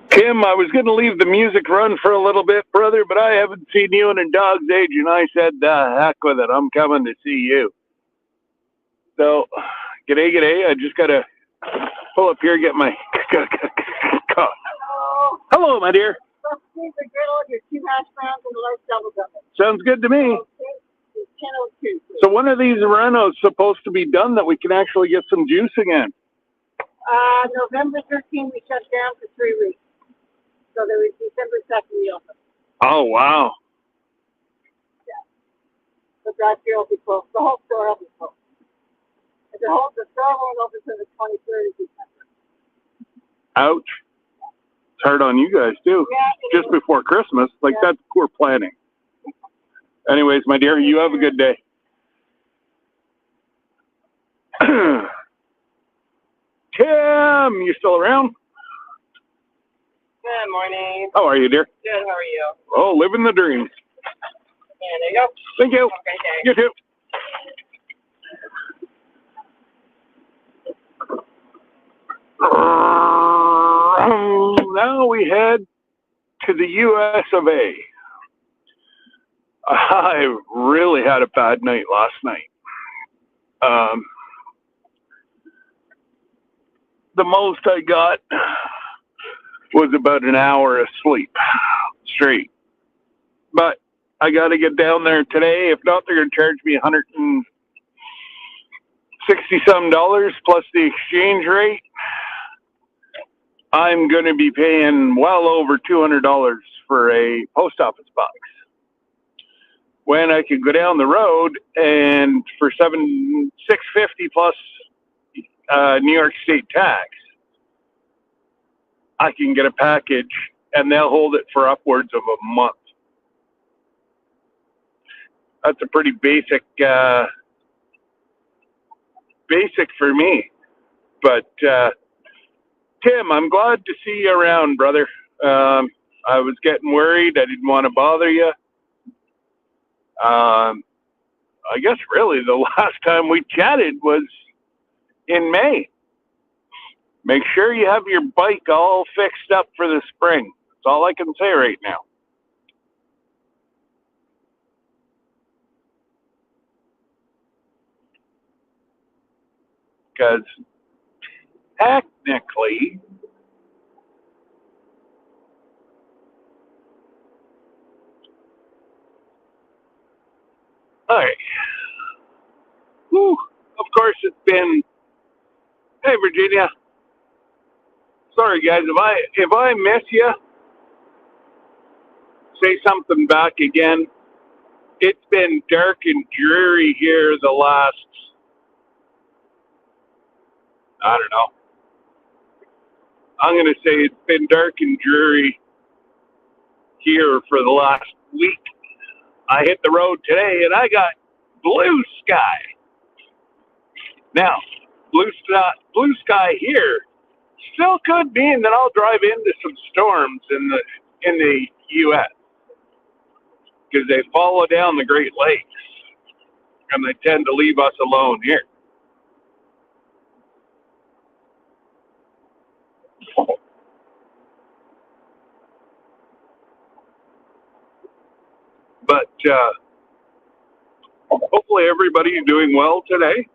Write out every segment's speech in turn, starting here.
Kim, I was going to leave the music run for a little bit, brother, but I haven't seen you in a dog's age, and I said, heck with it. I'm coming to see you. So, g'day. I just got to pull up here, get my... Hello, my dear. Your 2 hash browns and the large double. Sounds good to me. Okay. It's 10:02. So when are these Renos supposed to be done that we can actually get some juice again? November 13th, we shut down for 3 weeks. So there was December 2nd, we opened. Oh, wow. Yeah. The drive-thru will be closed. The whole store will be closed. The store won't open until the 23rd of December. Ouch. It's hard on you guys, too. Yeah, just before Christmas. That's poor planning. Anyways, my dear, you have a good day. Tim, you still around? Good morning. How are you, dear? Good, how are you? Oh, living the dream. Yeah, there you go. Thank you. Have a great day. You too. Now we head to the US of A. I really had a bad night last night. The most I got was about an hour of sleep straight. But I got to get down there today. If not, they're going to charge me $160 some plus the exchange rate. I'm going to be paying well over $200 for a post office box. When I can go down the road and for $650 plus New York State tax, I can get a package and they'll hold it for upwards of a month. That's a pretty basic for me. But Tim, I'm glad to see you around, brother. I was getting worried. I didn't want to bother you. I guess really the last time we chatted was in May. Make sure you have your bike all fixed up for the spring. That's all I can say right now. Because technically, all right. Whew. Of course, it's been. Hey, Virginia. Sorry, guys. If I miss you, say something back again. It's been dark and dreary here the last, I don't know. I'm going to say it's been dark and dreary here for the last week. I hit the road today and I got blue sky. Now, blue sky here still could mean that I'll drive into some storms in the U.S. because they follow down the Great Lakes and they tend to leave us alone here. But hopefully everybody's doing well today.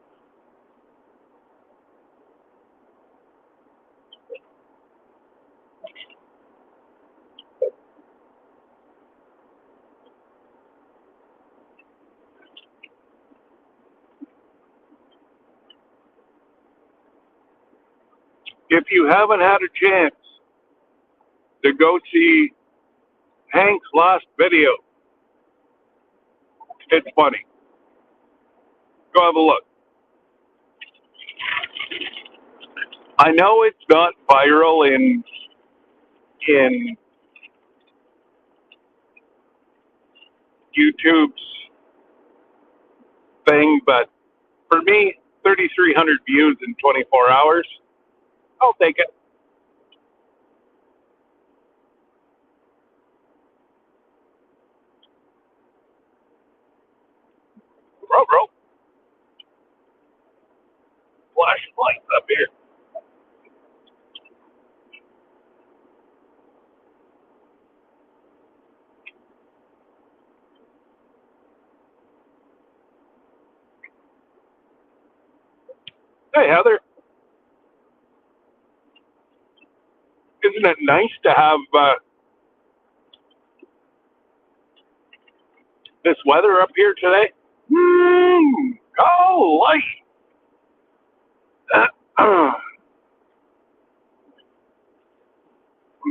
If you haven't had a chance to go see Hank's last video, it's funny. Go have a look. I know it's not viral in YouTube's thing, but for me, 3,300 views in 24 hours, I'll take it. Hey, Heather, isn't it nice to have this weather up here today? Oh, light.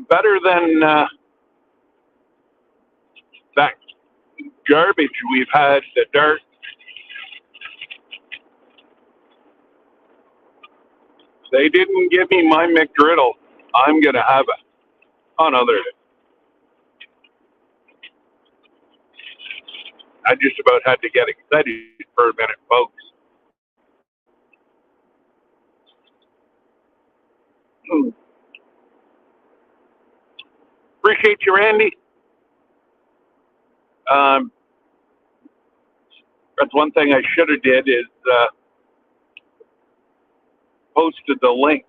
Better than that garbage we've had, the dirt. They didn't give me my McGriddle. I'm going to have it another day. I just about had to get excited for a minute, folks. Appreciate you, Randy. That's one thing I should have did is posted the link.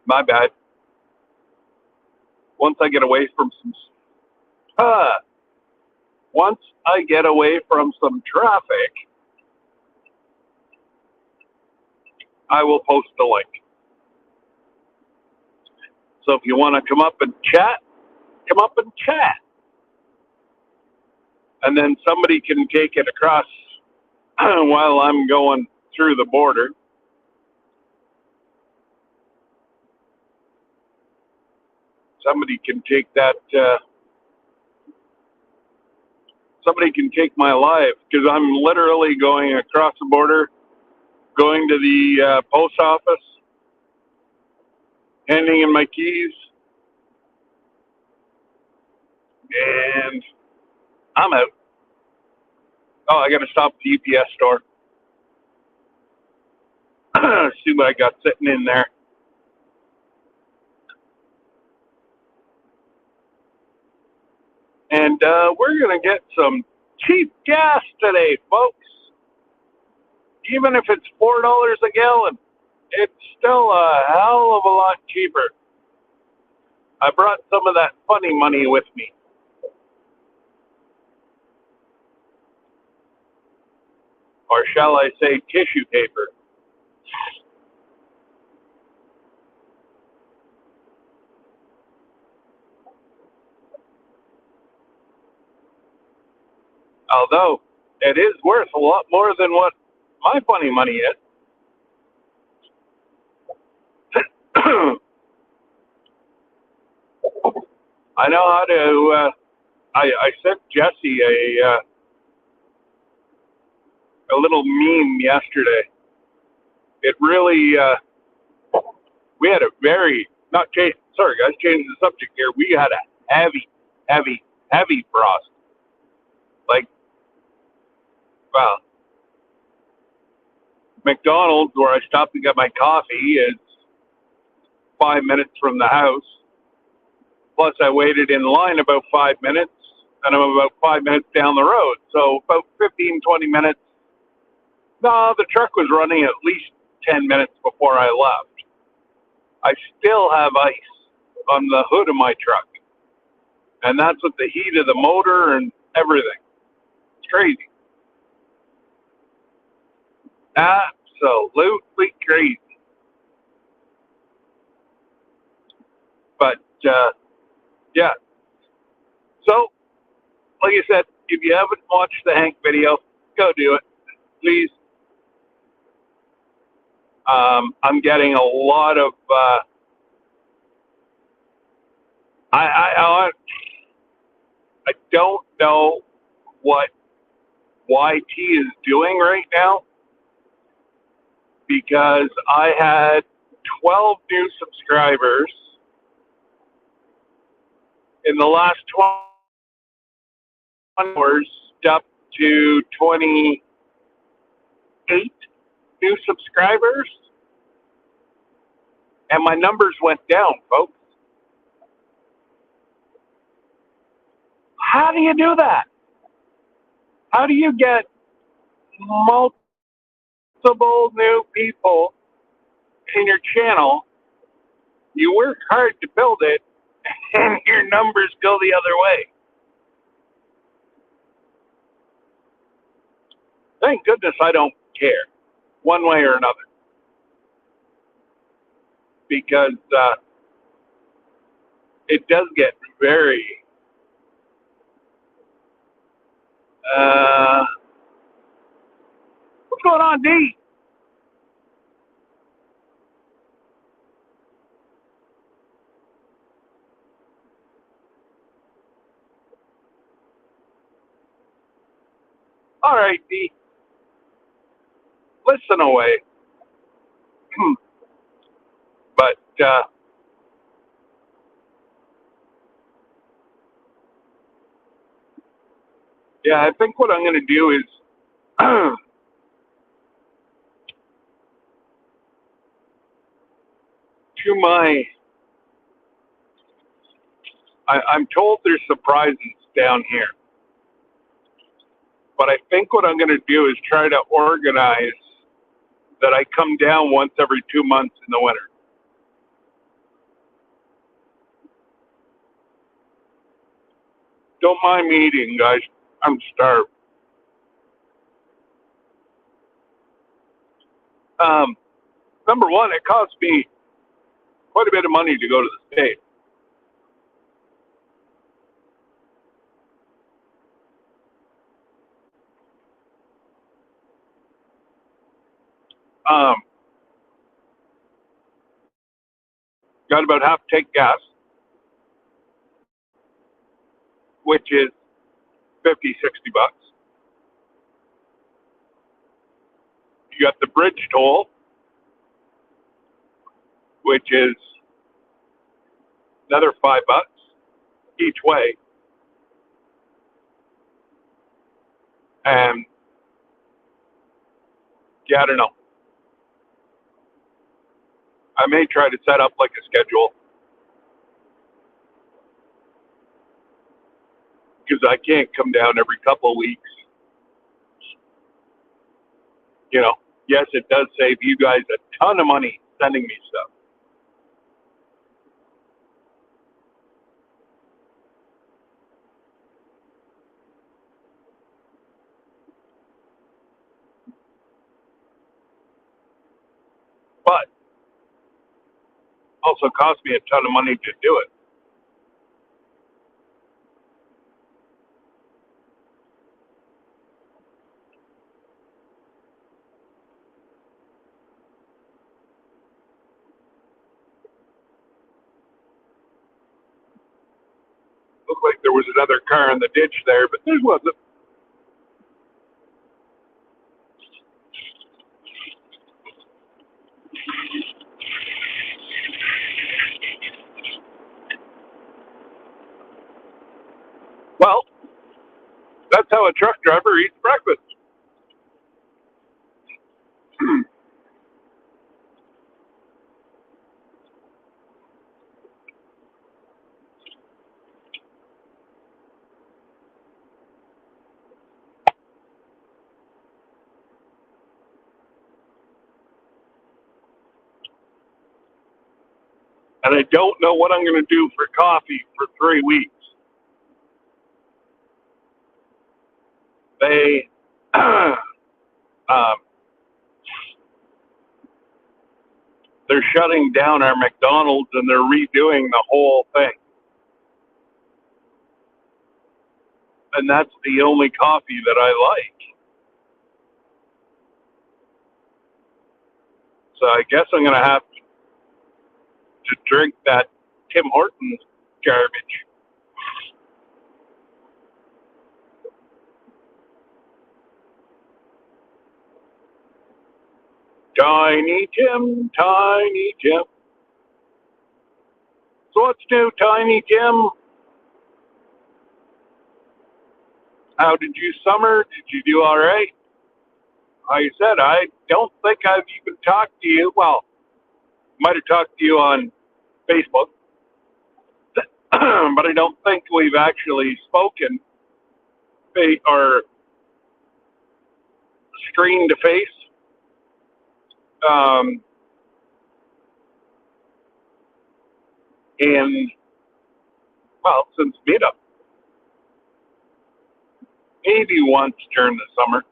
My bad. Once I get away from once I get away from some traffic, I will post the link. So if you want to come up and chat, come up and chat. And then somebody can take it across while I'm going through the border. Somebody can take that. Somebody can take my life because I'm literally going across the border, going to the post office, handing in my keys, and I'm out. Oh, I got to stop at the UPS store. See what I got sitting in there. And we're going to get some cheap gas today, folks. Even if it's $4 a gallon, it's still a hell of a lot cheaper. I brought some of that funny money with me. Or shall I say tissue paper. Although it is worth a lot more than what my funny money is. I know how to. I sent Jesse a little meme yesterday. It really. We had a very not change. Sorry, guys, changing the subject here. We had a heavy frost. Like, well, McDonald's, where I stopped to get my coffee, is 5 minutes from the house. Plus, I waited in line about 5 minutes, and I'm about 5 minutes down the road. So about 15, 20 minutes. No, the truck was running at least 10 minutes before I left. I still have ice on the hood of my truck. And that's with the heat of the motor and everything. It's crazy. Absolutely crazy. But, yeah. So, like I said, if you haven't watched the Hank video, go do it, please. I'm getting a lot of, I don't know what YT is doing right now because I had 12 new subscribers in the last 20 hours, up to 28 new subscribers, and my numbers went down, folks. How do you do that? How do you get multiple new people in your channel? You work hard to build it, and your numbers go the other way. Thank goodness I don't care one way or another because it does get very what's going on, D? All right, D. Listen away. But yeah, I think what I'm going to do is to my. I'm told there's surprises down here, but I think what I'm going to do is try to organize that I come down once every 2 months in the winter. Don't mind me eating, guys. I'm starved. Um, Number one, it costs me quite a bit of money to go to the state. Um, got about half tank gas, which is 50, 60 bucks. You got the bridge toll, which is another $5 each way. And yeah, I don't know. I may try to set up like a schedule because I can't come down every couple of weeks. You know, yes, it does save you guys a ton of money sending me stuff. But also cost me a ton of money to do it. Looked like there was another car in the ditch there, but there wasn't. Well, that's how a truck driver eats breakfast. And I don't know what I'm going to do for coffee for 3 weeks. They, um, they're shutting down our McDonald's and they're redoing the whole thing. And that's the only coffee that I like. So I guess I'm going to have to drink that Tim Hortons garbage. Tiny Tim, Tiny Tim. So what's new, Tiny Tim? How did you summer? Did you do all right? Like I said, I don't think I've even talked to you. Well, might have talked to you on Facebook, but I don't think we've actually spoken or screen to face. And well, since meetup, maybe once during the summer.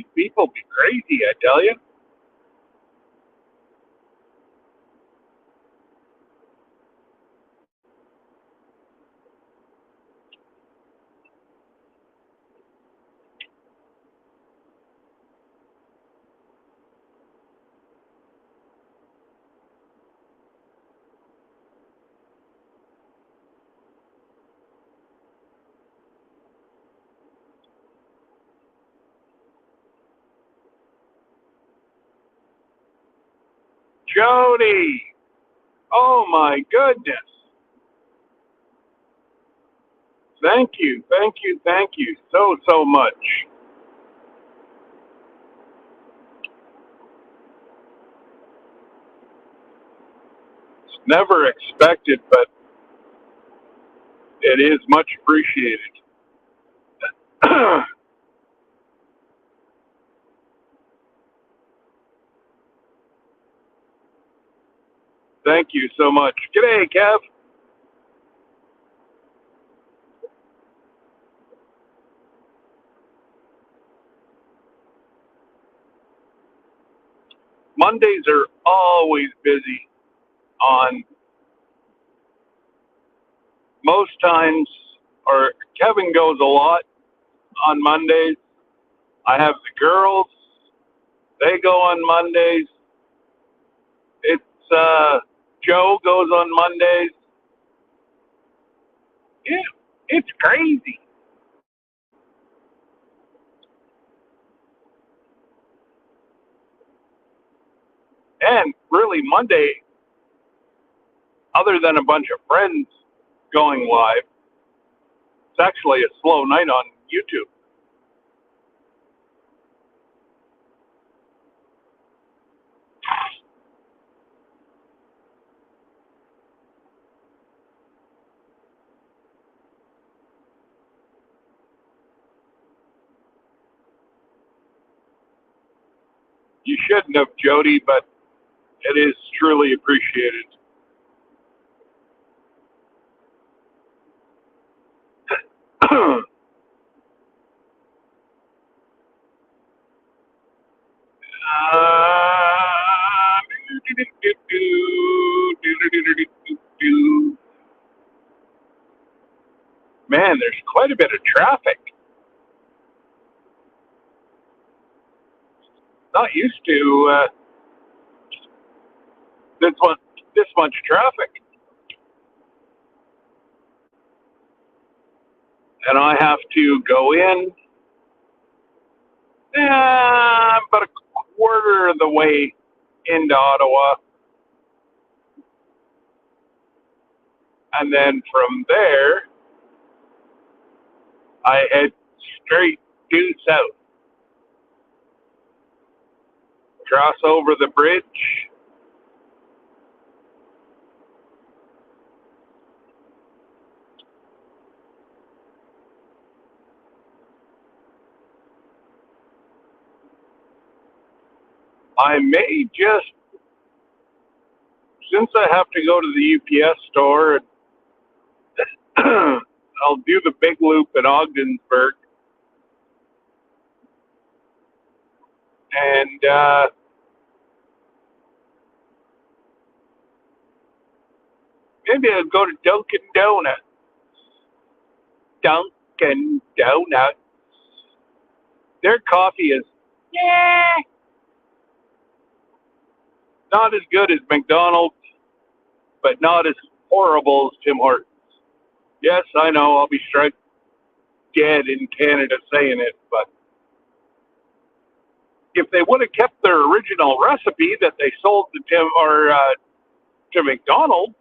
These people be crazy, I tell you. Jody! Oh my goodness. Thank you, thank you, thank you so much. It's never expected, but it is much appreciated. Thank you so much. G'day, Kev. Mondays are always busy on most times, or Kevin goes a lot on Mondays. I have the girls, they go on Mondays. It's Joe goes on Mondays. Yeah, it's crazy. And really, Monday, other than a bunch of friends going live, it's actually a slow night on YouTube. You shouldn't have, Jody, but it is truly appreciated. Man, there's quite a bit of traffic. Not used to this one, this much traffic, and I have to go in about a quarter of the way into Ottawa, and then from there I head straight due south, cross over the bridge. I may just, since I have to go to the UPS store, I'll do the big loop in Ogdensburg, and maybe I'll go to Dunkin' Donuts. Dunkin' Donuts. Their coffee is not as good as McDonald's, but not as horrible as Tim Hortons. Yes, I know I'll be struck dead in Canada saying it, but if they would have kept their original recipe that they sold to Tim or to McDonald's,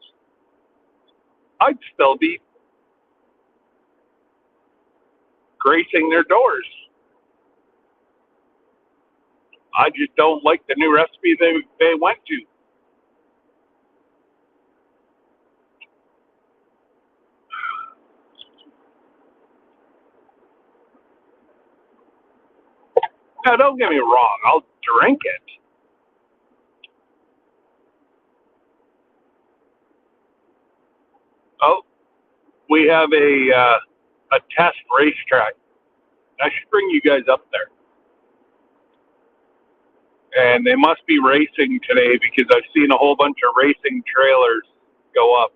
I'd still be gracing their doors. I just don't like the new recipe they went to. Now, don't get me wrong, I'll drink it. Oh, we have a test racetrack. I should bring you guys up there. And they must be racing today because I've seen a whole bunch of racing trailers go up.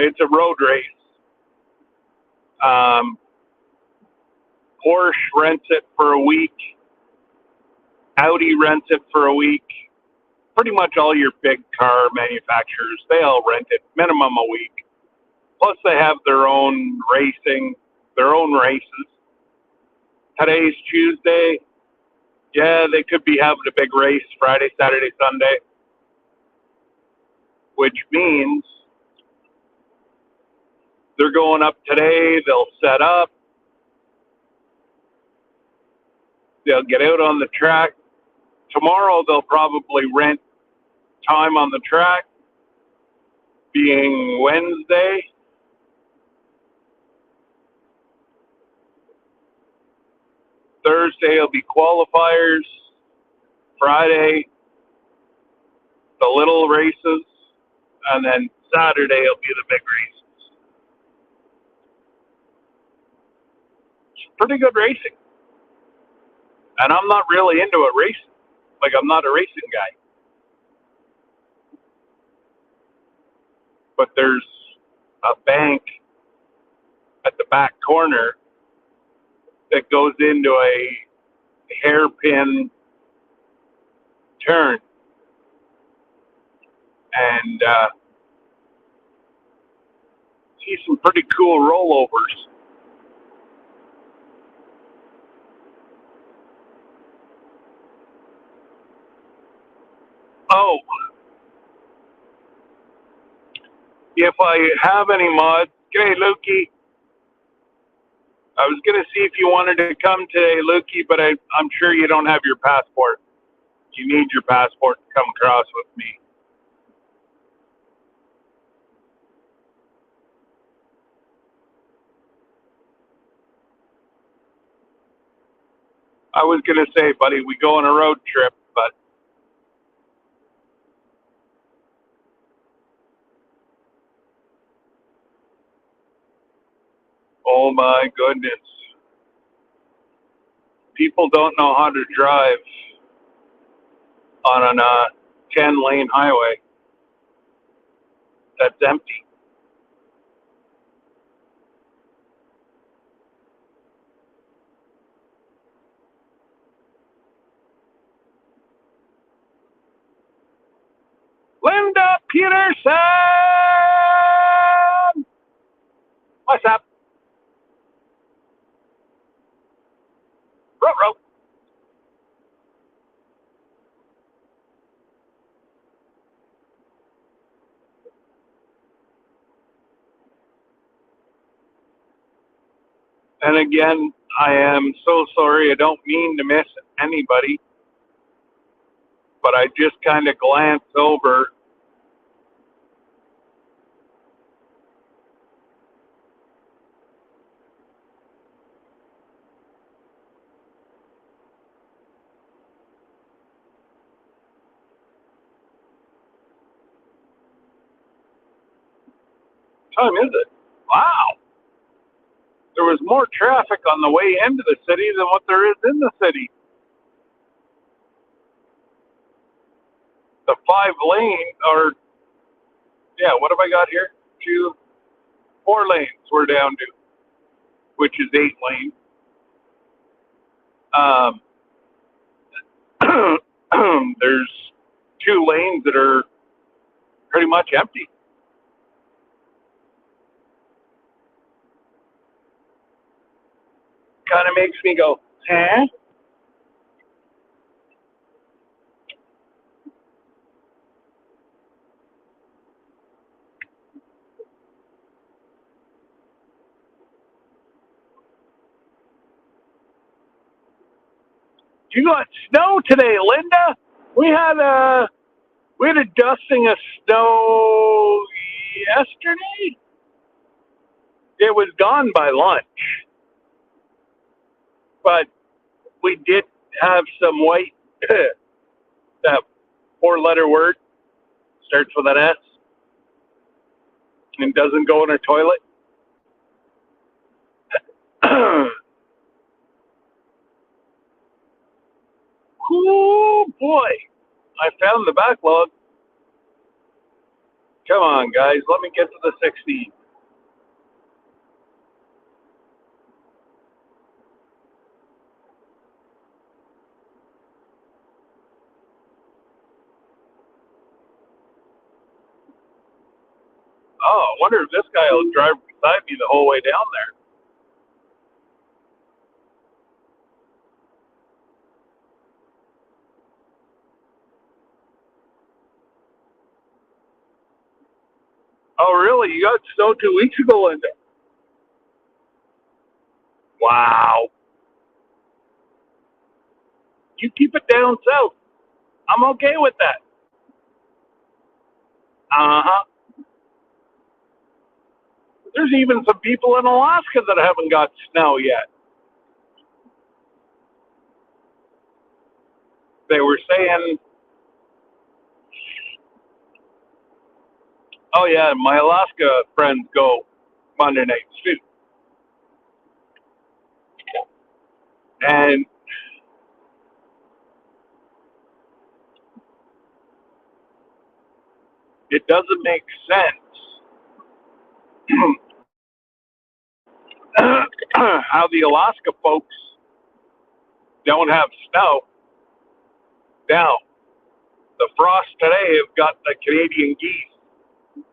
It's a road race. Porsche rents it for a week. Audi rents it for a week. Pretty much all your big car manufacturers, they all rent it minimum a week. Plus they have their own racing, their own races. Today's Tuesday. Yeah, they could be having a big race Friday, Saturday, Sunday. Which means they're going up today. They'll set up. They'll get out on the track. Tomorrow they'll probably rent time on the track, being Wednesday. Thursday will be qualifiers. Friday, the little races. And then Saturday will be the big races. It's pretty good racing. And I'm not really into it racing. Like, I'm not a racing guy. But there's a bank at the back corner that goes into a hairpin turn. And see some pretty cool rollovers. Oh, if I have any mods, g'day, Lukey. I was going to see if you wanted to come today, Lukey, but I'm sure you don't have your passport. You need your passport to come across with me. I was going to say, buddy, we go on a road trip, but oh my goodness. People don't know how to drive on a 10-lane highway that's empty. Linda Peterson! What's up? Ruh-roh. And again, I am so sorry. I don't mean to miss anybody, but I just kind of glance over. What time is it? Wow. There was more traffic on the way into the city than what there is in the city. The 5 lane, or, yeah, what have I got here? 4 lanes we're down to, which is 8 lanes. There's 2 lanes that are pretty much empty. Kind of makes me go, huh? You got snow today, Linda. We had a dusting of snow yesterday. It was gone by lunch, but we did have some white. That 4-letter word starts with an S and doesn't go in a toilet. down the backlog. Come on, guys. Let me get to the 60. Oh, I wonder if this guy will drive beside me the whole way down there. Oh, really? You got snow 2 weeks ago, Linda? Wow. You keep it down south. I'm okay with that. Uh-huh. There's even some people in Alaska that haven't got snow yet. They were saying, oh, yeah, my Alaska friends go Monday nights, too. And it doesn't make sense how the Alaska folks don't have snow. Now, the frost today have got the Canadian geese.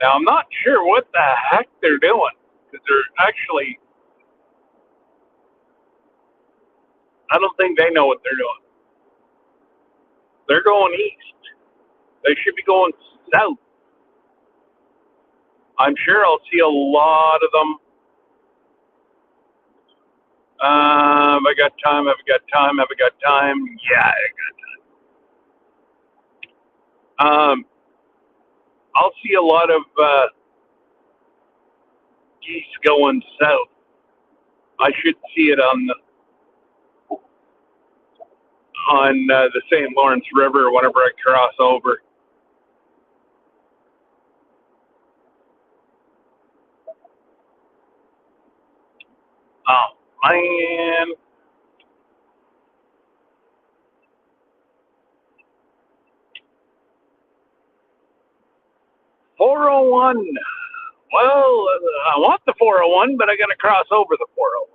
Now, I'm not sure what the heck they're doing, because they're actually, I don't think they know what they're doing. They're going east. They should be going south. I'm sure I'll see a lot of them. Have I got time? Have I got time? Have I got time? Yeah, I got time. I'll see a lot of geese going south. I should see it on the St. Lawrence River whenever I cross over. Oh, man. $401. Well, I want the 401, but I got to cross over the 401.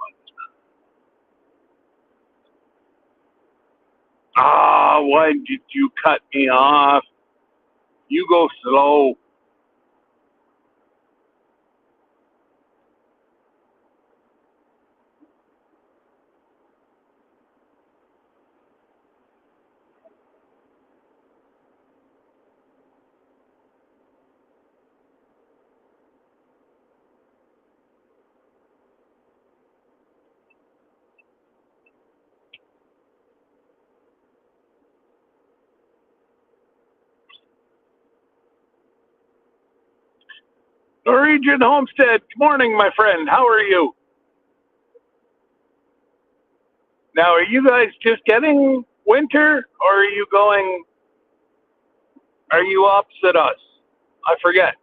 Ah, why did you cut me off? You go slow. Norwegian Homestead, good morning, my friend. How are you? Now, are you guys just getting winter, or are you opposite us? I forget.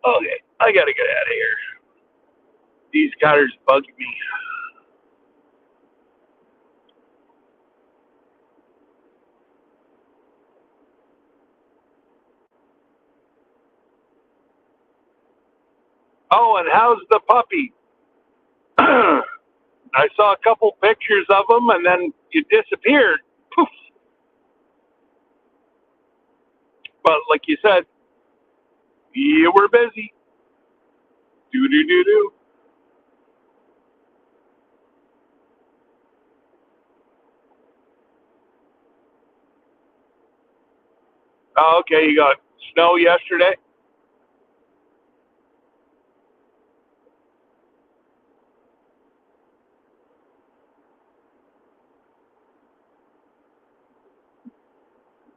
Okay, I gotta get out of here. These gutters bug me. Oh, and how's the puppy? I saw a couple pictures of him, and then you disappeared. Poof. But like you said, you were busy. Do do do do. Oh, okay, you got snow yesterday.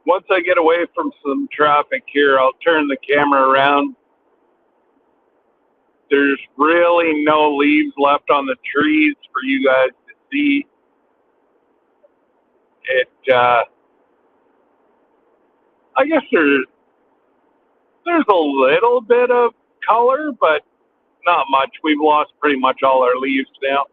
Once I get away from some traffic here, I'll turn the camera around. There's really no leaves left on the trees for you guys to see. I guess there's a little bit of color, but not much. We've lost pretty much all our leaves now.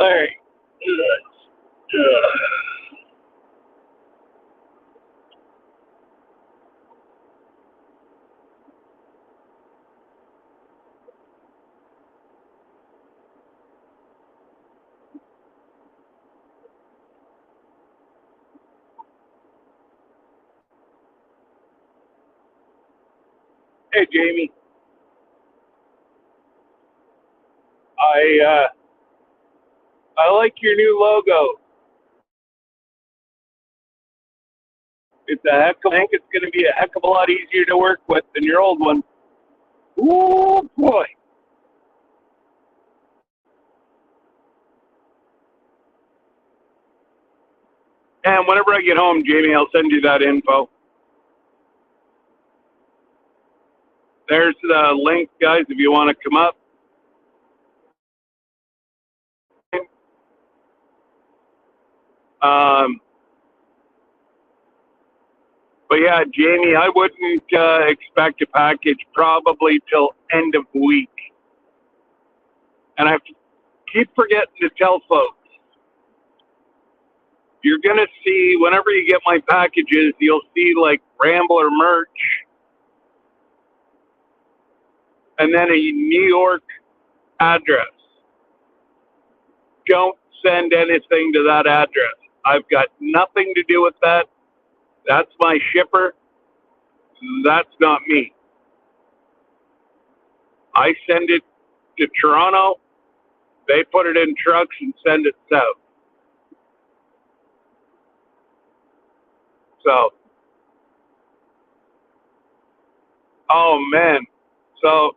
All right. Hey, Jamie. I like your new logo. It's a heck of, I think it's going to be a heck of a lot easier to work with than your old one. Ooh, boy. And whenever I get home, Jamie, I'll send you that info. There's the link, guys, if you want to come up. Um, but yeah, Jamie, I wouldn't expect a package probably till end of week. And I keep forgetting to tell folks, you're going to see, whenever you get my packages, you'll see like Rambler merch and then a New York address. Don't send anything to that address. I've got nothing to do with that. That's my shipper. That's not me. I send it to Toronto. They put it in trucks and send it south. So, oh man. So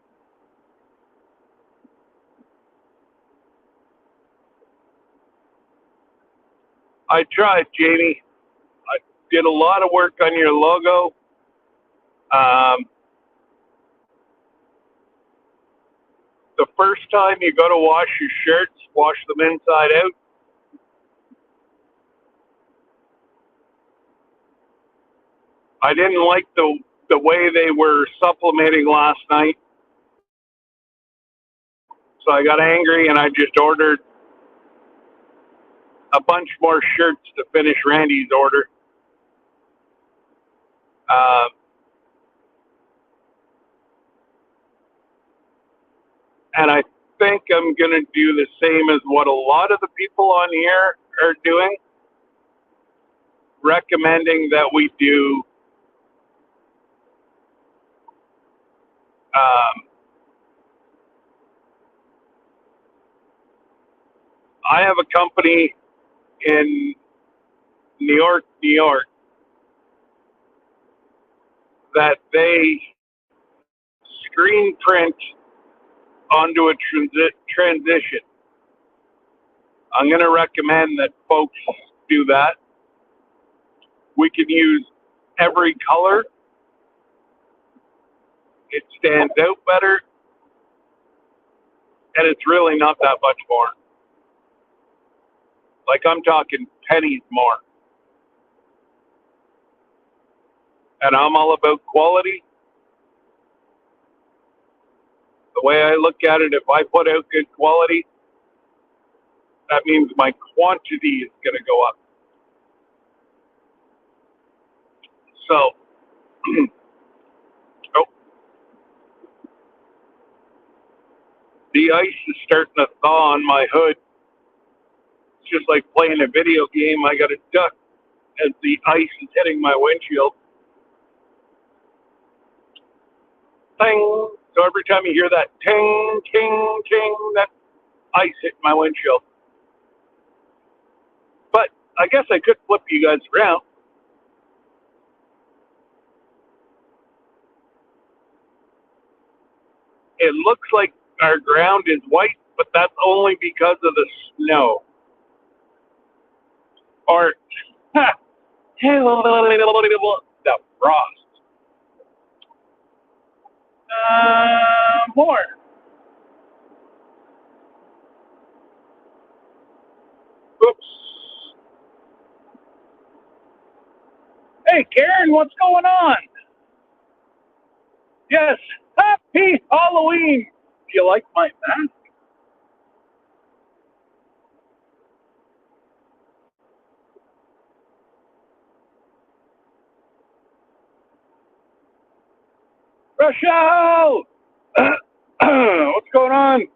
I tried, Jamie. I did a lot of work on your logo. The first time you go to wash your shirts, wash them inside out. I didn't like the way they were supplementing last night. So I got angry and I just ordered a bunch more shirts to finish Randy's order. Um, and I think I'm going to do the same as what a lot of the people on here are doing, recommending that we do I have a company in New York, that they screen print onto a transition. I'm going to recommend that folks do that. We can use every color. It stands out better, and it's really not that much more. Like I'm talking pennies more. And I'm all about quality. The way I look at it, if I put out good quality, that means my quantity is going to go up. So, oh, the ice is starting to thaw on my hood. It's just like playing a video game. I got to duck as the ice is hitting my windshield. Ting. So every time you hear that ting, ting, ting, that ice hit my windshield. But I guess I could flip you guys around. It looks like our ground is white, but that's only because of the snow. Or the frost. More. Oops. Hey, Karen, what's going on? Yes, happy Halloween. Do you like my mask? Rochelle! What's going on?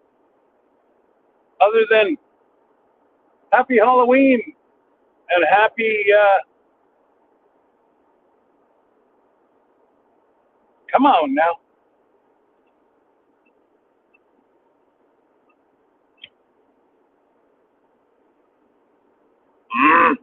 Other than happy Halloween and happy, come on now. Mm.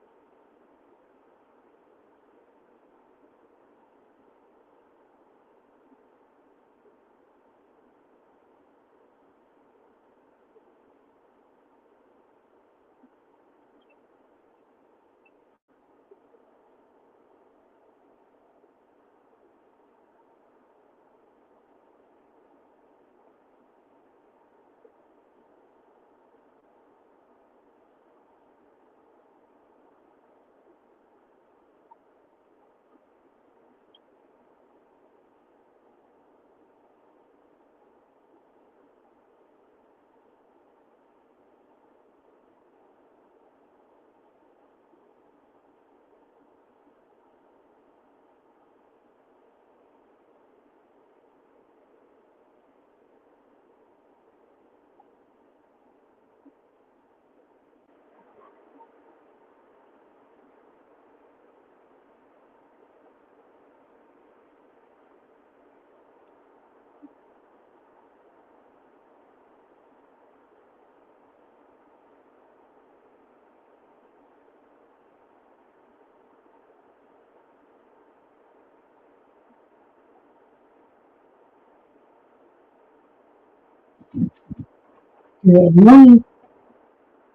Good morning.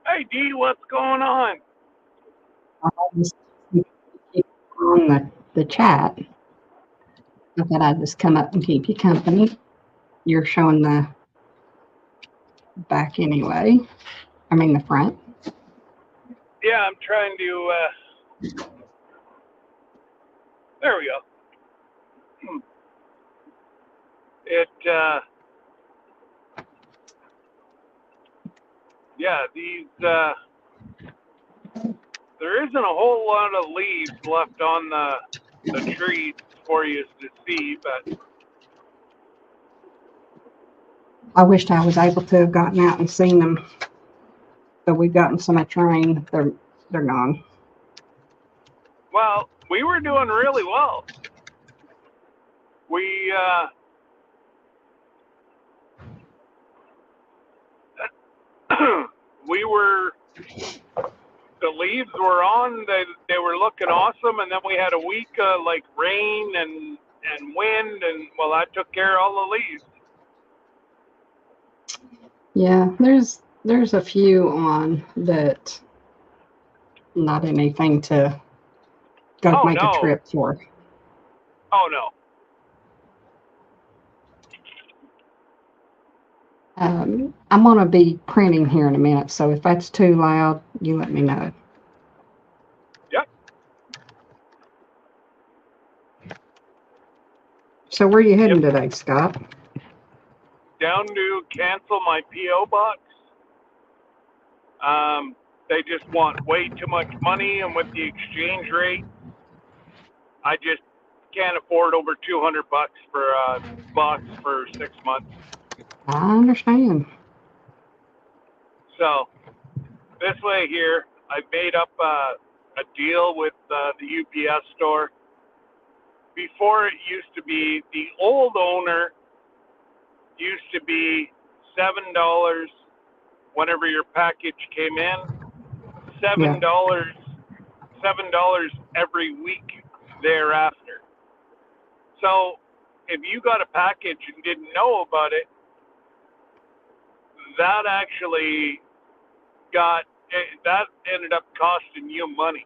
Hey, Dee, what's going on? I was on the chat. I thought I'd just come up and keep you company. You're showing the back anyway. I mean the front. Yeah, I'm trying to, there we go. It, yeah, these, there isn't a whole lot of leaves left on the trees for you to see, but I wished I was able to have gotten out and seen them, but we've gotten so much rain. They're gone. well, we were doing really well. We, we were, the leaves were on, they were looking awesome, and then we had a week like rain and wind, and well, I took care of all the leaves. Yeah, there's a few on that. Not anything to go make a trip for. Oh no. I'm gonna be printing here in a minute, so if that's too loud, you let me know. Yep. So where are you heading today, Scott? Down to cancel my P.O. box. They just want way too much money, and with the exchange rate, I just can't afford over $200 for a box for 6 months. I understand. So this way here, I made up a deal with the UPS store. Before it used to be, the old owner used to be $7 whenever your package came in, $7, $7 every week thereafter. So if you got a package and didn't know about it, that actually that ended up costing you money.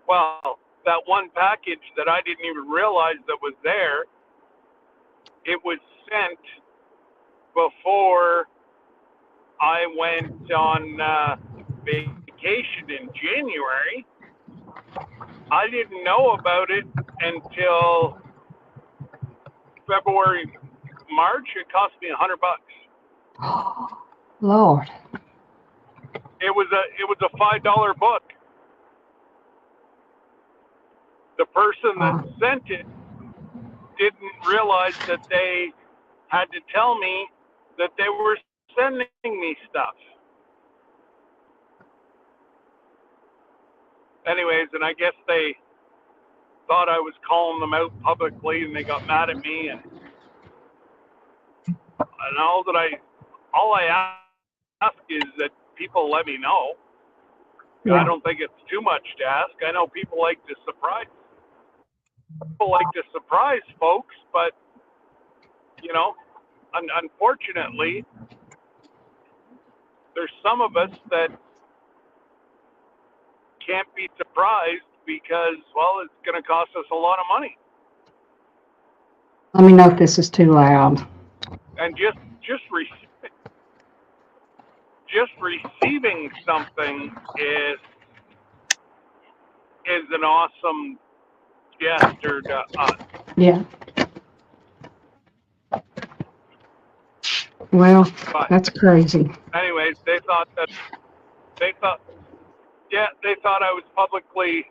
Well, that one package that I didn't even realize that was there, it was sent before I went on vacation in January. I didn't know about it until February, March. It cost me $100. Lord. It was a $5 book. The person that sent it didn't realize that they had to tell me that they were sending me stuff. Anyways, and I guess they thought I was calling them out publicly, and they got mad at me. And all I ask is that people let me know. Yeah. I don't think it's too much to ask. I know people like to surprise. People like to surprise folks, but you know, unfortunately, there's some of us that can't be surprised because, well, it's going to cost us a lot of money. Let me know if this is too loud. And just receiving something is an awesome gesture to us. Yeah. Well, But that's crazy. anyways, they thought I was publicly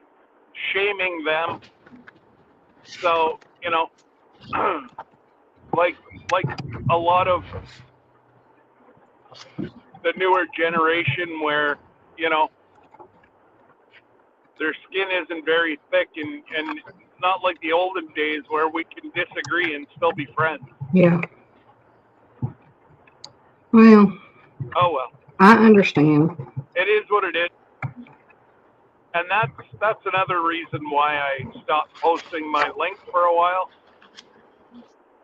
shaming them. So, you know, like a lot of the newer generation where, you know, their skin isn't very thick and not like the olden days where we can disagree and still be friends. Yeah. Well. Oh well. I understand. It is what it is. And that's another reason why I stopped posting my links for a while,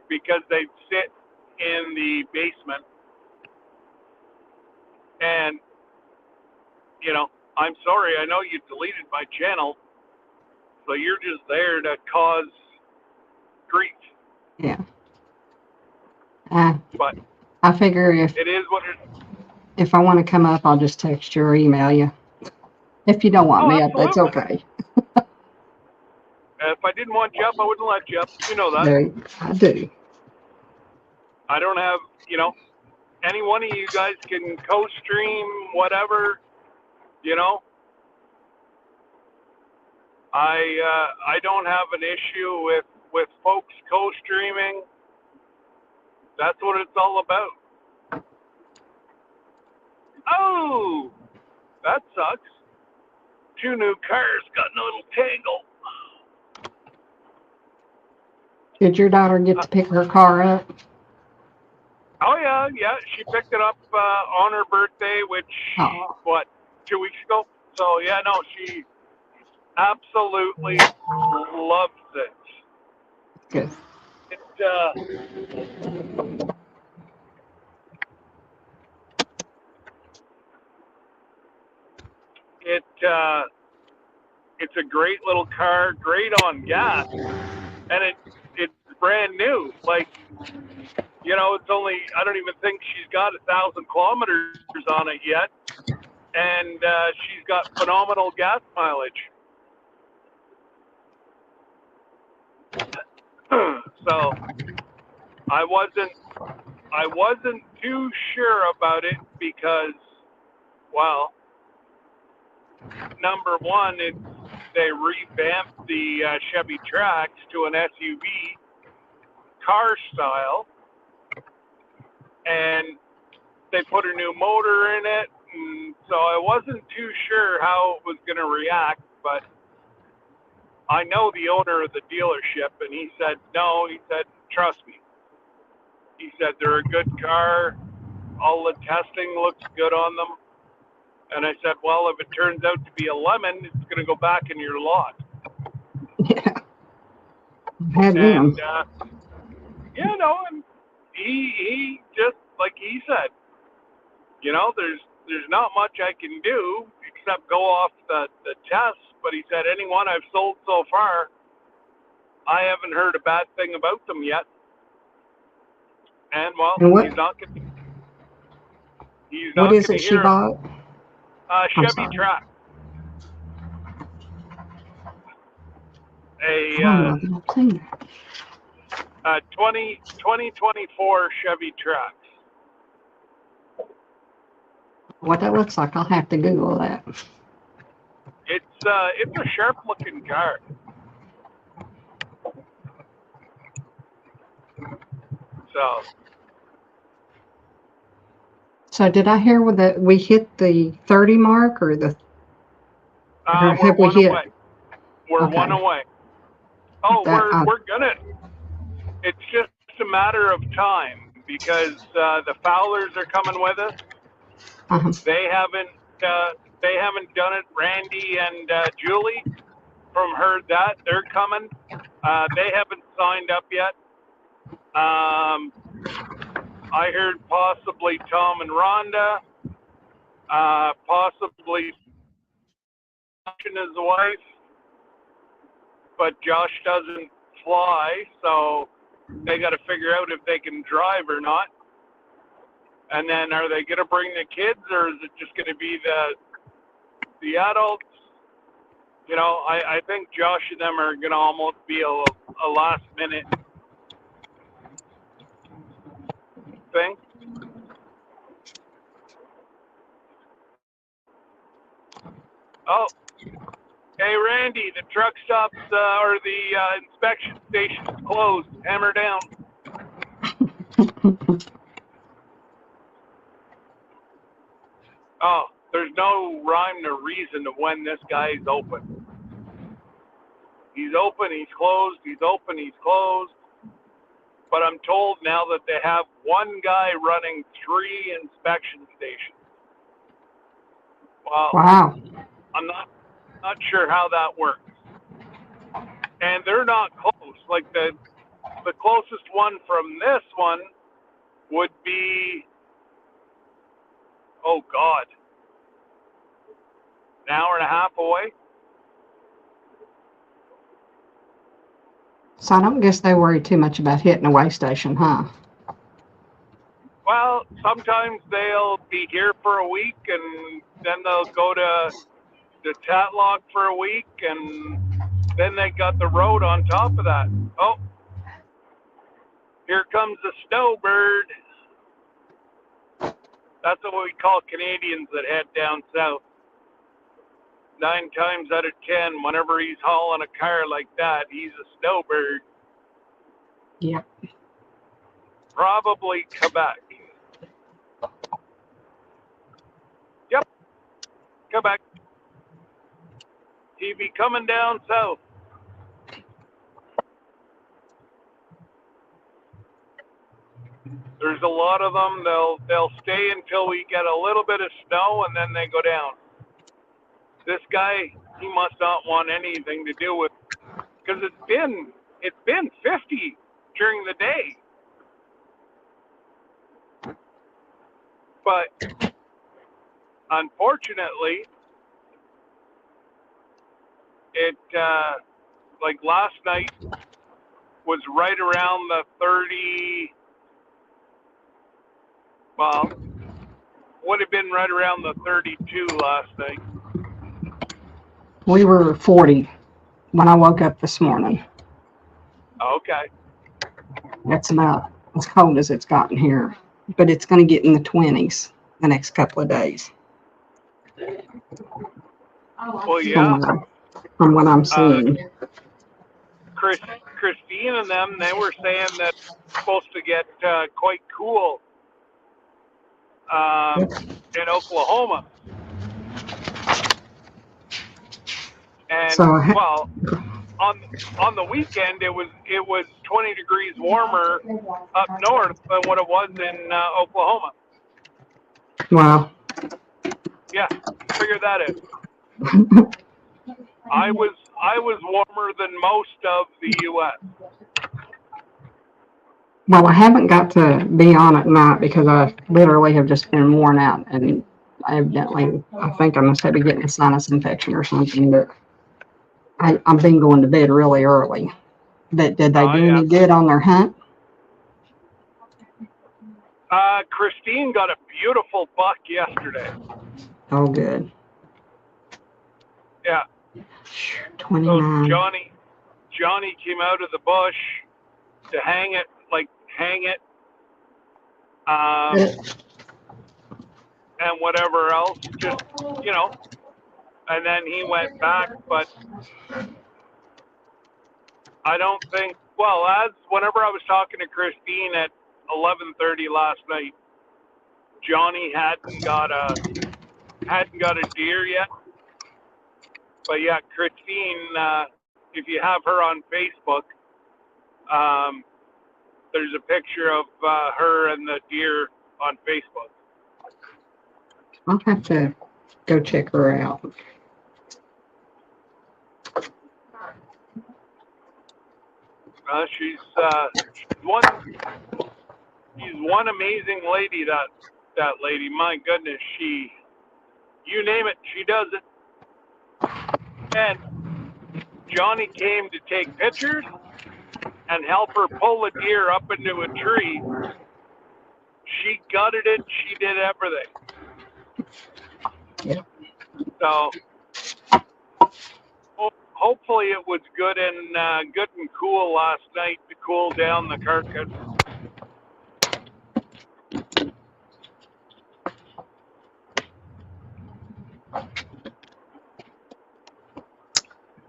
because they sit in the basement, and you know, I'm sorry, I know you deleted my channel, so you're just there to cause grief. Yeah. But I figure if it is what it is. If I want to come up, I'll just text you or email you. If you don't want me up, that's okay. If I didn't want you up, I wouldn't let you up. You know that. No, I do. I don't have, you know, any one of you guys can co-stream, whatever, you know. I don't have an issue with folks co-streaming. That's what it's all about. Oh, that sucks. 2 new cars got in a little tangle. Did your daughter get to pick her car up? Oh yeah. She picked it up on her birthday, which 2 weeks ago. So yeah, no, she absolutely loves it. Good. It's a great little car, great on gas, and it's brand new. Like, you know, it's only, I don't even think she's got 1,000 kilometers on it yet, and she's got phenomenal gas mileage. So I wasn't too sure about it because, well, number one, they revamped the Chevy Trax to an SUV car style, and they put a new motor in it, and so I wasn't too sure how it was going to react, but I know the owner of the dealership, and he said, no, he said, trust me. He said, they're a good car. All the testing looks good on them. And I said, well, if it turns out to be a lemon, it's going to go back in your lot. Yeah. And, you know, and he just, like he said, you know, there's not much I can do except go off the tests. But he said, anyone I've sold so far, I haven't heard a bad thing about them yet. And, well, he's not going to. What is it she bought? Chevy Trax. I've seen that. 2024 Chevy Trax. What that looks like, I'll have to Google that. It's a sharp looking car. So did I hear that we hit the 30 mark or or we're have we one hit? away. We're one Okay. away. Oh, That, we're gonna. It's just a matter of time because the Fowlers are coming with us. uh-huh. They haven't done it. Randy and Julie from Heard That, they're coming. They haven't signed up yet. I heard possibly Tom and Rhonda, possibly his wife, but Josh doesn't fly, so they got to figure out if they can drive or not. And then, are they going to bring the kids, or is it just going to be the adults? You know, I think Josh and them are going to almost be a last minute thing. Oh, hey Randy, the truck stops or the inspection station is closed. Hammer down. Oh, there's no rhyme or reason of when this guy's open. He's open, he's closed, he's open, he's closed. But I'm told now that they have one guy running 3 inspection stations. Well, Wow. I'm not sure how that works. And they're not close. Like the closest one from this one would be, oh God, an hour and a half away. So I don't guess they worry too much about hitting a way station, huh? Well, sometimes they'll be here for a week and then they'll go to Tatlock for a week and then they got the road on top of that. Oh, here comes the snowbird. That's what we call Canadians that head down south. 9 times out of 10, whenever he's hauling a car like that, he's a snowbird. Yep. Probably Quebec. Yep, Quebec. He'd be coming down south. There's a lot of them. They'll stay until we get a little bit of snow and then they go down. This guy, he must not want anything to do with, because it's been 50 during the day. But unfortunately, it like last night was right around the 30. Well, would have been right around the 32 last night. We were 40 when I woke up this morning. Okay. That's about as cold as it's gotten here. But it's going to get in the 20s the next couple of days. Well, yeah. From what I'm seeing. Christine and them, they were saying that it's supposed to get quite cool in Oklahoma. And So well, on the weekend it was 20 degrees warmer up north than what it was in Oklahoma. wow. Yeah, figure that out. I was warmer than most of the U.S. Well, I haven't got to be on at night because I literally have just been worn out, and I think I must have been getting a sinus infection or something. But I've been going to bed really early. But did they do any good on their hunt? Christine got a beautiful buck yesterday. Oh, good. Yeah. 29. So Johnny came out of the bush to hang it, and whatever else, just, and then he went back, but I don't think Well, whenever I was talking to Christine at 11:30 last night, Johnny hadn't got a deer yet. But yeah, Christine, if you have her on Facebook, there's a picture of her and the deer on Facebook. I'll have to go check her out. She's one amazing lady. That lady, my goodness, you name it, she does it. And Johnny came to take pictures and help her pull a deer up into a tree. She gutted it. She did everything. Yeah. So hopefully it was good and cool last night to cool down the carcass.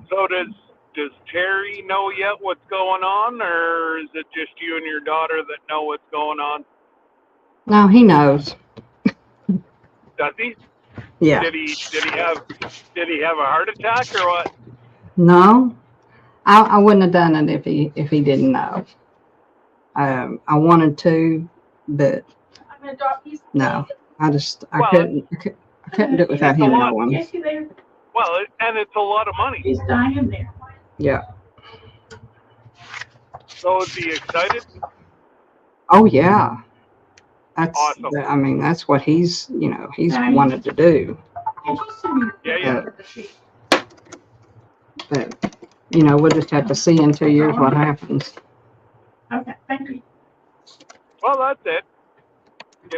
So does Terry know yet what's going on, or is it just you and your daughter that know what's going on? No, he knows. Does he? Yeah. Did he have a heart attack or what? No, I wouldn't have done it if he didn't know. I wanted to, but no, I couldn't do it without him knowing. Well, and it's a lot of money. He's dying there. Yeah. So is he excited? Oh yeah. That's awesome. I mean, that's what he's wanted to do. Yeah. But we'll just have to see in 2 years what happens. Okay, thank you. Well, that's it.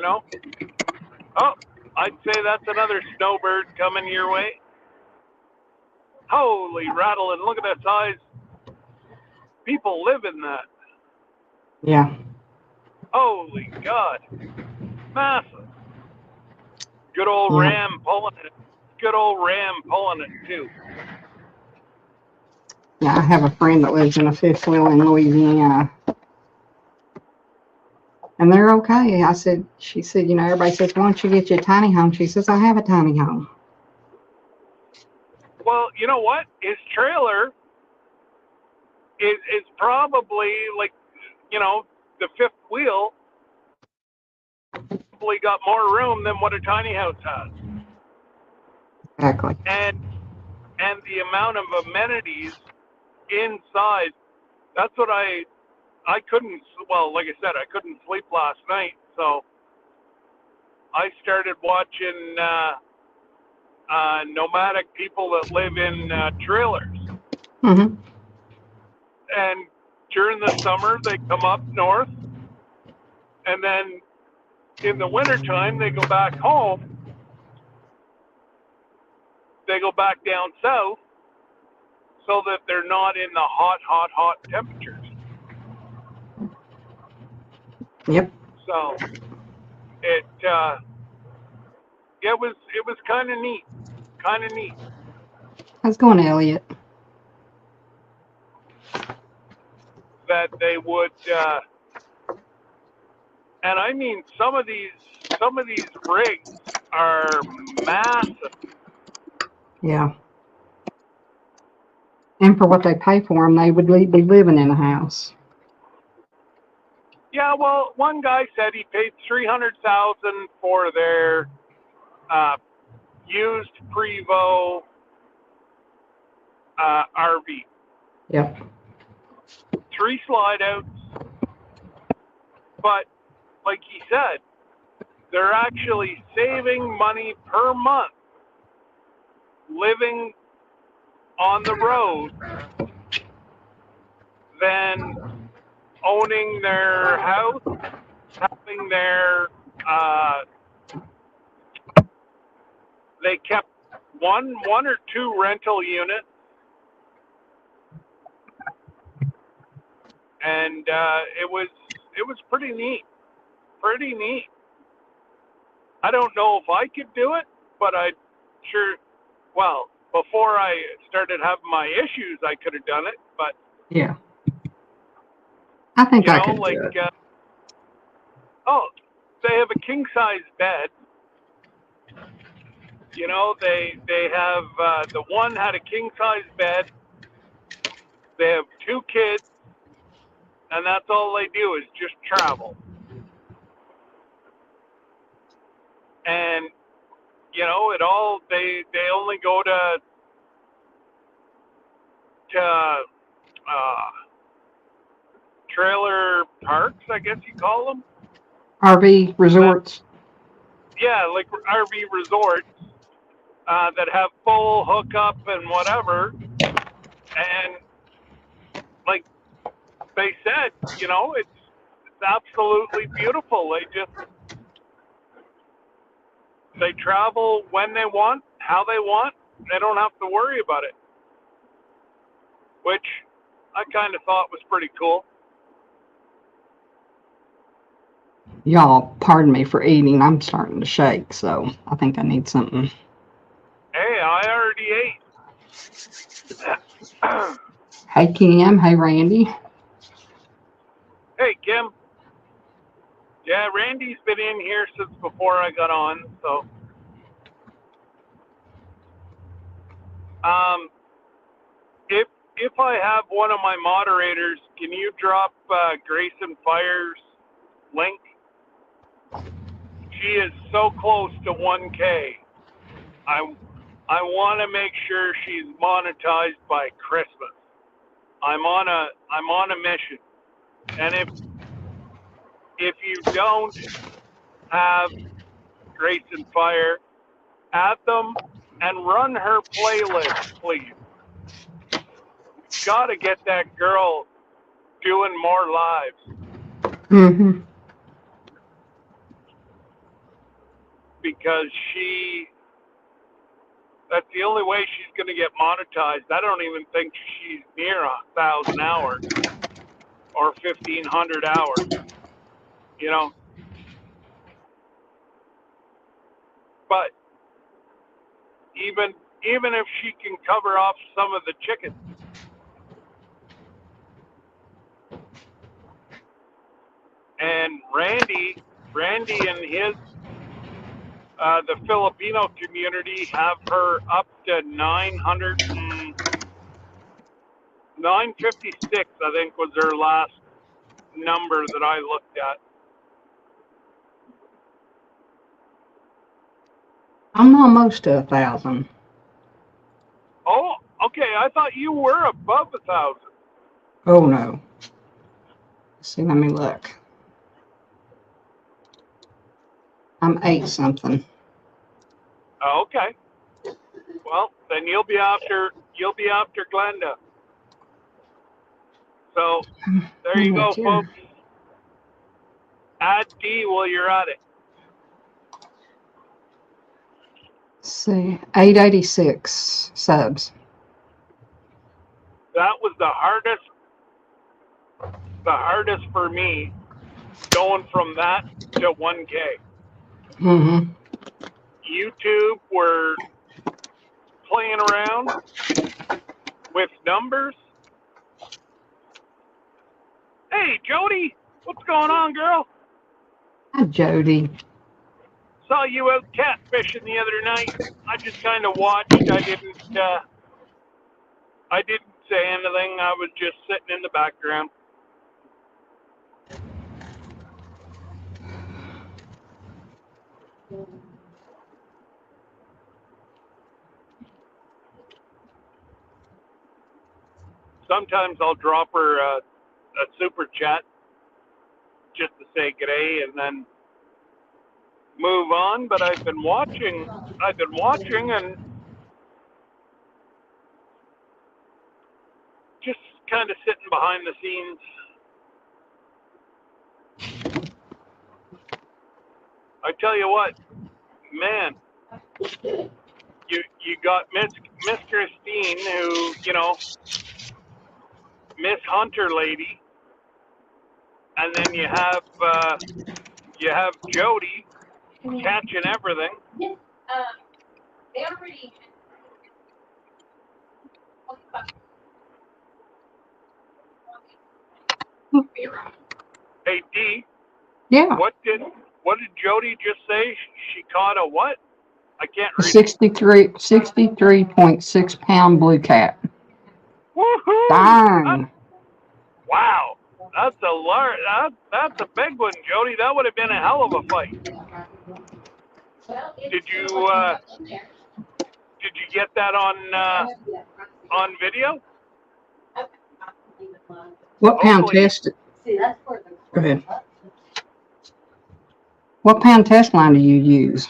Oh, I'd say that's another snowbird coming your way. Holy rattling, look at that size. People live in that. Yeah. Holy God. Massive. Good old Ram pulling it. Good old Ram pulling it, too. Yeah, I have a friend that lives in a fifth wheel in Louisiana. And they're okay. She said, everybody says, why don't you get you a tiny home? She says, I have a tiny home. Well, you know what? His trailer is probably like, the fifth wheel probably got more room than what a tiny house has. Exactly. And the amount of amenities inside, that's what I couldn't, well, like I said, I couldn't sleep last night, so I started watching nomadic people that live in trailers. Mm-hmm. And during the summer, they come up north, and then in the wintertime, they go back home. They go back down south so that they're not in the hot temperatures. Yep. So it was kind of neat. How's it going, Elliot? That they would, and I mean some of these rigs are massive. Yeah. And for what they pay for them, they would be living in a house. Yeah, well, one guy said he paid $300,000 for their used Prevost RV. Yep. 3 slide outs, but like he said, they're actually saving money per month living on the road than owning their house, having their they kept one or two rental units, and it was pretty neat. I don't know if I could do it, but before I started having my issues, I could have done it, but yeah, I think You I know, could like, do it. oh, they have a king size bed. You know, they have the one had a king size bed. They have 2 kids, and that's all they do is just travel. And you know, they only go to trailer parks, I guess you call them. RV resorts. Yeah, like RV resorts that have full hookup and whatever. And like they said, you know, it's absolutely beautiful. They travel when they want, how they want. They don't have to worry about it, which I kind of thought was pretty cool. Y'all, pardon me for eating. I'm starting to shake, so I think I need something. Hey, I already ate. Hey, Kim. Hey, Randy. Hey, Kim. Yeah, Randy's been in here since before I got on, so. If I have one of my moderators, can you drop Grayson Fire's link? She is so close to 1K. I want to make sure she's monetized by Christmas. I'm on a mission, and if you don't have Grayson Fire, add them and run her playlist, please. Got to get that girl doing more lives. Mm-hmm. Because that's the only way she's going to get monetized. I don't even think she's near 1,000 hours or 1,500 hours, you know. But even if she can cover off some of the chickens, and Randy and his the Filipino community have her up to 956, I think was her last number that I looked at. I'm almost to 1,000. Oh, okay. I thought you were above 1,000. Oh, no. Let's see, let me look. I'm 8 something. Oh, okay. Well, then you'll be after Glenda. So there you go, Here. folks. Add D while you're at it. Let's see, 886 subs. That was the hardest for me, going from that to 1K. Mm-hmm. YouTube were playing around with numbers. Hey, Jody, what's going on, girl? Hi, Jody. Saw you out catfishing the other night. I just kind of watched. I didn't say anything. I was just sitting in the background. Sometimes I'll drop her a super chat just to say g'day and then move on. But I've been watching and just kind of sitting behind the scenes. I tell you what, man, you got Miss Christine, who, you know, Miss Hunter lady, and then you have Jody catching everything. They already. Hey, D, Yeah, what did Jody just say? She caught a what? I can't a read it. 63.6 pound blue cat. Woohoo! Dang. Wow, that's a large. That's a big one, Jody. That would have been a hell of a fight. Well, Did it's still you looking up in there. did you get that on video? Okay, I'll leave it alone. What pound Hopefully. test? Go ahead. What pound test line do you use?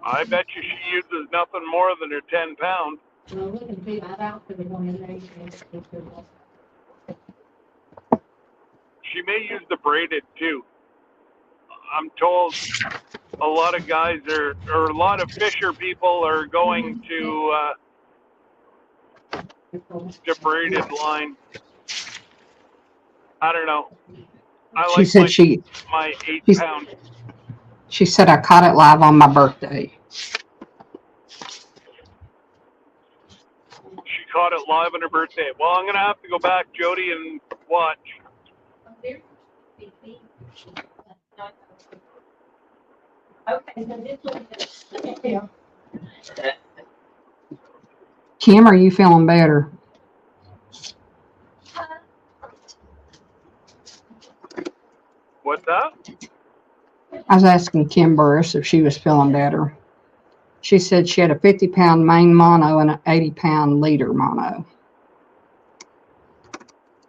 I bet you she uses nothing more than her 10 pound. She may use the braided too. I'm told a lot of guys or a lot of fisher people are going to braided line. I don't know. I She like said my 8 she pound. she said I caught it live on my birthday. She caught it live on her birthday. Well, I'm gonna have to go back, Jody, and watch. Okay, so this one. Kim, are you feeling better? What's that? I was asking Kim Burris if she was feeling better. She said she had a 50 pound main mono and an 80 pound leader mono.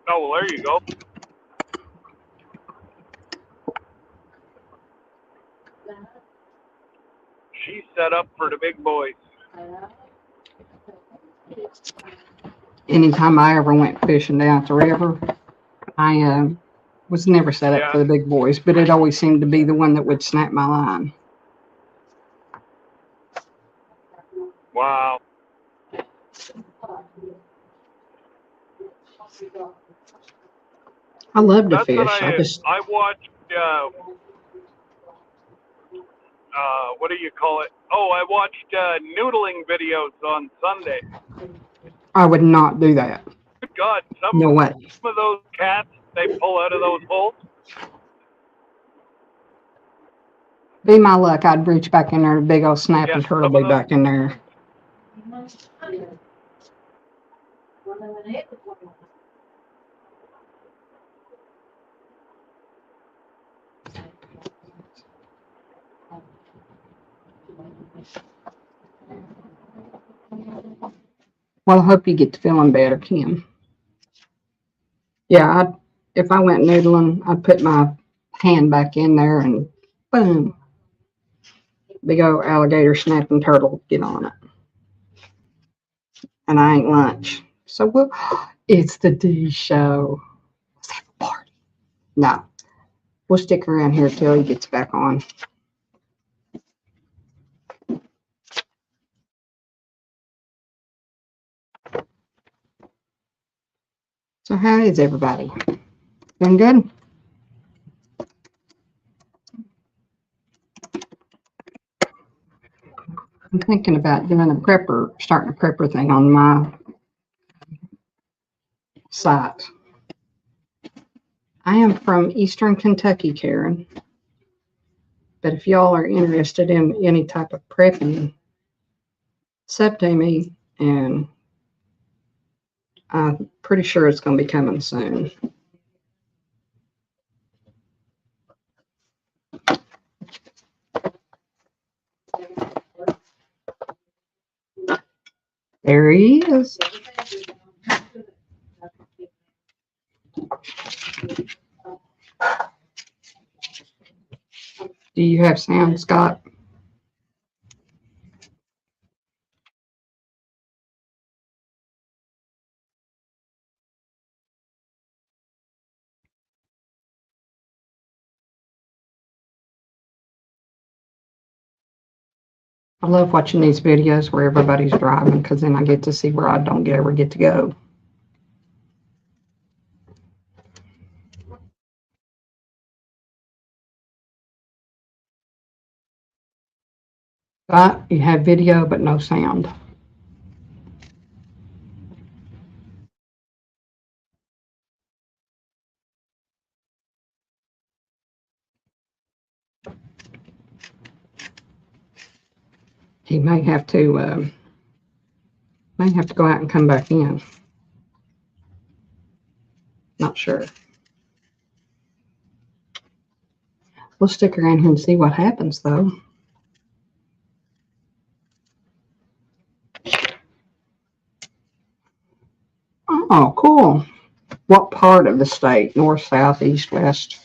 Oh, well, there you go. She's set up for the big boys. Anytime I ever went fishing down at the river, I was never set up for the big boys, but it always seemed to be the one that would snap my line. Wow. I love to That's fish. what I watched. What do you call it? Oh, I watched noodling videos on Sunday. I would not do that. Good God, No way. some of those cats they pull out of those holes. Be my luck, I'd reach back in there, a big old snapping turtle some of be back in there. Well, I hope you get to feeling better, Kim. Yeah, if I went noodling, I'd put my hand back in there and boom, big old alligator snapping turtle get on it. And I ain't lunch. So it's the D show. Let's have a party. No, we'll stick around here till he gets back on. So how is everybody? Doing good? I'm thinking about doing starting a prepper thing on my site. I am from Eastern Kentucky, Karen. But if y'all are interested in any type of prepping, sub to me, and I'm pretty sure it's going to be coming soon. There he is. Do you have sound, Scott? I love watching these videos where everybody's driving because then I get to see where I don't ever get to go. But you have video but no sound. He may have to go out and come back in. Not sure. We'll stick around here and see what happens, though. Oh, cool. What part of the state? North, south, east, west?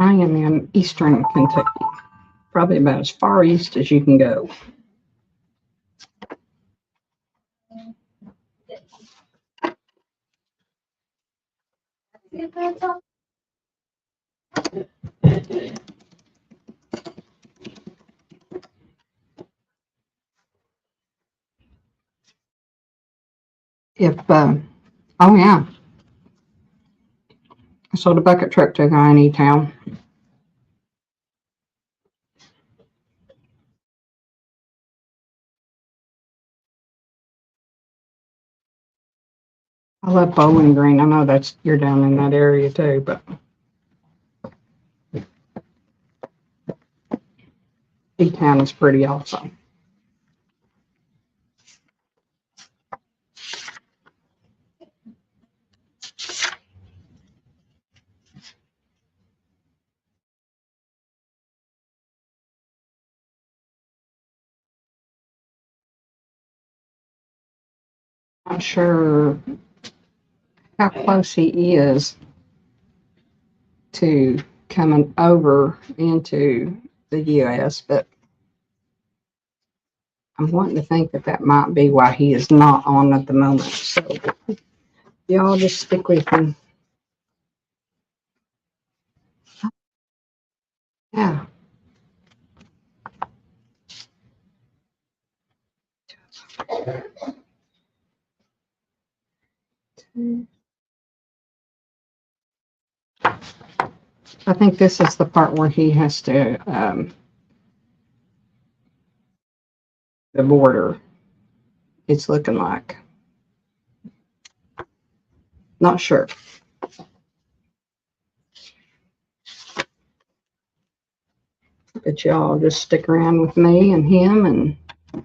I am in eastern Kentucky, probably about as far east as you can go. Oh yeah, I sold a bucket truck to a guy in E-Town. I love Bowling Green. I know you're down in that area too, but E-Town is pretty also. Not sure how close he is to coming over into the U.S., but I'm wanting to think that might be why he is not on at the moment. So y'all just stick with him. Yeah. I think this is the part where he has to, the border, it's looking like. Not sure. But y'all just stick around with me and him, and as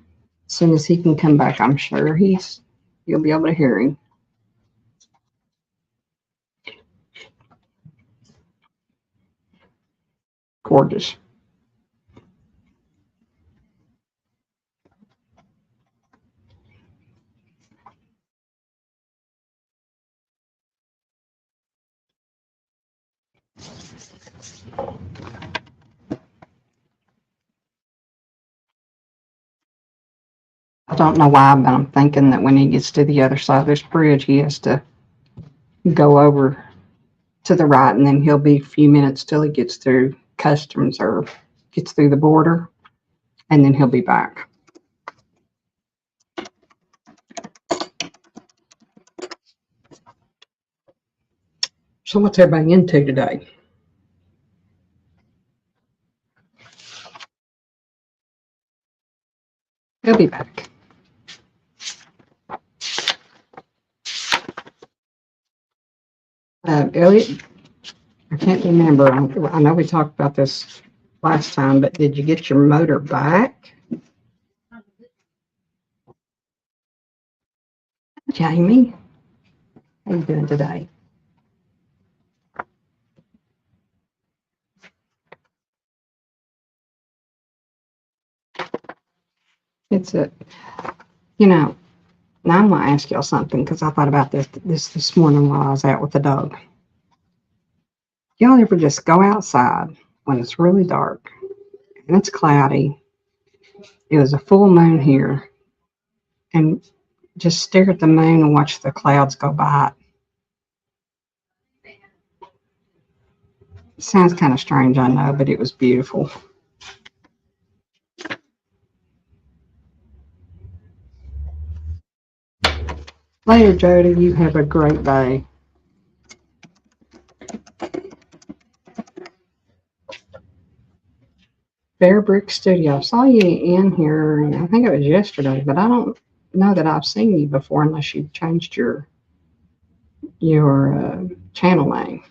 soon as he can come back, I'm sure you'll be able to hear him. Gorgeous. I don't know why, but I'm thinking that when he gets to the other side of this bridge, he has to go over to the right, and then he'll be a few minutes till he gets through customs or gets through the border, and then he'll be back. So what's everybody into today? He'll be back. Elliot, I can't remember. I know we talked about this last time, but did you get your motor back? Jamie, how you doing today? It's now I'm going to ask y'all something because I thought about this morning while I was out with the dog. Y'all ever just go outside when it's really dark and it's cloudy? It was a full moon here, and just stare at the moon and watch the clouds go by. It sounds kind of strange, I know, but it was beautiful. Later, Jody. You have a great day. Bear Brick Studio. I saw you in here, I think it was yesterday, but I don't know that I've seen you before unless you've changed your channel name.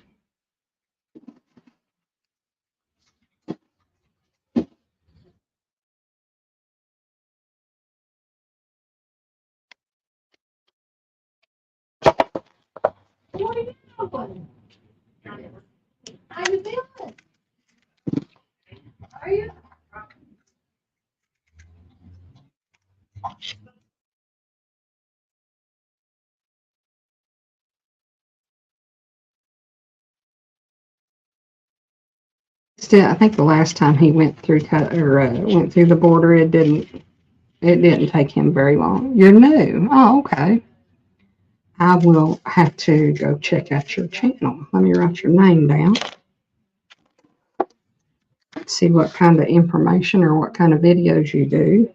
What are you doing? How you feeling? Are you? Still, I think the last time he went through went through the border, it didn't take him very long. You're new. Oh, okay. I will have to go check out your channel. Let me write your name down. See what kind of information or what kind of videos you do.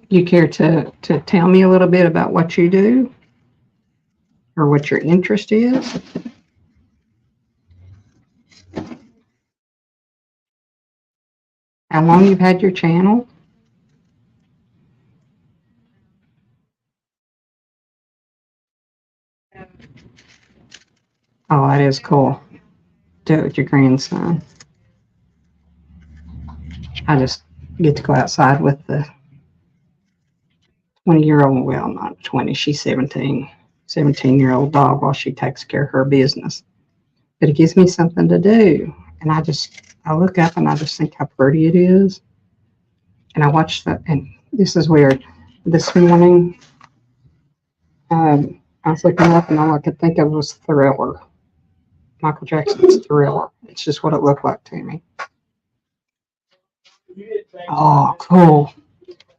You care to tell me a little bit about what you do or what your interest is? How long you've had your channel? Oh, that is cool. Do it with your grandson. I just get to go outside with the 20-year-old, well, not 20, she's 17-year-old dog while she takes care of her business. But it gives me something to do. And I look up and I just think how pretty it is. And I watch that, and this is weird. This morning, I was looking up and all I could think of was Thriller. Michael Jackson's Thriller. It's just what it looked like to me. Oh, cool.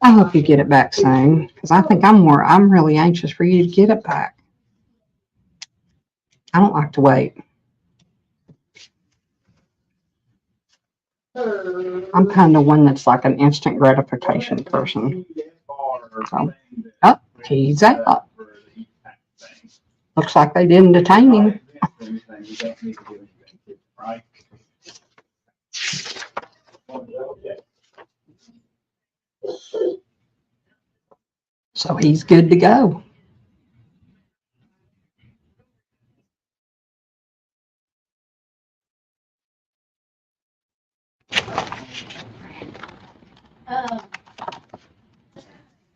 I hope you get it back soon, because I think I'm really anxious for you to get it back. I don't like to wait. I'm kind of one that's like an instant gratification person. So, oh, he's out. Looks like they didn't detain him. So he's good to go.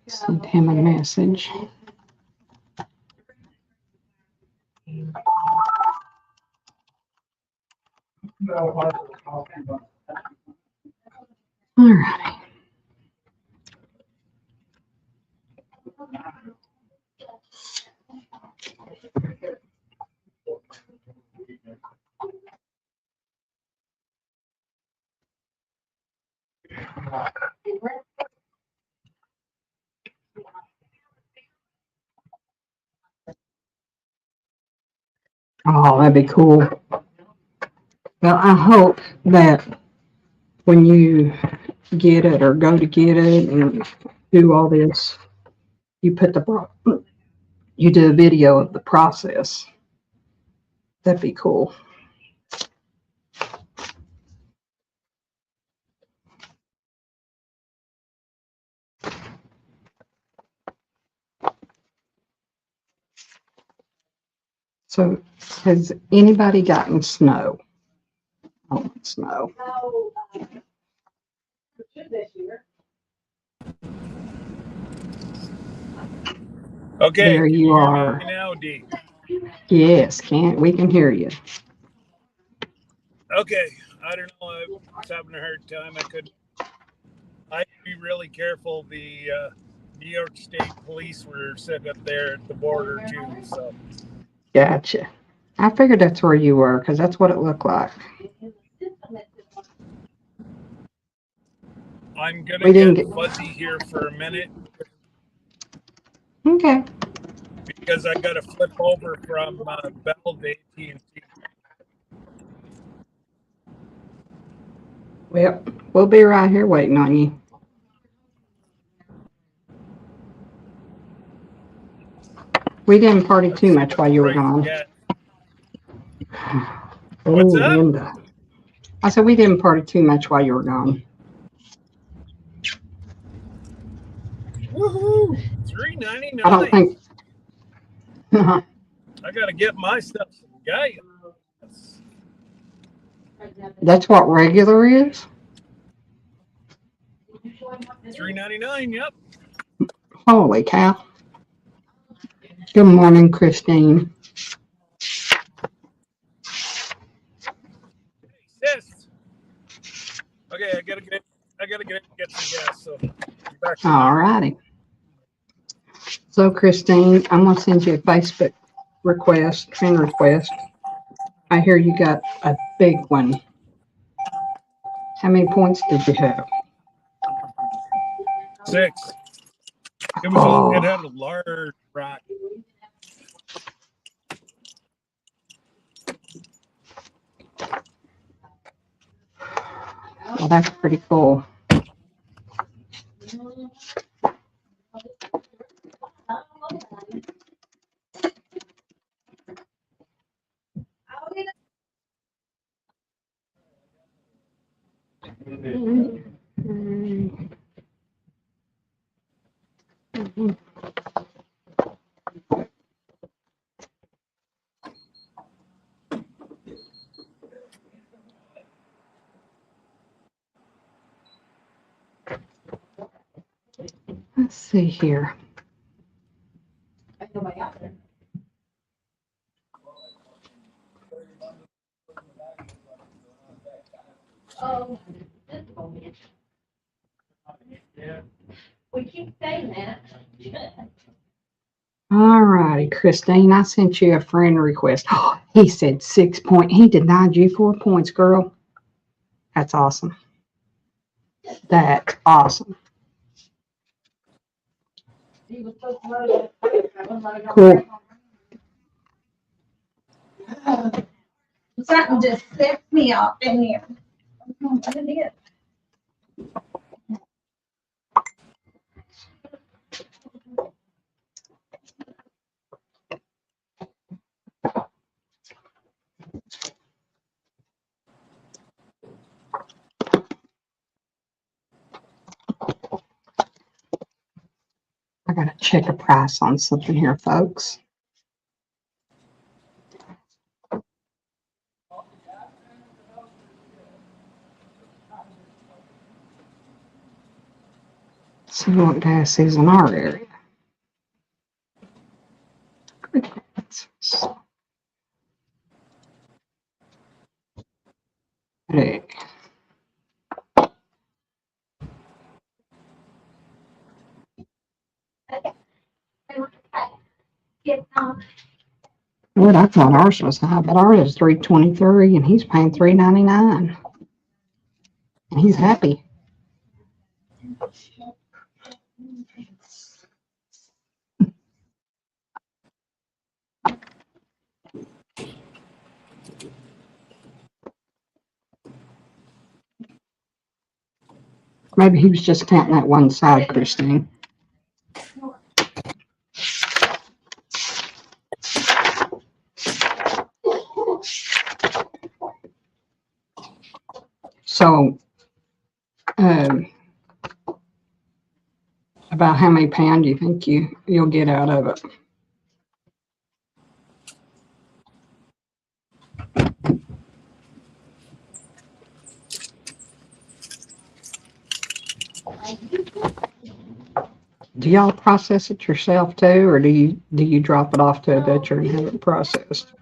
Send him a message. All righty. Oh, that'd be cool. Well, I hope that when you get it or go to get it and do all this, you do a video of the process. That'd be cool. So, has anybody gotten snow? Oh, snow. Okay, There can you you hear me are. now, D? Yes, we can hear you. Okay, I don't know. I was having a hard time. I had to be really careful. The New York State Police were set up there at the border too. So Gotcha. I figured that's where you were because that's what it looked like. I'm gonna We didn't get get. fuzzy here for a minute Okay. because I got to flip over from Bell to AT&T. Well, we'll be right here waiting on you. We didn't party I've too seen much what while the you were price gone. get. What's Oh, that? Linda. I said we didn't party too much while you were gone. Woohoo! I don't $3.99. think. I gotta get myself some gas. That's what regular is? $3.99. Yep. Holy cow. Good morning, Christine. Hey, sis. Okay, I gotta get and get some gas. So back to All that. righty. So, Christine, I'm going to send you a Facebook friend request. I hear you got a big one. How many points did you have? 6. It Oh, had a large rack. well, that's pretty cool. Let's see here. We keep saying that. All righty, Christine, I sent you a friend request. He said 6 point. He denied you 4 points, girl. That's awesome. That's awesome. Cool. Something just set me off in here. What it is. I got to check a price on something here, folks. See what gas is in our area. Hey. What I thought ours was high, but ours is 323 and he's paying 399. And he's happy. Maybe he was just counting that one side, Christine. So, about how many pounds do you think you'll get out of it? Do y'all process it yourself too, or do you drop it off to a butcher and have it processed?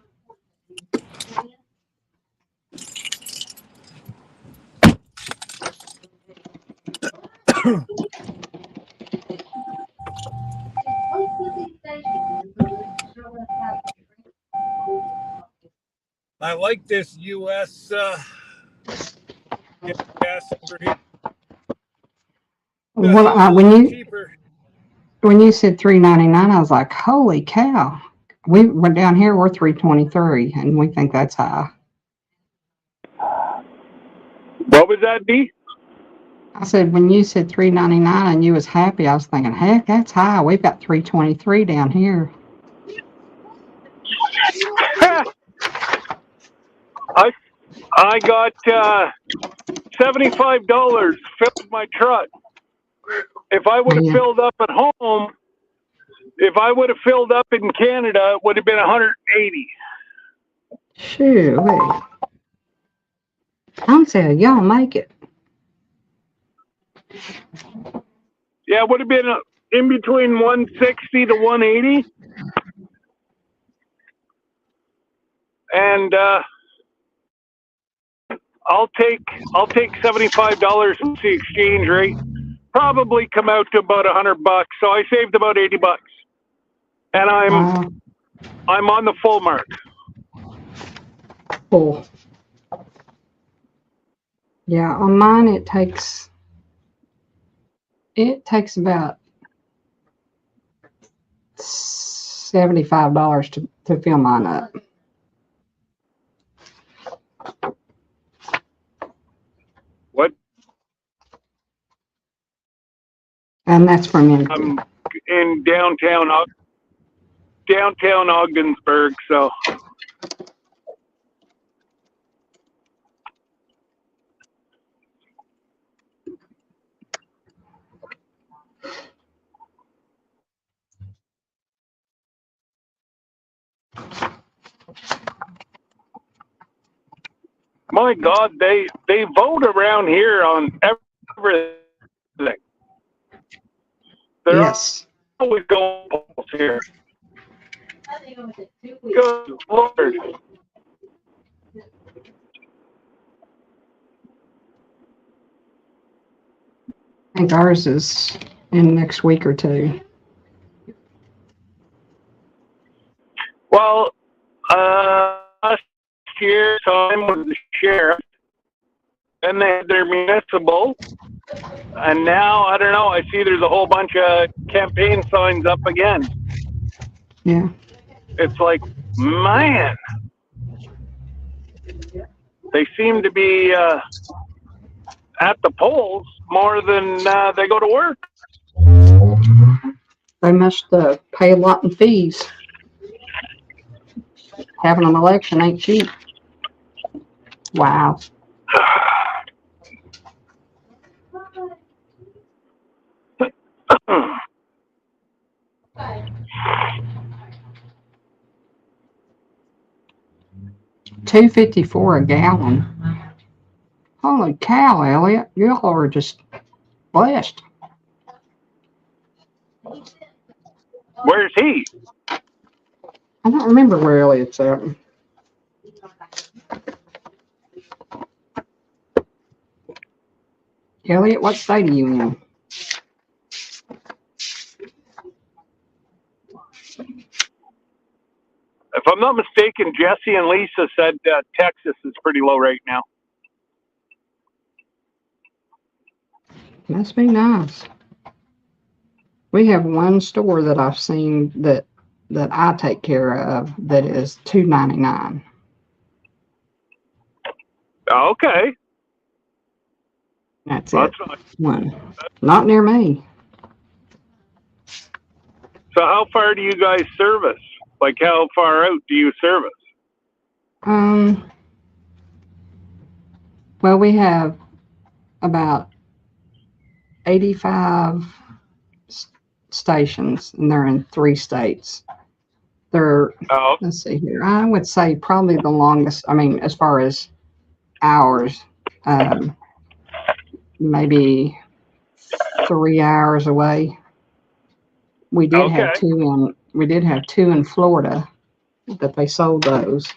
I like this U.S. Gas over here. Well, A lot cheaper. when you said 399, I was like, holy cow! We went down here, we're 323, and we think that's high. What was that, D? I said, when you said $3.99 and you was happy, I was thinking, heck, that's high. We've got $3.23 down here. I got $75 filled my truck. If I would have Man, filled up at home, if I would have filled up in Canada, it would have been 180. shoot. I'm saying, y'all make it. Yeah, it would have been in between 160 to 180. And I'll take $75 with the exchange rate. Probably come out to about $100. So I saved about $80, and Wow. I'm on the full mark. Cool. Yeah, on mine it takes about $75 to fill mine up. What? And that's from empty. I'm in downtown Ogdensburg, so. My God, they vote around here on everything. They're Yes. always going polls here. Good Lord. I think ours is in next week or two. Well, last year time was the sheriff, and they had their municipal, and now I don't know. I see there's a whole bunch of campaign signs up again. Yeah. It's like, man, they seem to be at the polls more than they go to work. They must pay a lot in fees. Having an election ain't cheap. Wow. $2.54 a gallon. Holy cow, Elliot! Y'all are just blessed. Where's he? I don't remember where Elliot's at. Elliot, what state are you in? If I'm not mistaken, Jesse and Lisa said Texas is pretty low right now. Must be nice. We have one store that I've seen that I take care of that is $2.99. Okay. That's That's it. nice. One. Not near me. So how far do you guys service? Like how far out do you service? Well, we have about 85 stations, and they're in 3 states. They're, let's see here, I would say probably the longest, I mean, as far as hours, maybe 3 hours away. We did have two in Florida, that they sold those.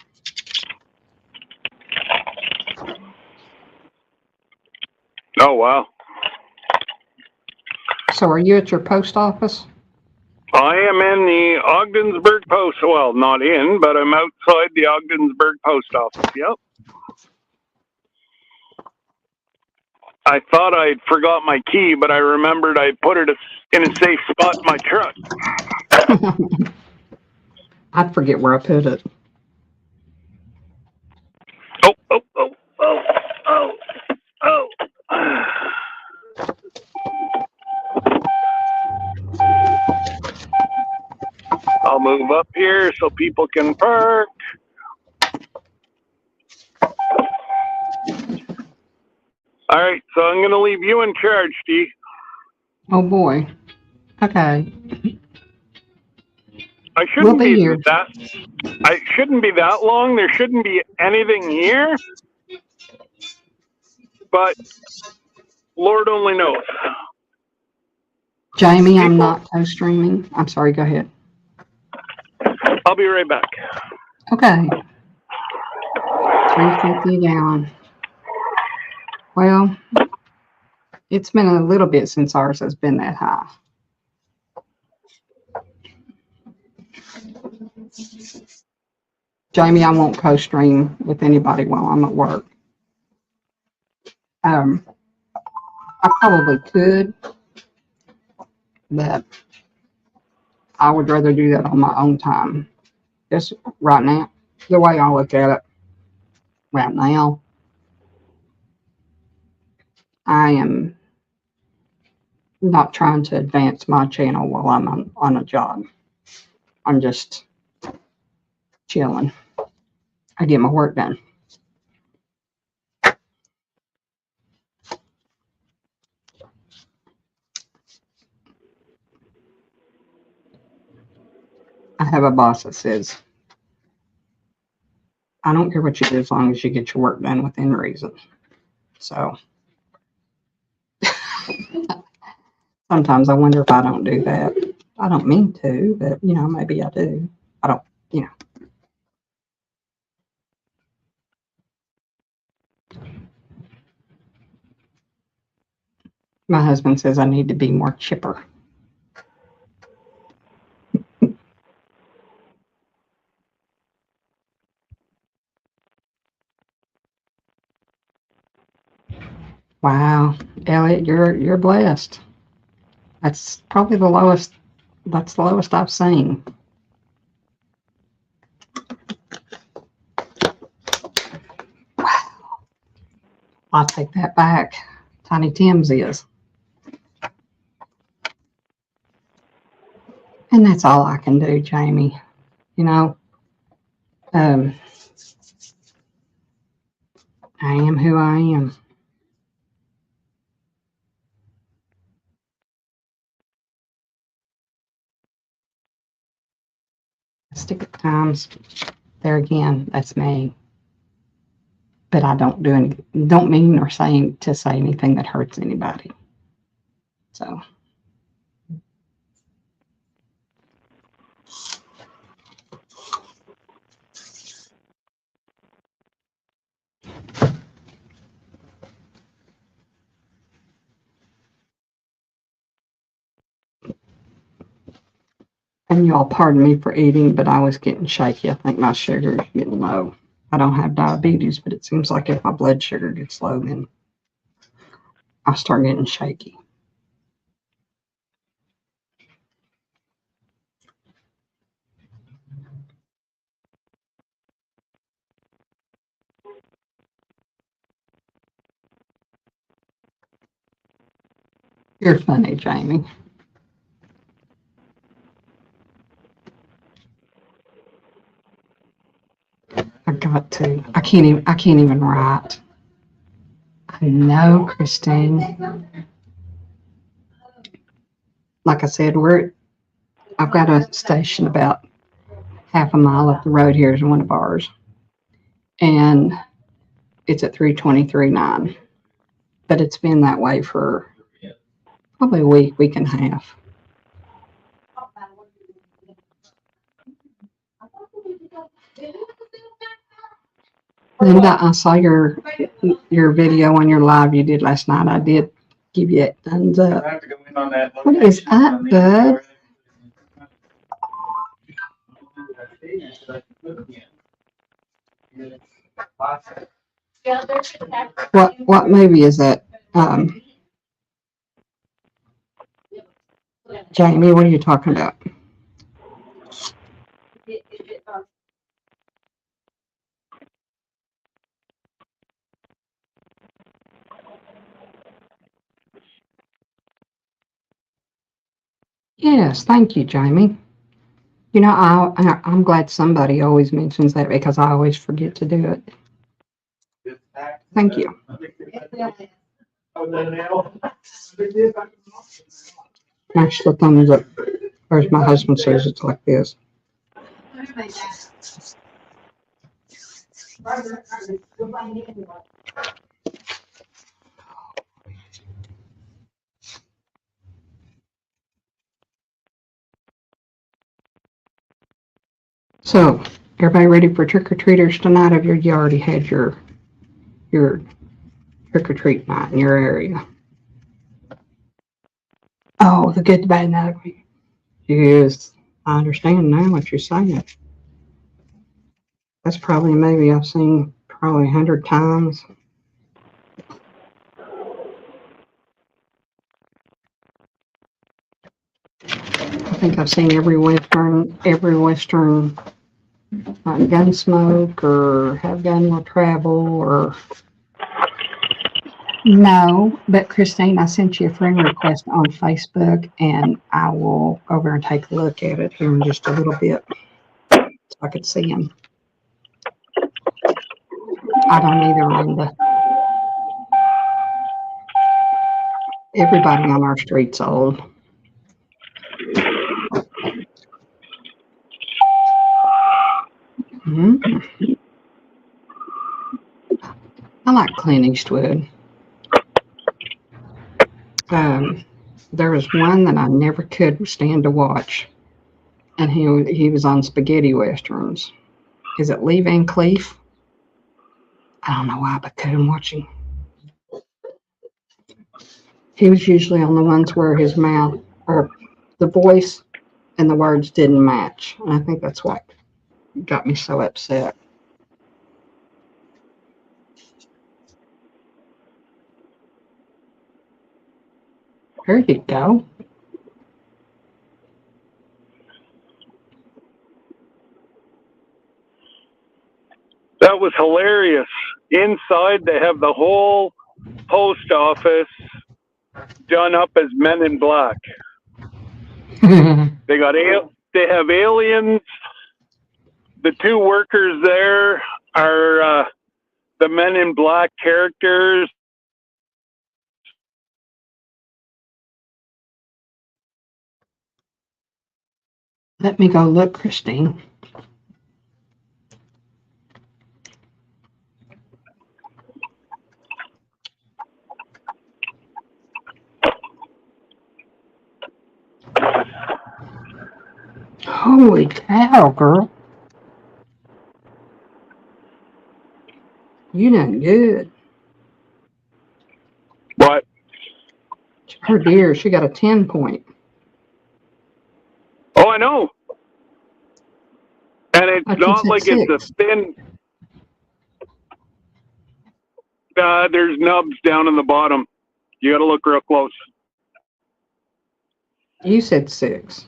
Oh, wow. So are you at your post office? I am in the Ogdensburg post. Well, not in, but I'm outside the Ogdensburg post office. Yep. I thought I'd forgot my key, but I remembered I put it in a safe spot in my truck. I'd forget where I put it. Oh. I'll move up here so people can park. All right, so I'm going to leave you in charge, Steve. Oh boy. Okay. I We'll shouldn't be be here. that. I shouldn't be that long. There shouldn't be anything here, but Lord only knows. Jamie, I'm People, not co-streaming. I'm sorry, go ahead. I'll be right back. Okay. $3.50 a gallon. Well, it's been a little bit since ours has been that high. Jamie, I won't co-stream with anybody while I'm at work. I probably could, but I would rather do that on my own time. Just right now, the way I look at it, right now, I am not trying to advance my channel while I'm on a job. I'm just chilling. I get my work done. I have a boss that says, I don't care what you do as long as you get your work done within reason. So sometimes I wonder if I don't do that. I don't mean to, but maybe I do. I don't, My husband says I need to be more chipper. Wow, Elliot, you're blessed. That's probably the lowest. That's the lowest I've seen. Wow, I'll take that back. Tiny Tim's is, and that's all I can do, Jamie. I am who I am. Stick at times. There again, that's me. But I don't mean or say anything that hurts anybody. So and y'all pardon me for eating, but I was getting shaky. I think my sugar is getting low. I don't have diabetes, but it seems like if my blood sugar gets low, then I start getting shaky. You're funny, Jamie. I got to. I can't even write. I know, Christine. Like I said, I've got a station about half a mile up the road here is one of ours. And it's at 323.9. But it's been that way for probably a week and a half. Linda, I saw your video on your live you did last night. I did give you a thumbs up. What is up, bud? What movie is that? Jamie, what are you talking about? Yes, thank you, Jamie. You know, I'm glad somebody always mentions that because I always forget to do it. Thank you. Smash the thumbs up. Or as my husband says, it's like this. So, everybody ready for trick-or-treaters tonight? Have you already had your trick-or-treat night in your area? Oh, the good, the bad, and the ugly. Yes, I understand now what you're saying. That's probably a movie I've seen probably 100 times. I think I've seen every Western Gunsmoke or Have Gun Will Travel or no, but Christine, I sent you a friend request on Facebook and I will go over and take a look at it here in just a little bit so I could see him. I don't either, Linda. Everybody on our street's old. Mm-hmm. I like Clint Eastwood. There was one that I never could stand to watch, and he was on spaghetti westerns. Is it Lee Van Cleef? I don't know why, but couldn't watch him. He was usually on the ones where his mouth or the voice and the words didn't match, and I think that's what got me so upset. There you go. That was hilarious. Inside, they have the whole post office done up as Men in Black. They have aliens. The two workers there are the Men in Black characters. Let me go look, Christine. Holy cow, girl. You done good. What? Oh dear, she got a 10 point. Oh, I know. And it's not like 6. it's a thin. There's nubs down in the bottom. You got to look real close. You said 6.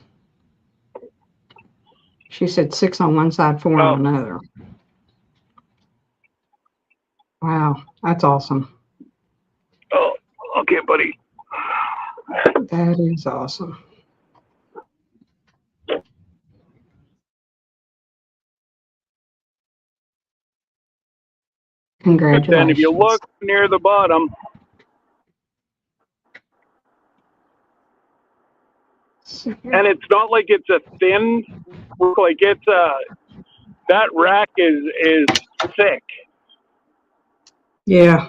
She said 6 on one side, 4 on another. Wow, that's awesome. Oh, okay, buddy. That is awesome. Congratulations. But then if you look near the bottom, and it's not like it's a thin, like it's that rack is thick. Yeah.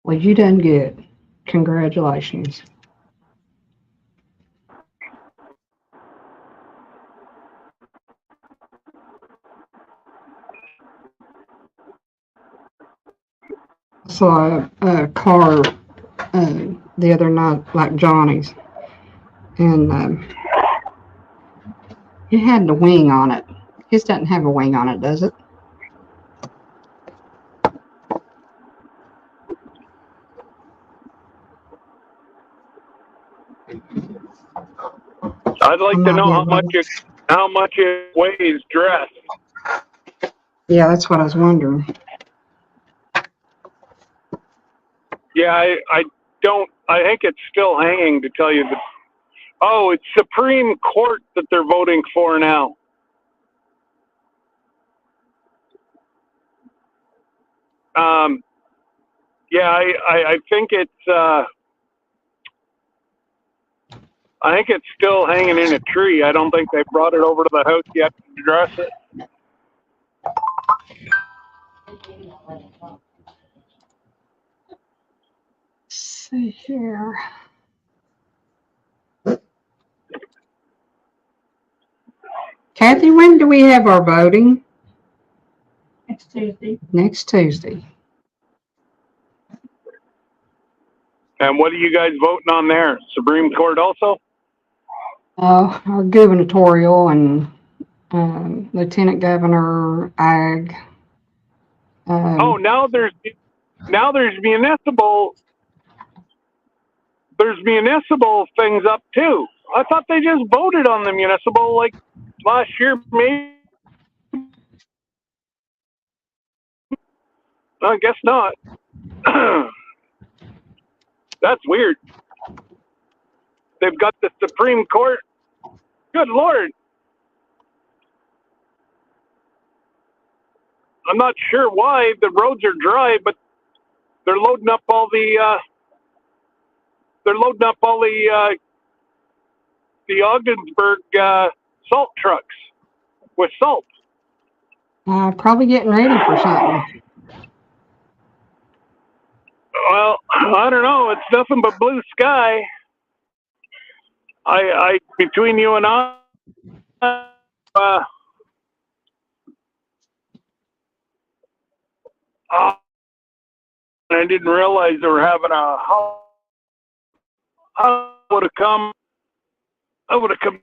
Well, you done good. Congratulations. I saw a car the other night, like Johnny's, and it had the wing on it. His doesn't have a wing on it, does it? I'd like to know how much it weighs dressed. Yeah, that's what I was wondering. Yeah, I don't. I think it's still hanging. To tell you the. Oh, it's Supreme Court that they're voting for now. Yeah, I think it's. I think it's still hanging in a tree. I don't think they brought it over to the house yet to address it. Let's see here. Kathy, when do we have our voting? Next Tuesday. Next Tuesday. And what are you guys voting on there? Supreme Court also? Our gubernatorial and lieutenant governor, ag. Oh, now there's municipal. There's municipal things up too. I thought they just voted on the municipal like last year, maybe. I guess not. That's weird. They've got the Supreme Court. Good Lord. I'm not sure why the roads are dry, but they're loading up all the the Ogdensburg salt trucks with salt. Probably getting ready for something. Well, I don't know. It's nothing but blue sky. I between you and I, I didn't realize they were having a. I would have come. I would have come.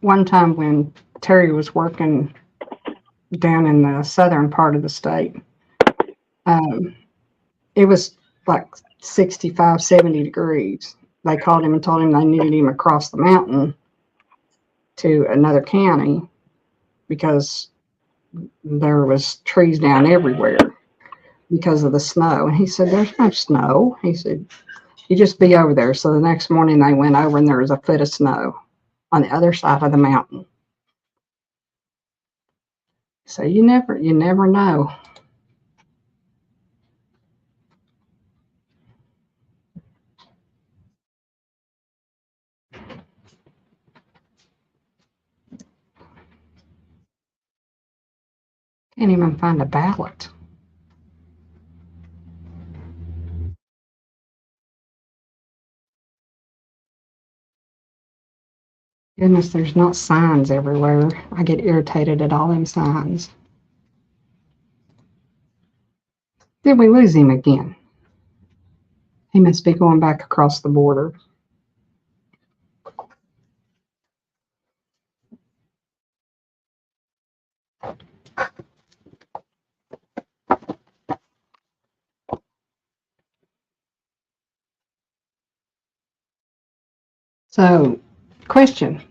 One time when Terry was working down in the southern part of the state, it was like 65, 70 degrees. They called him and told him they needed him across the mountain to another county because there was trees down everywhere because of the snow. And he said, there's no snow. He said, you just be over there. So the next morning they went over and there was a foot of snow on the other side of the mountain. So you never know. Can't even find a ballot. Goodness, there's not signs everywhere. I get irritated at all them signs. Did we lose him again? He must be going back across the border. So, question.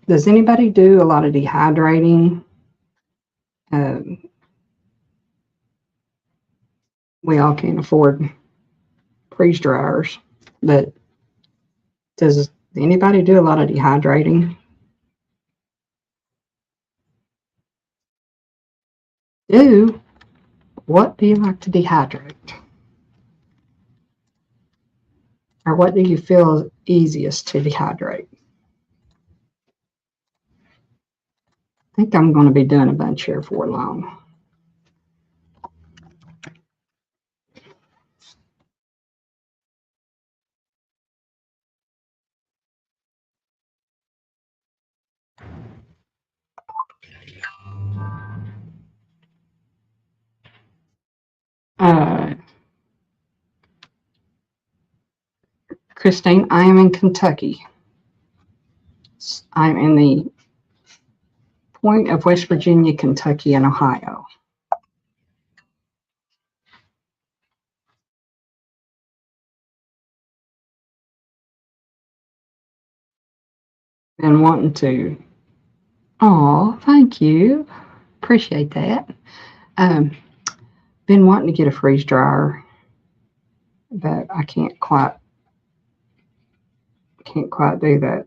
Does anybody do a lot of dehydrating? We all can't afford freeze dryers, but does anybody do a lot of dehydrating? What do you like to dehydrate? Or what do you feel easiest to dehydrate? I think I'm going to be doing a bunch here for long. Christine, I am in Kentucky. I'm in the point of West Virginia, Kentucky, and Ohio. been wanting to. Oh, thank you. Appreciate that. Um, been wanting to get a freeze dryer, but I can't quite do that.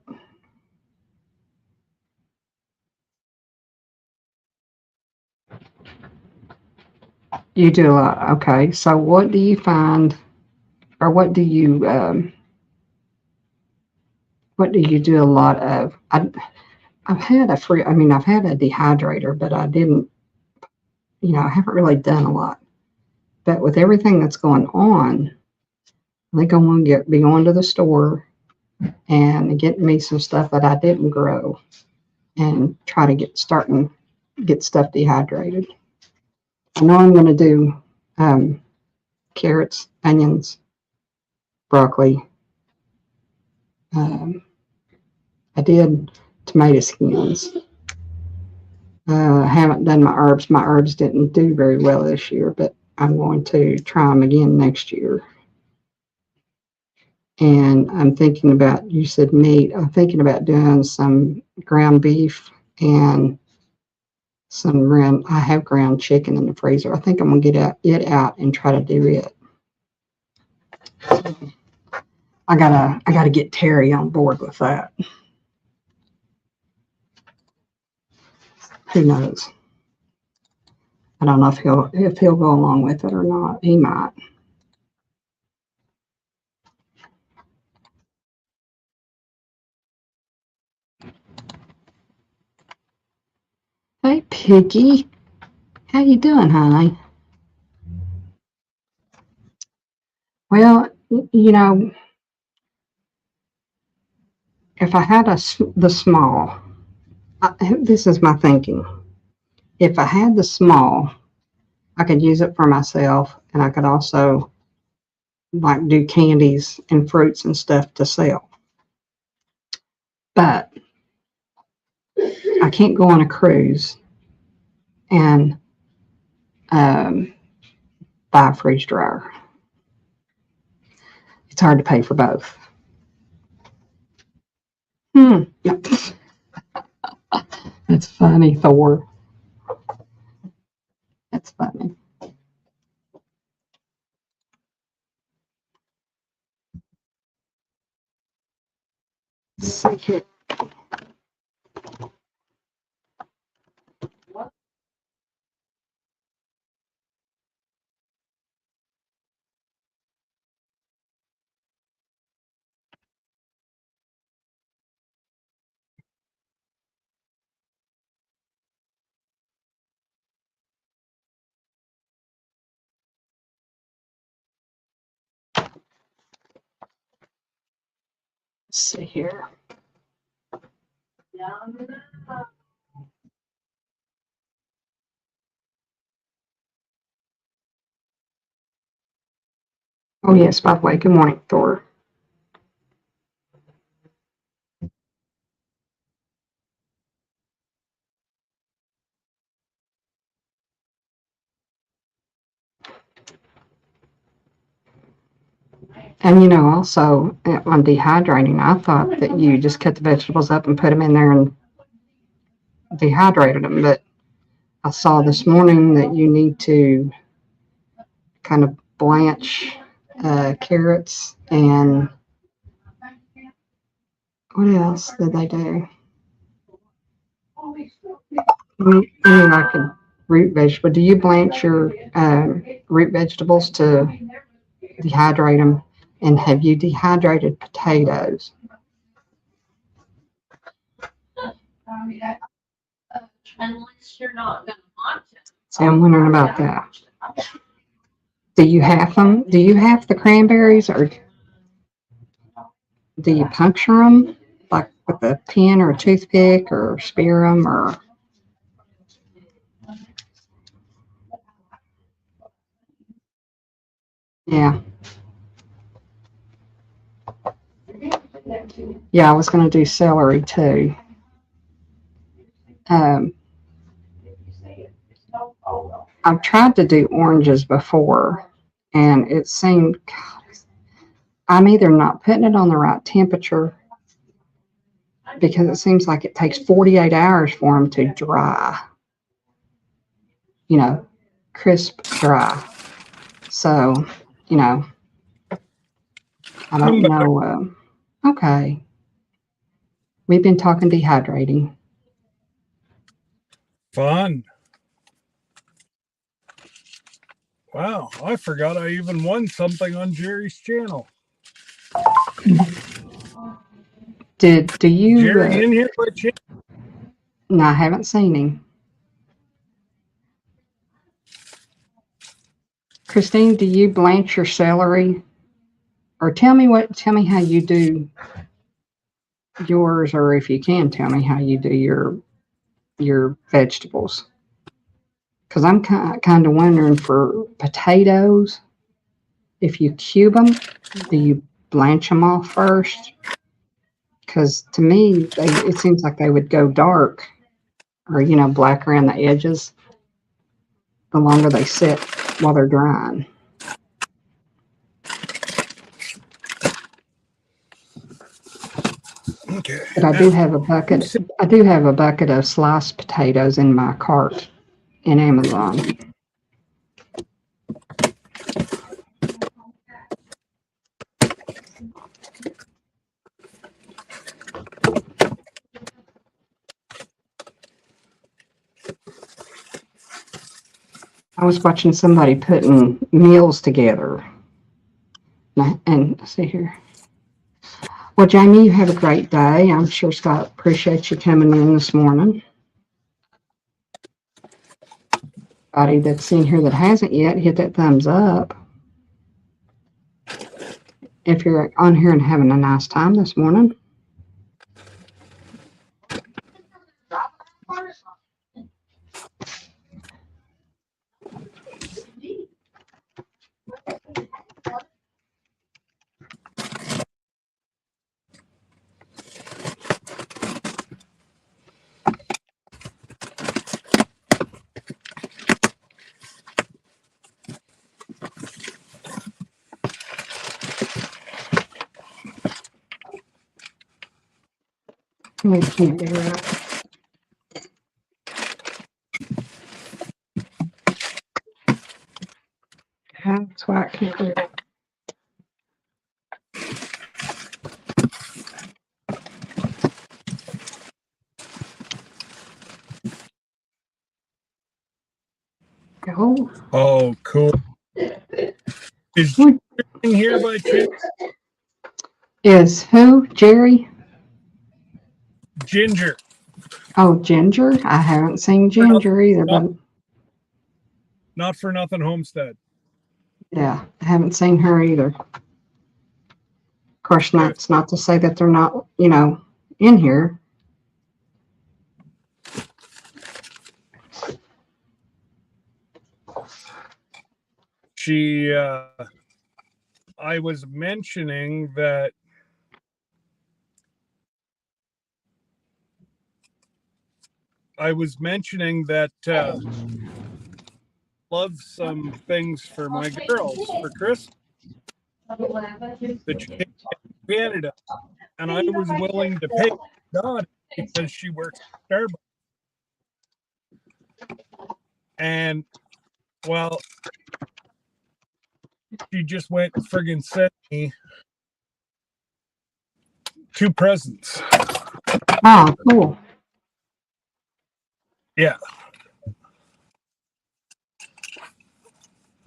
You do a lot. Okay. So what do you find, or what do you do a lot of? I've had I've had a dehydrator, but I didn't, I haven't really done a lot. But with everything that's going on, I think I'm going to be going to the store and getting me some stuff that I didn't grow and try to get stuff dehydrated. I know I'm going to do carrots, onions, broccoli. Um, I did tomato skins. I haven't done my herbs. My herbs didn't do very well this year, but I'm going to try them again next year. And I'm thinking about, you said meat, I'm thinking about doing some ground beef and I have ground chicken in the freezer. I think I'm going to get it out and try to do it. I gotta get Terry on board with that. Who knows? I don't know if he'll go along with it or not. He might. Hey, Piggy. How you doing, honey? Well, if I had the small, this is my thinking. If I had the small, I could use it for myself, and I could also like do candies and fruits and stuff to sell. But I can't go on a cruise and buy a freeze dryer. It's hard to pay for both. Yep. That's funny, Thor. That's funny. Let's see here. Let's see here. Oh, yes, by the way, good morning, Thor. And also on dehydrating, I thought that you just cut the vegetables up and put them in there and dehydrated them. But I saw this morning that you need to kind of blanch carrots and what else did they do? Any like a root vegetable. Do you blanch your root vegetables to dehydrate them? And have you dehydrated potatoes? Unless you're not gonna want to. See, I'm wondering about that. Do you have them? Do you have the cranberries, or do you puncture them like with a pin or a toothpick, or spear them, or? Yeah. Yeah, I was going to do celery too. I've tried to do oranges before, and it seemed, God, I'm either not putting it on the right temperature, because it seems like it takes 48 hours for them to dry, you know, crisp dry. So, you know, I don't know. Okay. We've been talking dehydrating. Fun. Wow, I forgot I even won something on Jerry's channel. Do you? Jerry in here by chance? No, I haven't seen him. Christine, do you blanch your celery? Or tell me how you do yours, or if you can tell me how you do your vegetables. Because I'm kind of wondering for potatoes, if you cube them, do you blanch them off first? Because to me, it seems like they would go dark or, black around the edges the longer they sit while they're drying. Okay. But I do have a bucket. I do have a bucket of sliced potatoes in my cart in Amazon. I was watching somebody putting meals together. And let's see here. Well, Jamie, you have a great day. I'm sure Scott appreciates you coming in this morning. Anybody that's in here that hasn't yet, hit that thumbs up. If you're on here and having a nice time this morning. We can't do that. That's why I can't do that. Oh, cool. Is Jerry in here by chance? Is who? Jerry? Ginger. Oh, Ginger? I haven't seen Ginger either, but Not for nothing Homestead. yeah, I haven't seen her either. Of course, that's not to say that they're not, in here. I was mentioning that love some things for my girls for Christmas that she came to Canada, and I was willing to pay God because she works at Starbucks. And well, she just went and friggin' sent me 2 presents. Oh, cool. Yeah.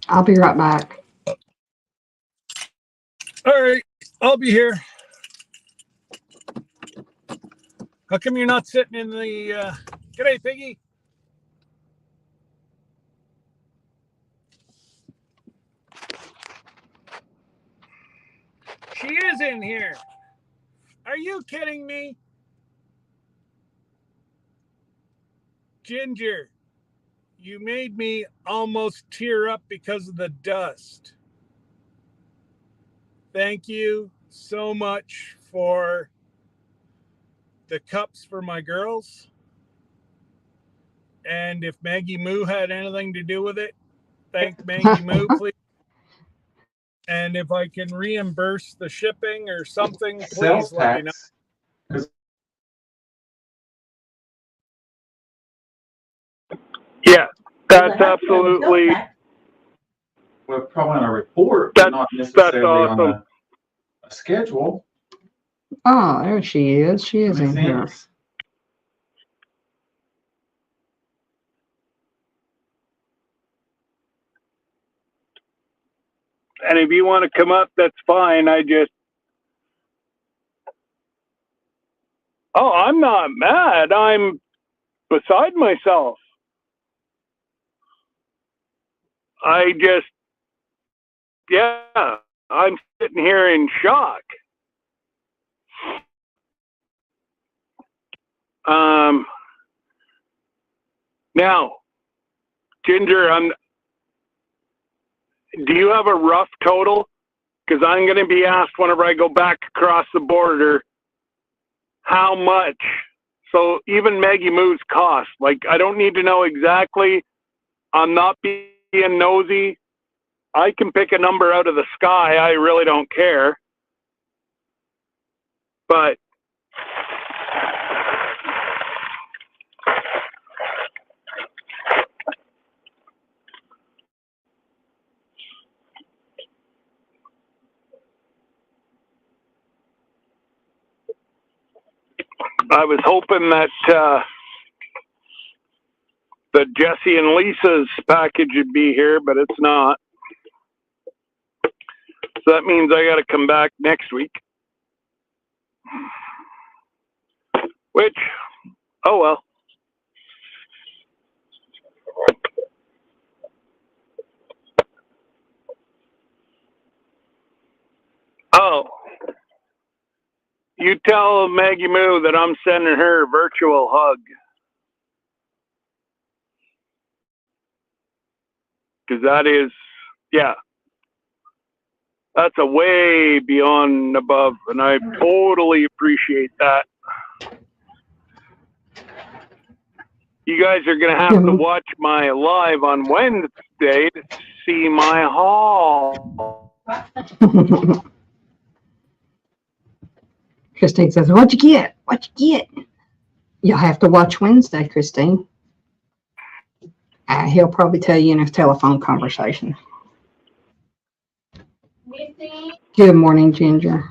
I'll be right back. All right, I'll be here. How come you're not sitting in the G'day, Piggy? She is in here. Are you kidding me? Ginger, you made me almost tear up because of the dust. Thank you so much for the cups for my girls. And if Maggie Moo had anything to do with it, thank Maggie Moo, please. And if I can reimburse the shipping or something, please let me know. That's absolutely, Well, probably on a report, but not necessarily on awesome. a schedule. Oh, there she is. She is Makes in here. sense. And if you want to come up, that's fine. I'm not mad. I'm beside myself. Yeah, I'm sitting here in shock. Now, Ginger, do you have a rough total? Because I'm going to be asked whenever I go back across the border how much. So even Maggie Moo's cost, like I don't need to know exactly. I'm not being nosy. I can pick a number out of the sky. I really don't care. But I was hoping that Jesse and Lisa's package would be here, but it's not. So that means I got to come back next week. Which, oh well. Oh, you tell Maggie Moo that I'm sending her a virtual hug. Because that is, yeah, that's a way beyond and above, and I totally appreciate that. You guys are going to have to watch my live on Wednesday to see my haul. Christine says, "What'd you get? What'd you get?" You'll have to watch Wednesday, Christine. He'll probably tell you in a telephone conversation. Good morning, Ginger.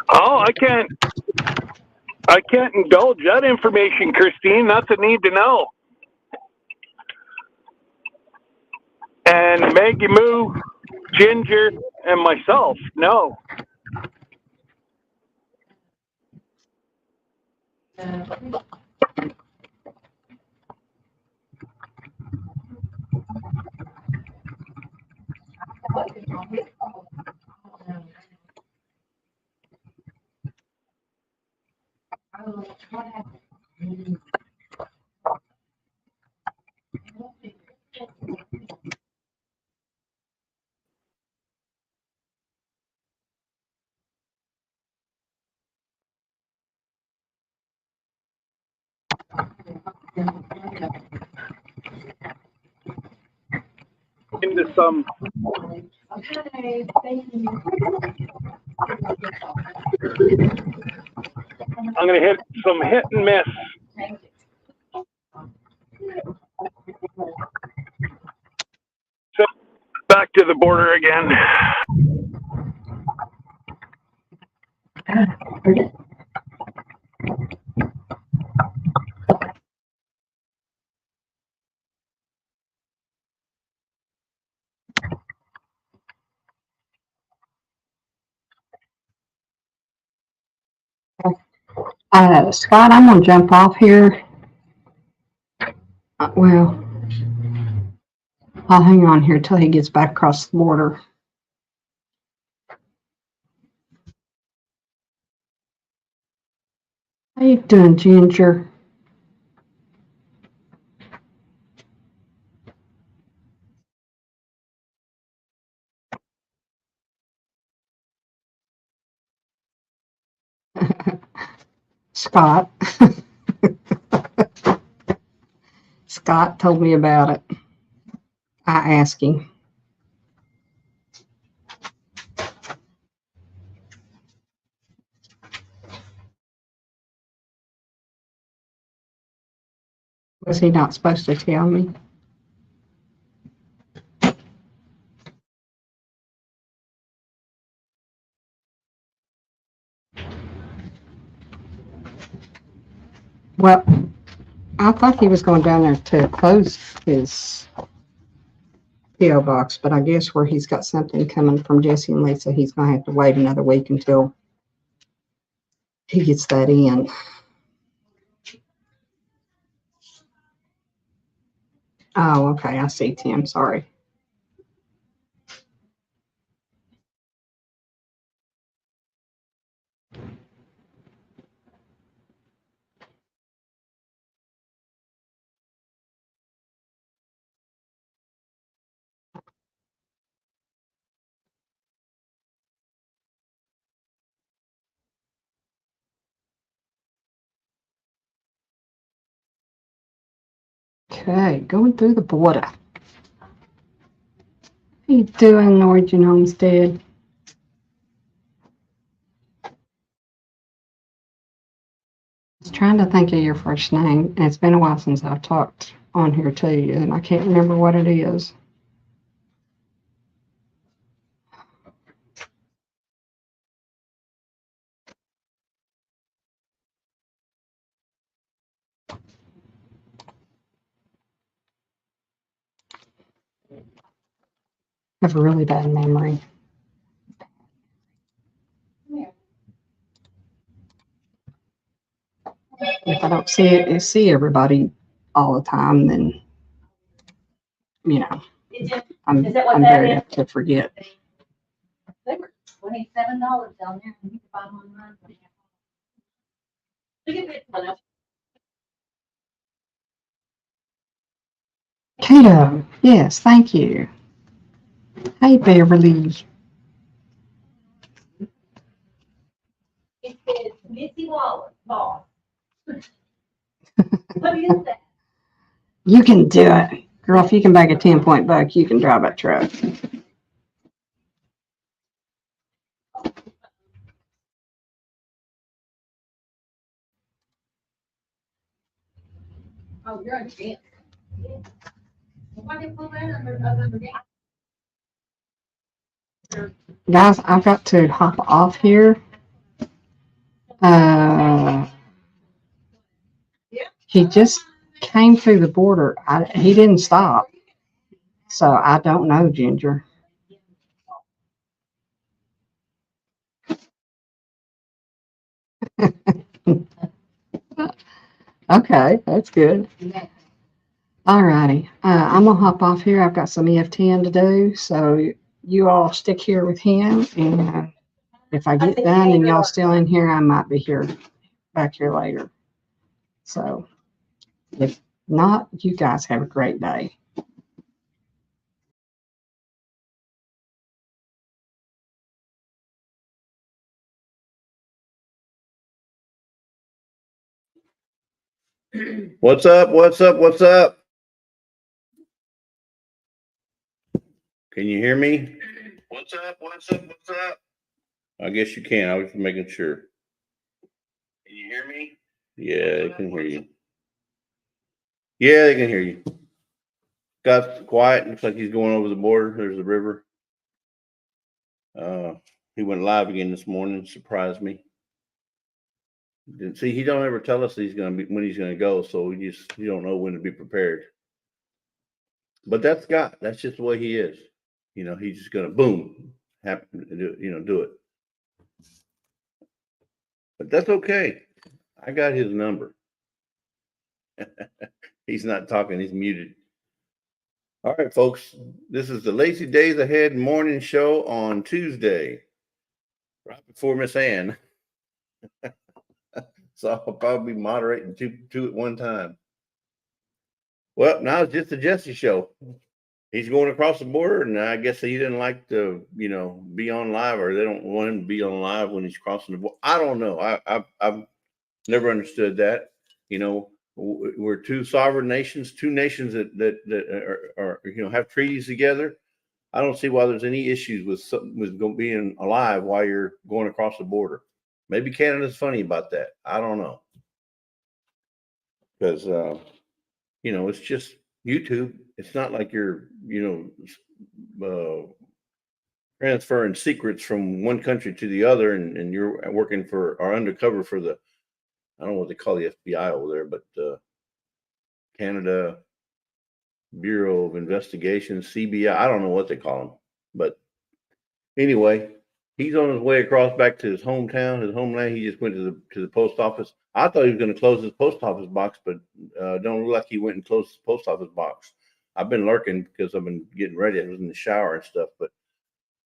Oh, I can't indulge that information, Christine. That's a need to know. And Maggie Moo, Ginger, and myself, no. Into some. I'm going to hit some hit and miss. So back to the border again. Scott, I'm going to jump off here. Well, I'll hang on here till he gets back across the border. How you doing, Ginger? Scott. Scott told me about it. I asked him. Was he not supposed to tell me? Well, I thought he was going down there to close his P.O. box, but I guess where he's got something coming from Jesse and Lisa, he's going to have to wait another week until he gets that in. Oh, okay. I see, Tim. Sorry. Okay, going through the border. How you doing, Norwegian Homestead? I was trying to think of your first name, and it's been a while since I've talked on here to you, and I can't remember what it is. I have a really bad memory. If I don't see everybody all the time, then you know I'm very apt to forget. They were $27 down there, and you could buy them online. Look at this one. Kato, yes, thank you. Hey, Beverly. It says Missy Wallace, boss. What is that? You can do it. Girl, if you can bag a 10-point buck, you can drive a truck. Oh, you're a champ. Why did you pull that under Guys, I've got to hop off here. He just came through the border. He didn't stop. So I don't know, Ginger. Okay, that's good. All righty. I'm going to hop off here. I've got some EFTN to do. So you all stick here with him. And if I get done and y'all still in here, I might be back here later. So if not, you guys have a great day. What's up? What's up? What's up? Can you hear me? What's up? What's up? What's up? I guess you can. I was making sure. Can you hear me? Yeah, they can hear you. Yeah, they can hear you. Scott's quiet. Looks like he's going over the border. There's the river. He went live again this morning. Surprised me. See, he don't ever tell us when he's gonna go, so you don't know when to be prepared. But that's Scott. That's just the way he is. You know, he's just gonna boom, happen to do it. But that's okay. I got his number. He's not talking. He's muted. All right, folks. This is the Lazy Days Ahead morning show on Tuesday, right before Miss Ann. So I'll probably be moderating two at one time. Well, now it's just the Jesse show. he's going across the border, and I guess he didn't like to, be on live, or they don't want him to be on live when he's crossing the border. I don't know. I've never understood that. We're two sovereign nations, two nations that are have treaties together. I don't see why there's any issues with being alive while you're going across the border. Maybe Canada's funny about that. I don't know, because it's just YouTube. It's not like you're transferring secrets from one country to the other, and you're working for or undercover for the, I don't know what they call the FBI over there, but Canada Bureau of Investigation, CBI. I don't know what they call them, but anyway, he's on his way across back to his hometown, his homeland. He just went to the post office. I thought he was going to close his post office box, but don't look like he went and closed his post office box. I've been lurking because I've been getting ready. I was in the shower and stuff, but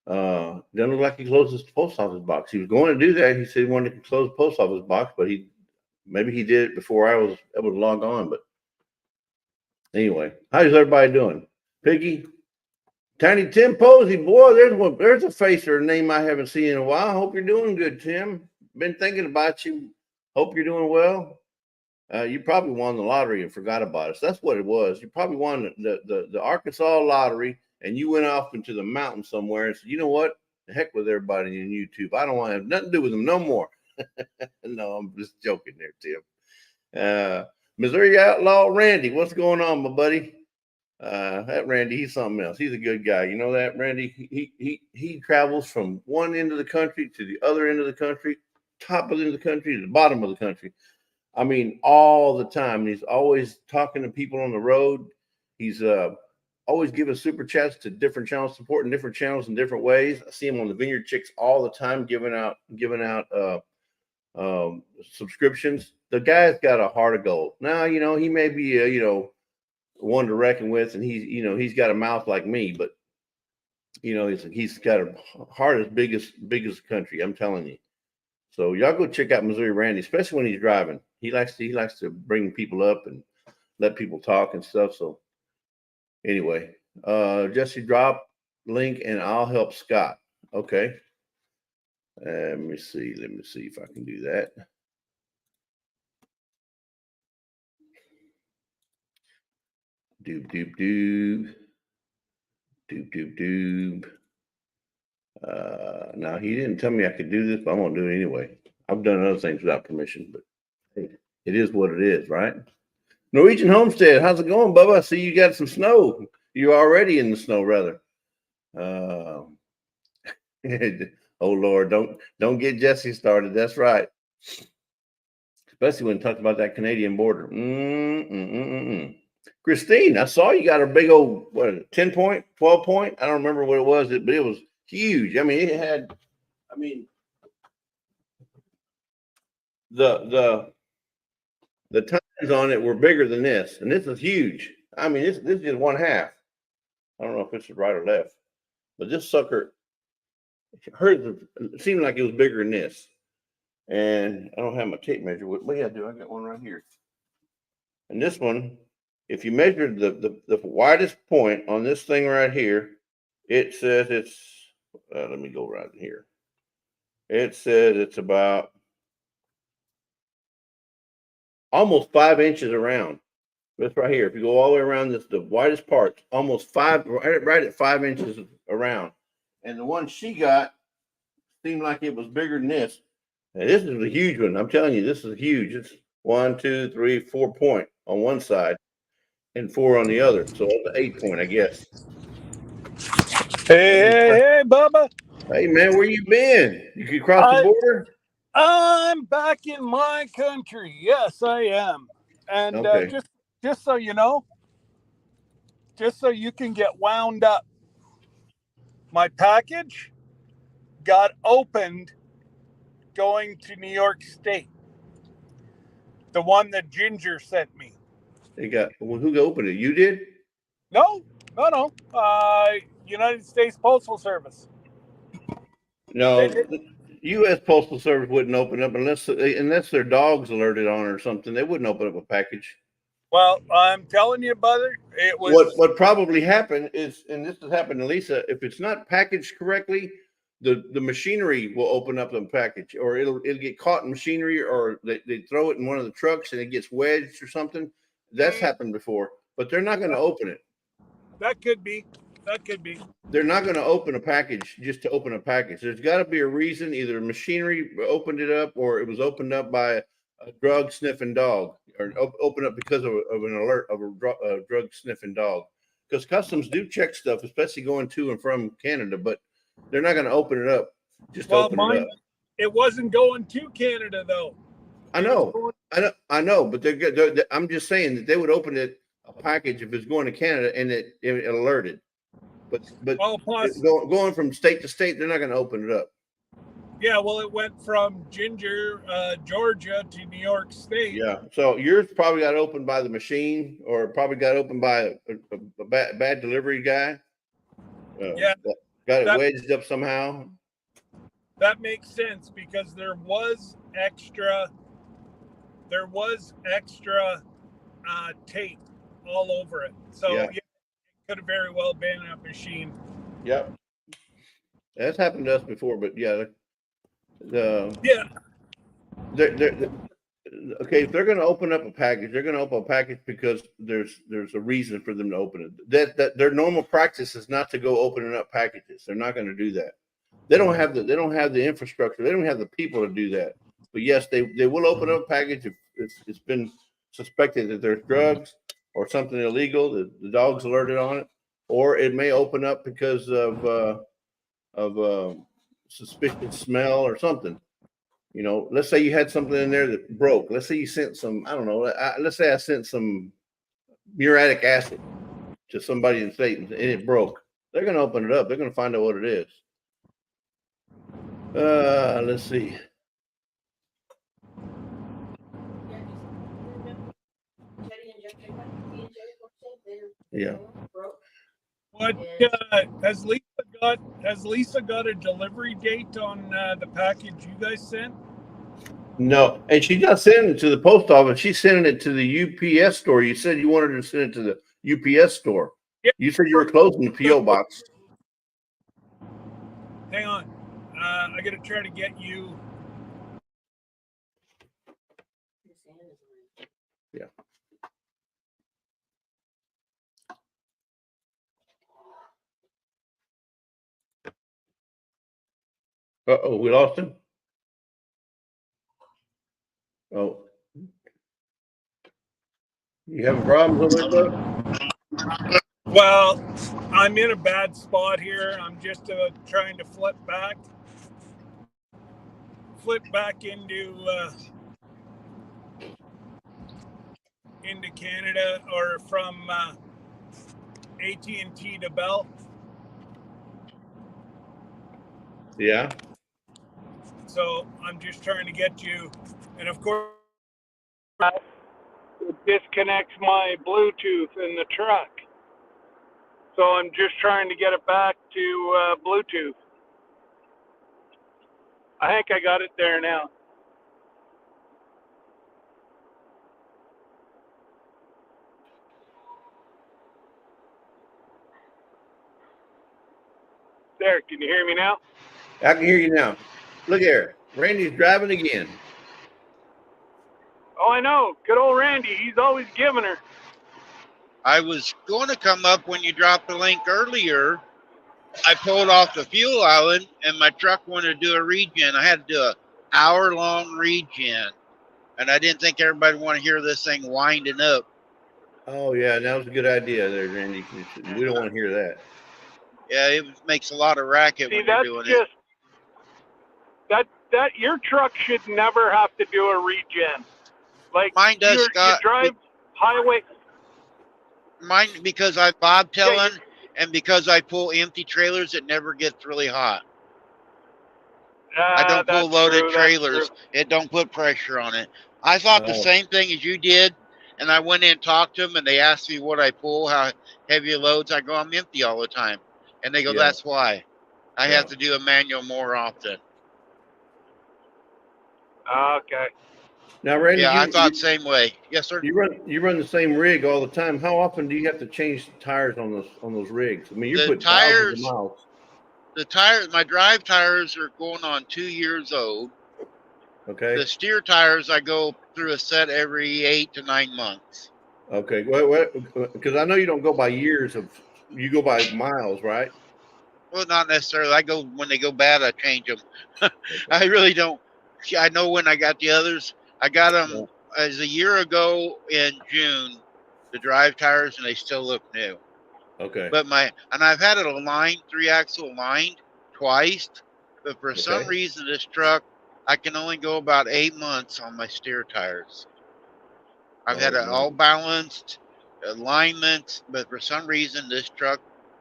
doesn't look like he closed his post office box. He was going to do that. He said he wanted to close the post office box, but maybe he did it before I was able to log on. But anyway, how's everybody doing? Piggy, Tiny Tim Posey, boy, there's a face or a name I haven't seen in a while. Hope you're doing good, Tim. Been thinking about you. Hope you're doing well. You probably won the lottery and forgot about us. That's what it was. You probably won the Arkansas lottery, and you went off into the mountain somewhere and said, you know what? The heck with everybody in YouTube. I don't want to have nothing to do with them no more. No, I'm just joking there, Tim. Missouri Outlaw Randy, what's going on, my buddy? That Randy, he's something else. He's a good guy. You know that, Randy? He travels from one end of the country to the other end of the country, top of the end of the country to the bottom of the country. I mean, all the time. He's always talking to people on the road. He's always giving super chats to different channels, supporting different channels in different ways. I see him on the Vineyard Chicks all the time, giving out subscriptions. The guy's got a heart of gold. Now, he may be one to reckon with, and he's got a mouth like me, but he's got a heart as big as the country. I'm telling you. So y'all go check out Missouri Randy, especially when he's driving. He likes to bring people up and let people talk and stuff. So anyway, Jesse, drop link and I'll help Scott. Okay. Let me see if I can do that. Doob. Now he didn't tell me I could do this, but I'm gonna do it anyway. I've done other things without permission, but hey, it is what it is, right? Norwegian Homestead, how's it going, Bubba? I see you got some snow. You're already in the snow, rather. Oh Lord, don't get Jesse started. That's right. Especially when talking about that Canadian border. Christine, I saw you got a big old 10 point, 12 point. I don't remember what it was, but it was huge. I mean, the tines on it were bigger than this, and this is huge. I mean, this is one half. I don't know if this is right or left, but this sucker, it seemed like it was bigger than this. And I don't have my tape measure. What yeah, I do. I got one right here. And this one, if you measure the widest point on this thing right here, it says it's. Let me go right here. It says it's about almost 5 inches around. This right here. If you go all the way around this, the widest part, almost right at 5 inches around. And the one she got seemed like it was bigger than this. And this is a huge one. I'm telling you, this is huge. It's 1, 2, 3, 4 point on one side and 4 on the other. So it's an 8 point, I guess. Hey, Bubba. Hey, man, where you been? You could cross the border? I'm back in my country. Yes, I am. And okay. Just so you know, just so you can get wound up, my package got opened going to New York State. The one that Ginger sent me. Who opened it? You did? No. United States Postal Service. No, the U.S. Postal Service wouldn't open up unless their dog's alerted on or something. They wouldn't open up a package. Well, I'm telling you, brother, it was What probably happened is, and this has happened to Lisa, if it's not packaged correctly, the machinery will open up the package, or it'll get caught in machinery, or they throw it in one of the trucks and it gets wedged or something. That's happened before, but they're not going to open it. that could be. That could be. They're not going to open a package just to open a package. There's got to be a reason. Either machinery opened it up, or it was opened up by a drug sniffing dog, or opened up because of an alert of a drug sniffing dog. Because customs do check stuff, especially going to and from Canada, but they're not going to open it up just to open it up. It wasn't going to Canada though. I know, but I'm just saying that they would open it a package if it's going to Canada and it alerted. But going from state to state, they're not going to open it up. Yeah, well, it went from Ginger, Georgia to New York State. Yeah, so yours probably got opened by the machine, or probably got opened by a bad delivery guy. Yeah, got it wedged up somehow. That makes sense because there was extra tape all over it. So yeah, it could have very well been a machine. Yep, that's happened to us before, but yeah. Okay, if they're going to open up a package, they're going to open a package because there's a reason for them to open it. That their normal practice is not to go opening up packages. They're not going to do that. They don't have the infrastructure. They don't have the people to do that. But yes, they will open up a package if it's been suspected that there's drugs or something illegal. The dog's alerted on it, or it may open up because of suspicious smell or something. You know, let's say you had something in there that broke. Let's say you sent some, I don't know. Let's say I sent some muriatic acid to somebody in the state and it broke. They're going to open it up. They're going to find out what it is. Let's see. Yeah. What has Lisa got a delivery date on the package you guys sent? No, and she's not sending it to the post office. She's sending it to the UPS store. You said you wanted to send it to the UPS store. Yeah. You said you were closing the PO box. Hang on, I got to try to get you. Yeah. Uh-oh, we lost him. Oh. You having problems over there, bud? Well, I'm in a bad spot here. I'm just trying to flip back into Canada, or from AT&T to Bell. Yeah. So I'm just trying to get you, and of course, it disconnects my Bluetooth in the truck. So I'm just trying to get it back to Bluetooth. I think I got it there now. There, can you hear me now? I can hear you now. Look here. Randy's driving again. Oh, I know. Good old Randy. He's always giving her. I was going to come up when you dropped the link earlier. I pulled off the fuel island and my truck wanted to do a regen. I had to do an hour-long regen. And I didn't think everybody would want to hear this thing winding up. Oh, yeah. That was a good idea there, Randy. We don't want to hear that. Yeah, it makes a lot of racket when you're doing it. That your truck should never have to do a regen. Like mine does, Scott. You drive highway. Mine, because I bobtailing and because I pull empty trailers, it never gets really hot. I don't pull loaded trailers. It don't put pressure on it. I thought the same thing as you did, and I went in and talked to them, and they asked me what I pull, how heavy loads. I go, I'm empty all the time. And they go, that's why. I have to do a manual more often. Okay. Now, Randy, Yeah, I thought same way. Yes, sir. you run the same rig all the time. How often do you have to change tires on those rigs? I mean, you're The putting thousands of tires, miles. the tires, my drive tires are going on 2 years old. Okay. The steer tires, I go through a set every 8 to 9 months. Okay. Well, because I know you don't go by years you go by miles, right? Well, not necessarily. I go when they go bad, I change them. I really don't. I know when I got the others. I got them as a year ago in June, the drive tires, and they still look new. Okay. But I've had it aligned, 3-axle aligned twice, but for some reason this truck, I can only go about 8 months on my steer tires. I've had it all balanced, alignments, but for some reason this truck,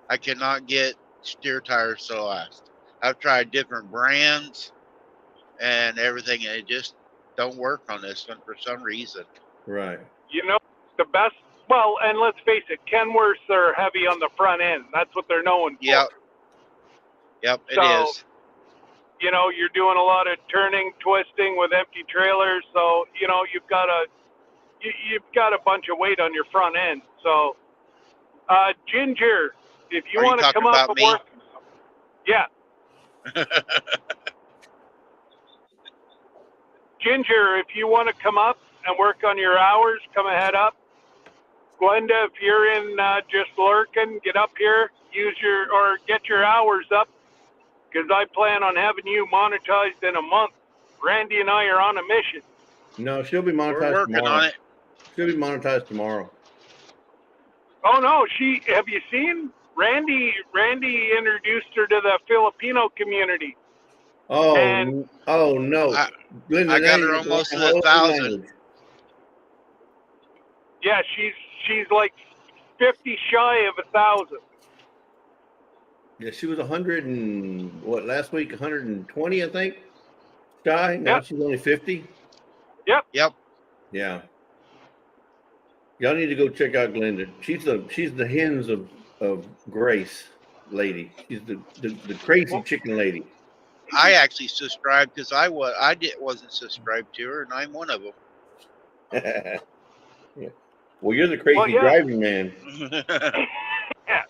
I cannot get steer tires to last. I've tried different brands and everything, and it just don't work on this one for some reason. Right. You know, the best, well, and let's face it, Kenworths are heavy on the front end. That's what they're known for. Yep. Yep, it is. You know, you're doing a lot of turning, twisting with empty trailers, so, you know, you've got a bunch of weight on your front end. So, Ginger, if you want to come up and work, yeah. Ginger, if you want to come up and work on your hours, come ahead up. Glenda, if you're in just lurking, get up here, get your hours up, because I plan on having you monetized in a month. Randy and I are on a mission. No, she'll be monetized We're working tomorrow. on it. She'll be monetized tomorrow. Oh no, have you seen Randy introduced her to the Filipino community. Oh no. Linda, I got her almost to 1,000. Yeah, she's like 50 shy of 1,000. Yeah, she was 100 and last week 120, I think. Shy. Now she's only 50. Yep. Yeah. Y'all need to go check out Glenda. She's the hens of Grace lady. She's the crazy chicken lady. I actually subscribed because I wasn't subscribed to her, and I'm one of them. Yeah. Well, you're the crazy driving man. Yeah.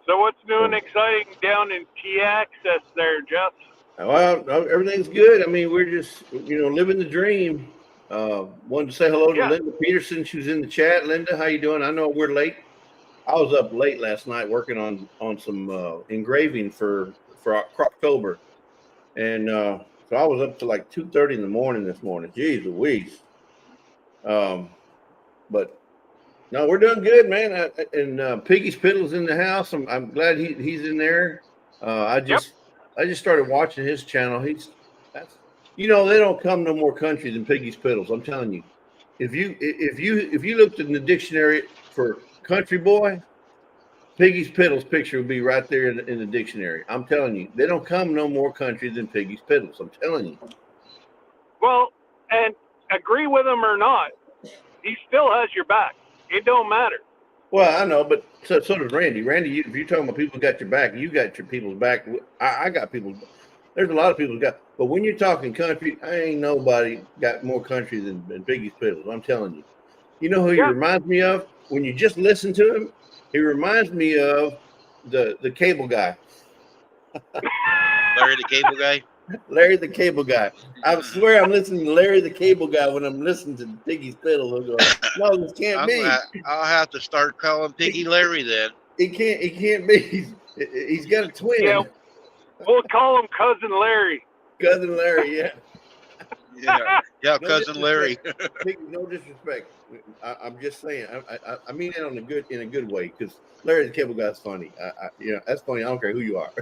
So what's new and exciting down in T-Access there, Jeff? Well, everything's good. I mean, we're just living the dream. Wanted to say hello to Linda Peterson. She was in the chat. Linda, how you doing? I know we're late. I was up late last night working on some engraving for October, and so I was up to like 2:30 in the morning this morning. Jeez Louise. But no, we're doing good, man. And Piggy's Piddle's in the house. I'm glad he's in there. I just started watching his channel. They don't come no more country than Piggy's Piddles. I'm telling you. If you looked in the dictionary for country boy, Piggy's Piddles picture would be right there in the dictionary. I'm telling you, they don't come no more country than Piggy's Piddles. I'm telling you. Well, and agree with him or not, he still has your back. It don't matter. Well, I know, but so does Randy. Randy, if you're talking about people got your back, you got your people's back. I got people's. There's a lot of people got. But when you're talking country, ain't nobody got more country than Piggy's Piddles. I'm telling you. You know who he reminds me of? When you just listen to him, he reminds me of the cable guy. Larry the Cable Guy? Larry the Cable Guy. I swear I'm listening to Larry the Cable Guy when I'm listening to Piggy's Piddle. No, this can't be. I'll have to start calling Piggy Larry then. It can't be. He's got a twin. Yeah, we'll call him Cousin Larry. Cousin Larry, yeah. Yeah, Cousin Larry. No disrespect. I'm just saying. I mean it in a good way, because Larry the Cable Guy's funny. That's funny. I don't care who you are.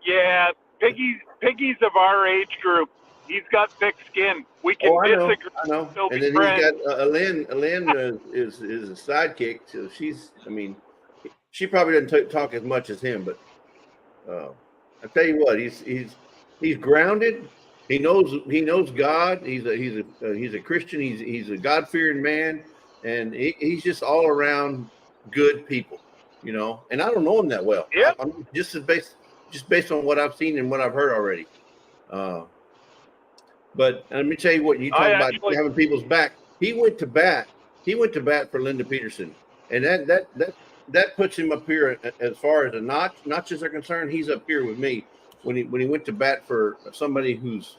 Yeah, Piggy's of our age group. He's got thick skin. We can disagree. I know. And then friends. He's got Alen. Alen is a sidekick. So she probably doesn't talk as much as him, but I tell you what, he's grounded. He knows God. He's a Christian. He's a God-fearing man, and he's just all around good people, And I don't know him that well. Yeah. I'm just based on what I've seen and what I've heard already. But let me tell you what, you talk about having people's back. He went to bat. He went to bat for Linda Peterson, and that puts him up here as far as the notches are concerned. He's up here with me when he went to bat for somebody who's,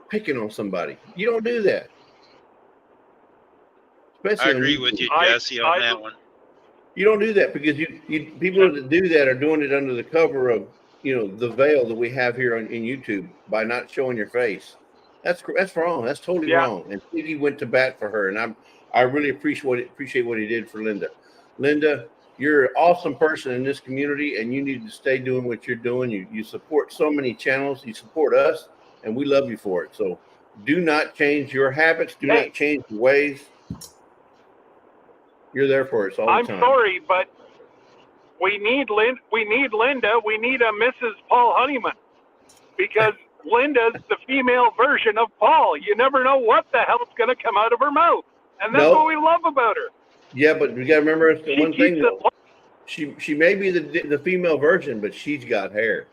picking on somebody. You don't do that. Especially I agree with you, Jesse, on that one. You don't do that because you people that do that are doing it under the cover of the veil that we have here in YouTube by not showing your face. That's wrong. That's totally wrong. And he went to bat for her, and I really appreciate what he did for Linda. Linda, you're an awesome person in this community, and you need to stay doing what you're doing. You support so many channels. You support us, and we love you for it. So do not change your habits. Do not change your ways. You're there for us all the time. I'm sorry, but we need Linda. We need a Mrs. Paul Honeyman, because Linda's the female version of Paul. You never know what the hell's going to come out of her mouth, and that's what we love about her. Yeah, but we got to remember one thing. She may be the female version, but she's got hair.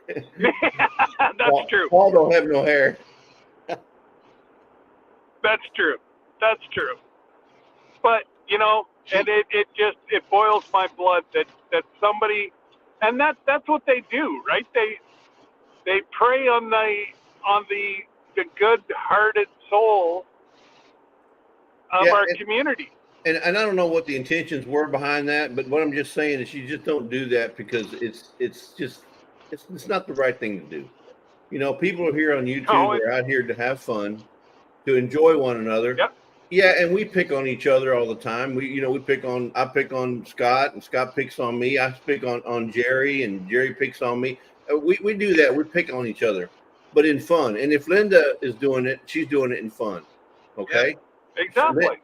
That's true. Paul don't have no hair. That's true. But and it boils my blood that somebody, and that's what they do, right? They prey on the good-hearted soul of our community. And I don't know what the intentions were behind that, but what I'm just saying is you just don't do that because it's not the right thing to do. People are here on YouTube. They're out here to have fun, to enjoy one another. Yep. Yeah, and we pick on each other all the time. I pick on Scott, and Scott picks on me. I pick on Jerry, and Jerry picks on me. We do that. We pick on each other, but in fun. And if Linda is doing it, she's doing it in fun. Okay? Yeah, exactly. So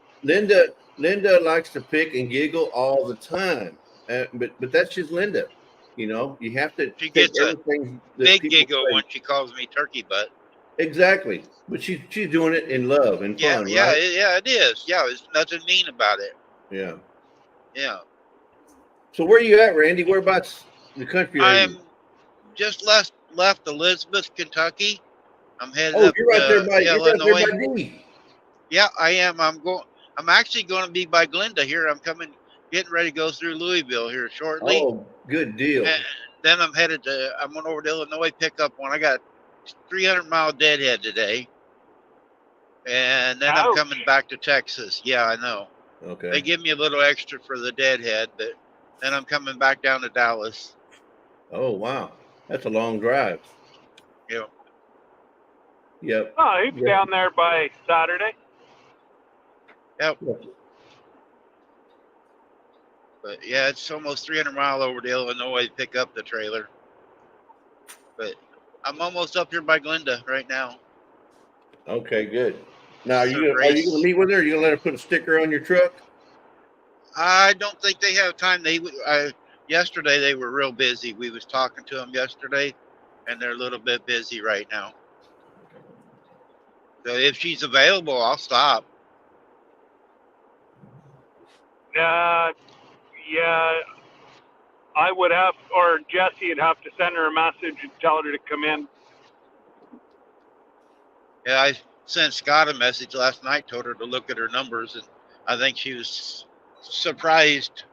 Linda likes to pick and giggle all the time, but that's just Linda. You have to. She gets a big giggle when she calls me turkey butt. Exactly, but she's doing it in love and fun. Yeah, right? it is. Yeah, there's nothing mean about it. Yeah. So where are you at, Randy? Whereabouts in the country are you? I am just left Elizabeth, Kentucky. I'm headed up you're right there by Illinois. me. Yeah, I am. I'm actually going to be by Glenda here. I'm getting ready to go through Louisville here shortly. Oh, good deal. And then I'm going over to Illinois, pick up one. I got 300-mile deadhead today, and then I'm coming back to Texas. Yeah, I know. Okay. They give me a little extra for the deadhead, but then I'm coming back down to Dallas. Oh wow, that's a long drive. Yep. Oh, he's down there by Saturday. Yep. But yeah, it's almost 300 miles over to Illinois to pick up the trailer. But I'm almost up here by Glenda right now. Okay, good. Now, are you going to meet with her? Are you going to let her put a sticker on your truck? I don't think they have time. Yesterday they were real busy. We was talking to them yesterday, and they're a little bit busy right now. So if she's available, I'll stop. Yeah, I would have, or Jesse would have to send her a message and tell her to come in. Yeah, I sent Scott a message last night, told her to look at her numbers, and I think she was surprised.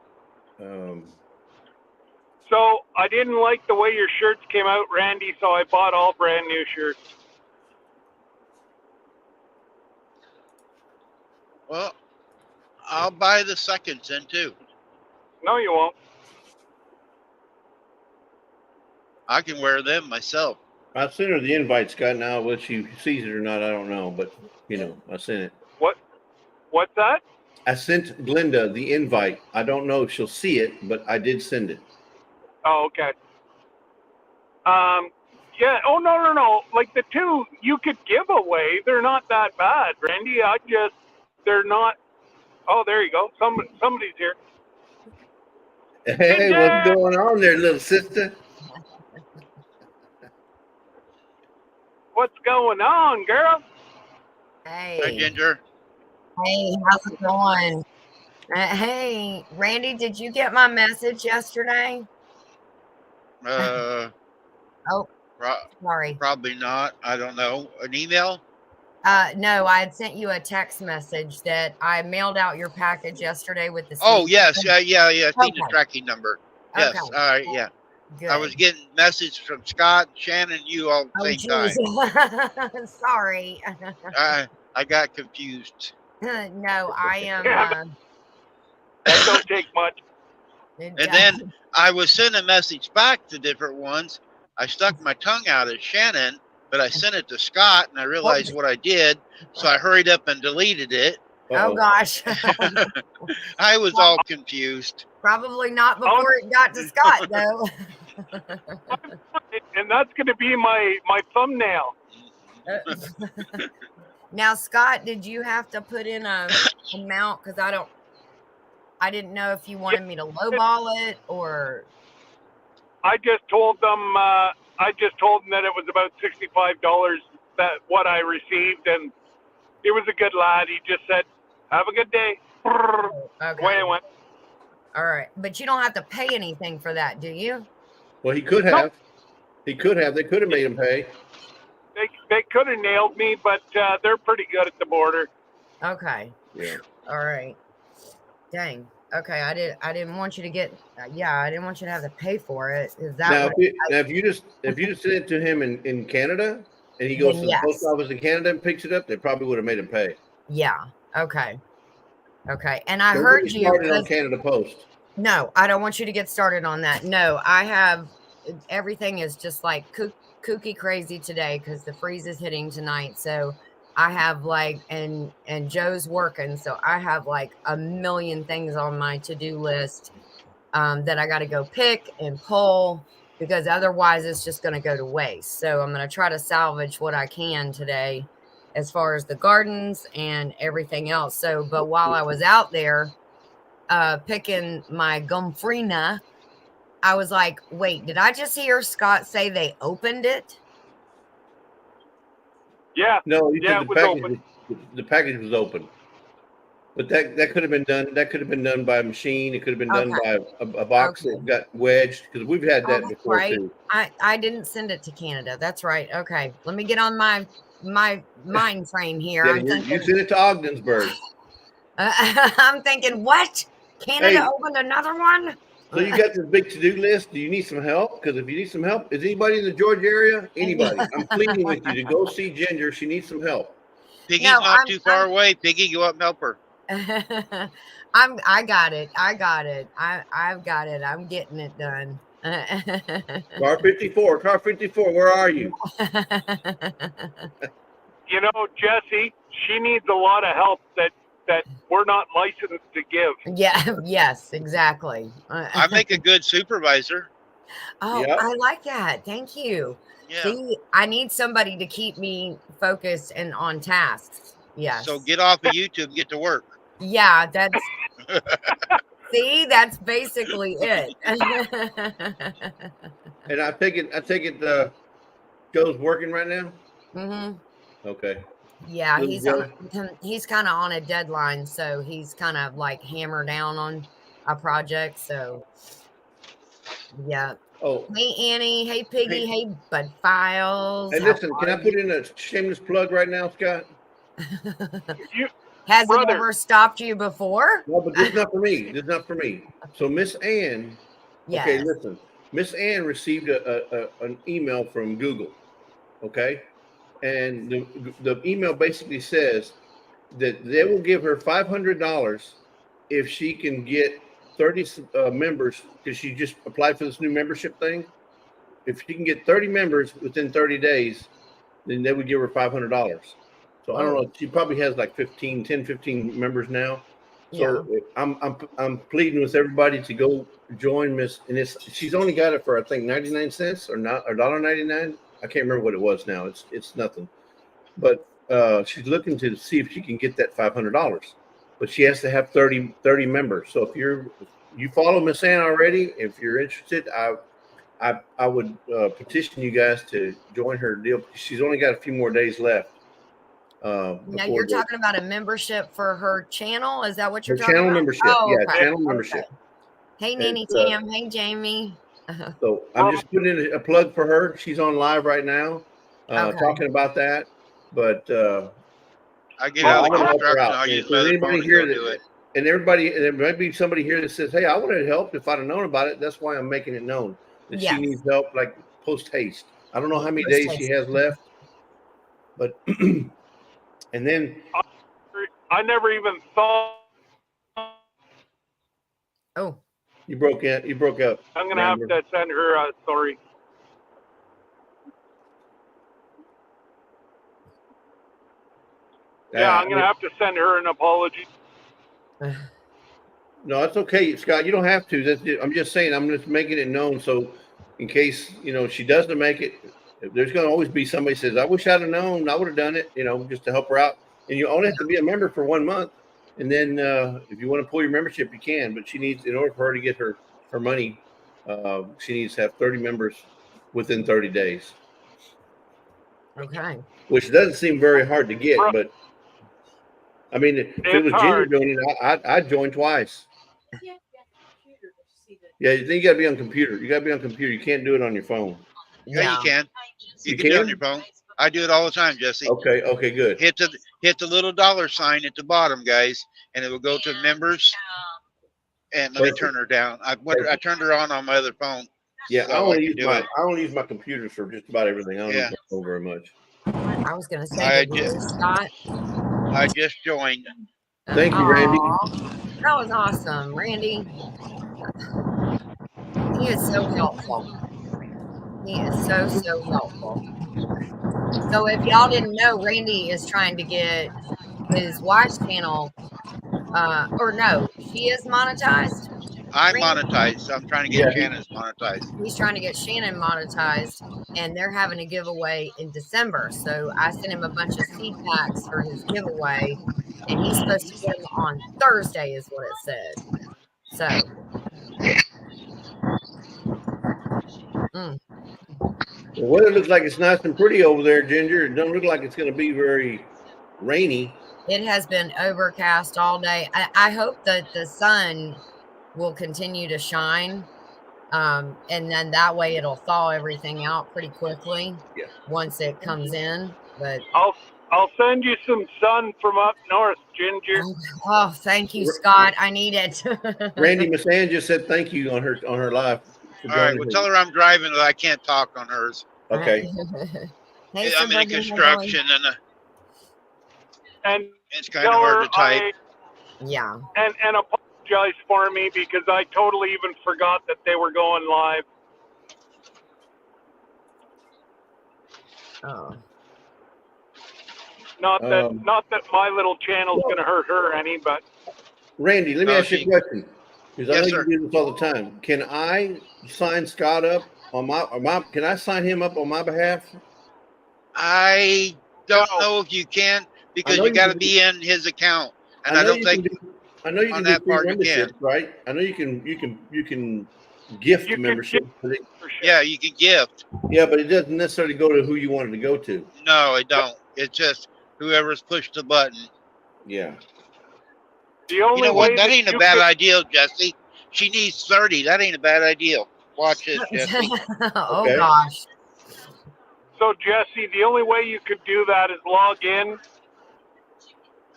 So I didn't like the way your shirts came out, Randy, so I bought all brand new shirts. Well, I'll buy the seconds then too. No, you won't. I can wear them myself. I sent her the invite, Scott. Now, whether she sees it or not, I don't know. But, I sent it. What's that? I sent Glenda the invite. I don't know if she'll see it, but I did send it. Oh, okay. Yeah. Oh, no. Like the two you could give away, they're not that bad, Randy. They're not. Oh, there you go. Somebody's here. Hey, what's going on there, little sister? What's going on, girl? Hey. Hi, Ginger. Hey, how's it going? Hey, Randy, did you get my message yesterday? Oh, sorry. Probably not. I don't know. An email? No, I had sent you a text message that I mailed out your package yesterday with the Oh, sneak. yes. Yeah. Seen the Okay. tracking number. Yes. Okay. All right. Yeah. Good. I was getting messages from Scott, Shannon, you all at the same time. Sorry. I got confused. No, I am. That don't take much. And then I was sending a message back to different ones. I stuck my tongue out at Shannon, but I sent it to Scott, and I realized what I did, so I hurried up and deleted it. Oh gosh. I was all confused. Probably not before it got to Scott, though. And that's going to be my thumbnail. Now, Scott, did you have to put in a amount? Because I didn't know if you wanted me to lowball it or. I just told them that it was about $65 that what I received, and he was a good lad. He just said, "Have a good day." Okay. Away it went. All right, but you don't have to pay anything for that, do you? Well, he could have. He could have. They could have made him pay. They could have nailed me, but they're pretty good at the border. Okay. Yeah. All right. Dang. Okay, I didn't want you to get. I didn't want you to have to pay for it. Is that Now, if you just send it to him in Canada, and he goes to the post office in Canada and picks it up, they probably would have made him pay. Yeah. Okay. Okay. And I Don't heard get me you. started on Canada Post. No, I don't want you to get started on that. No, I have. Everything is just like kooky crazy today because the freeze is hitting tonight. So I have and Joe's working, so I have like a million things on my to-do list that I got to go pick and pull because otherwise it's just going to go to waste. So I'm going to try to salvage what I can today as far as the gardens and everything else. So, but while I was out there picking my gumfrina, I was like, wait, did I just hear Scott say they opened it? Yeah. No, he said it was open. The package was open. But that could have been done. That could have been done by a machine. It could have been done by a box that got wedged because we've had that before too. I didn't send it to Canada. That's right. Okay, let me get on my mind frame here. Yeah, you sent it to Ogdensburg. I'm thinking, what? Canada opened another one? So you got this big to-do list. Do you need some help? Because if you need some help, is anybody in the Georgia area? Anybody? I'm pleading with you to go see Ginger. She needs some help. Piggy's not too far away. Piggy, go up and help her. I got it. I've got it. I'm getting it done. Car 54, where are you? You know, Jesse, she needs a lot of help that we're not licensed to give. Yeah, yes, exactly. I make a good supervisor. Oh, yep. I like that. Thank you. Yeah. See, I need somebody to keep me focused and on tasks. Yes. So get off of YouTube and get to work. Yeah, that's see, that's basically it. And I take it Joe's working right now? Mm-hmm. Okay. Yeah, he's kind of on a deadline, so he's kind of like hammered down on a project. So yeah. Oh. Hey Annie, hey Piggy, hey Bud Files. Hey, listen, can I put in a shameless plug right now, Scott? Has it ever stopped you before? No, but this is not for me. This is not for me. So Miss Ann, okay, listen. Miss Ann received an email from Google, okay? And the email basically says that they will give her $500 if she can get 30 members, because she just applied for this new membership thing. If she can get 30 members within 30 days, then they would give her $500. So I don't know. She probably has like 15 members now. So I'm pleading with everybody to go join Miss. And she's only got it for I think 99 cents or $1.99. I can't remember what it was now. It's nothing. But she's looking to see if she can get that $500. But she has to have 30 members. So if you follow Miss Ann already, if you're interested, I would petition you guys to join her deal. She's only got a few more days left. Now you're talking about a membership for her channel. Is that what you're talking channel about? Membership. Oh, yeah, channel membership. Hey, Nanny Tam. Hey, Jamie. So I'm just putting in a plug for her. She's on live right now, Okay. talking about that. But I give yeah, you I all the want to help her instructions. out. I'll And use if my there's other phone anybody and here go do it. and there might be somebody here that says, "Hey, I would have helped if I'd have known about it." That's why I'm making it known that she Yes. needs help, like post haste. I don't know how many Post days she haste. has left, but and then I never even thought. Oh, you broke up. I'm gonna have to send her. Sorry. Yeah, I'm gonna have to send her an apology. No, it's okay, Scott. You don't have to. I'm just saying. I'm just making it known so, in case she doesn't make it, there's going to always be somebody says, "I wish I'd have known. I would have done it." Just to help her out. And you only have to be a member for 1 month, and then if you want to pull your membership, you can. But she needs, in order for her to get her money, she needs to have 30 members within 30 days. okay. Which doesn't seem very hard to get, but I mean, if it was Ginger doing it, I'd join twice. Yeah, you think you got to be on computer. You got to be on computer. You can't do it on your phone. Yeah, you can. You can do it on your phone. I do it all the time, Jesse. Okay, good. Hit the little dollar sign at the bottom, guys, and it will go to members. And let me turn her down. I turned her on my other phone. Yeah, so I only use my computers for just about everything. I don't use my phone very much. I was going to say, did you lose Scott? I just joined. Thank you, Randy. That was awesome, Randy. He is so helpful. He is so helpful. So if y'all didn't know, Randy is trying to get his wife's channel, or no, she is monetized. I'm monetized. I'm trying to get Shannon's monetized. He's trying to get Shannon monetized, and they're having a giveaway in December. So I sent him a bunch of seed packs for his giveaway, and he's supposed to get them on Thursday, is what it said. So. The weather looks like it's nice and pretty over there, Ginger. It don't look like it's going to be very rainy. It has been overcast all day. I hope that the sun will continue to shine, and then that way it'll thaw everything out pretty quickly once it comes in. But I'll send you some sun from up north, Ginger. Oh, thank you, Scott. I need it. Randy, Miss Ann just said thank you on her live. All right, well, tell her I'm driving and I can't talk on hers. Okay. Hey, I'm in a construction and it's kind of hard to type. Yeah. And apologize for me because I totally even forgot that they were going live. Oh. Not that my little channel's going to hurt her any, but. Randy, let me ask you a question. Because I know you do this all the time. Can I sign Scott up on can I sign him up on my behalf? I don't know if you can because you got to be in his account, and I don't think I know you can do free membership, right? I know you can gift membership. Yeah, you can gift. Yeah, but it doesn't necessarily go to who you wanted to go to. No, it don't. It's just whoever's pushed the button. Yeah. The only you know what? That ain't a bad idea, Jesse. She needs 30. That ain't a bad idea. Watch this, Jesse. Oh, gosh. So, Jesse, the only way you could do that is log in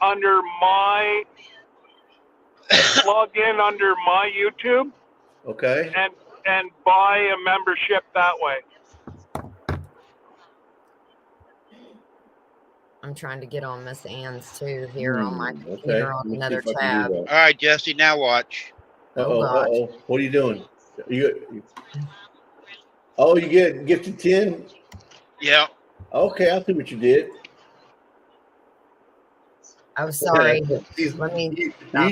under my YouTube. Okay. And buy a membership that way. I'm trying to get on Miss Ann's too here on my computer on another tab. All right, Jesse, now watch. Uh-oh. What are you doing? You get gifted 10? Yeah. Okay, I see what you did. I'm sorry. Let me. You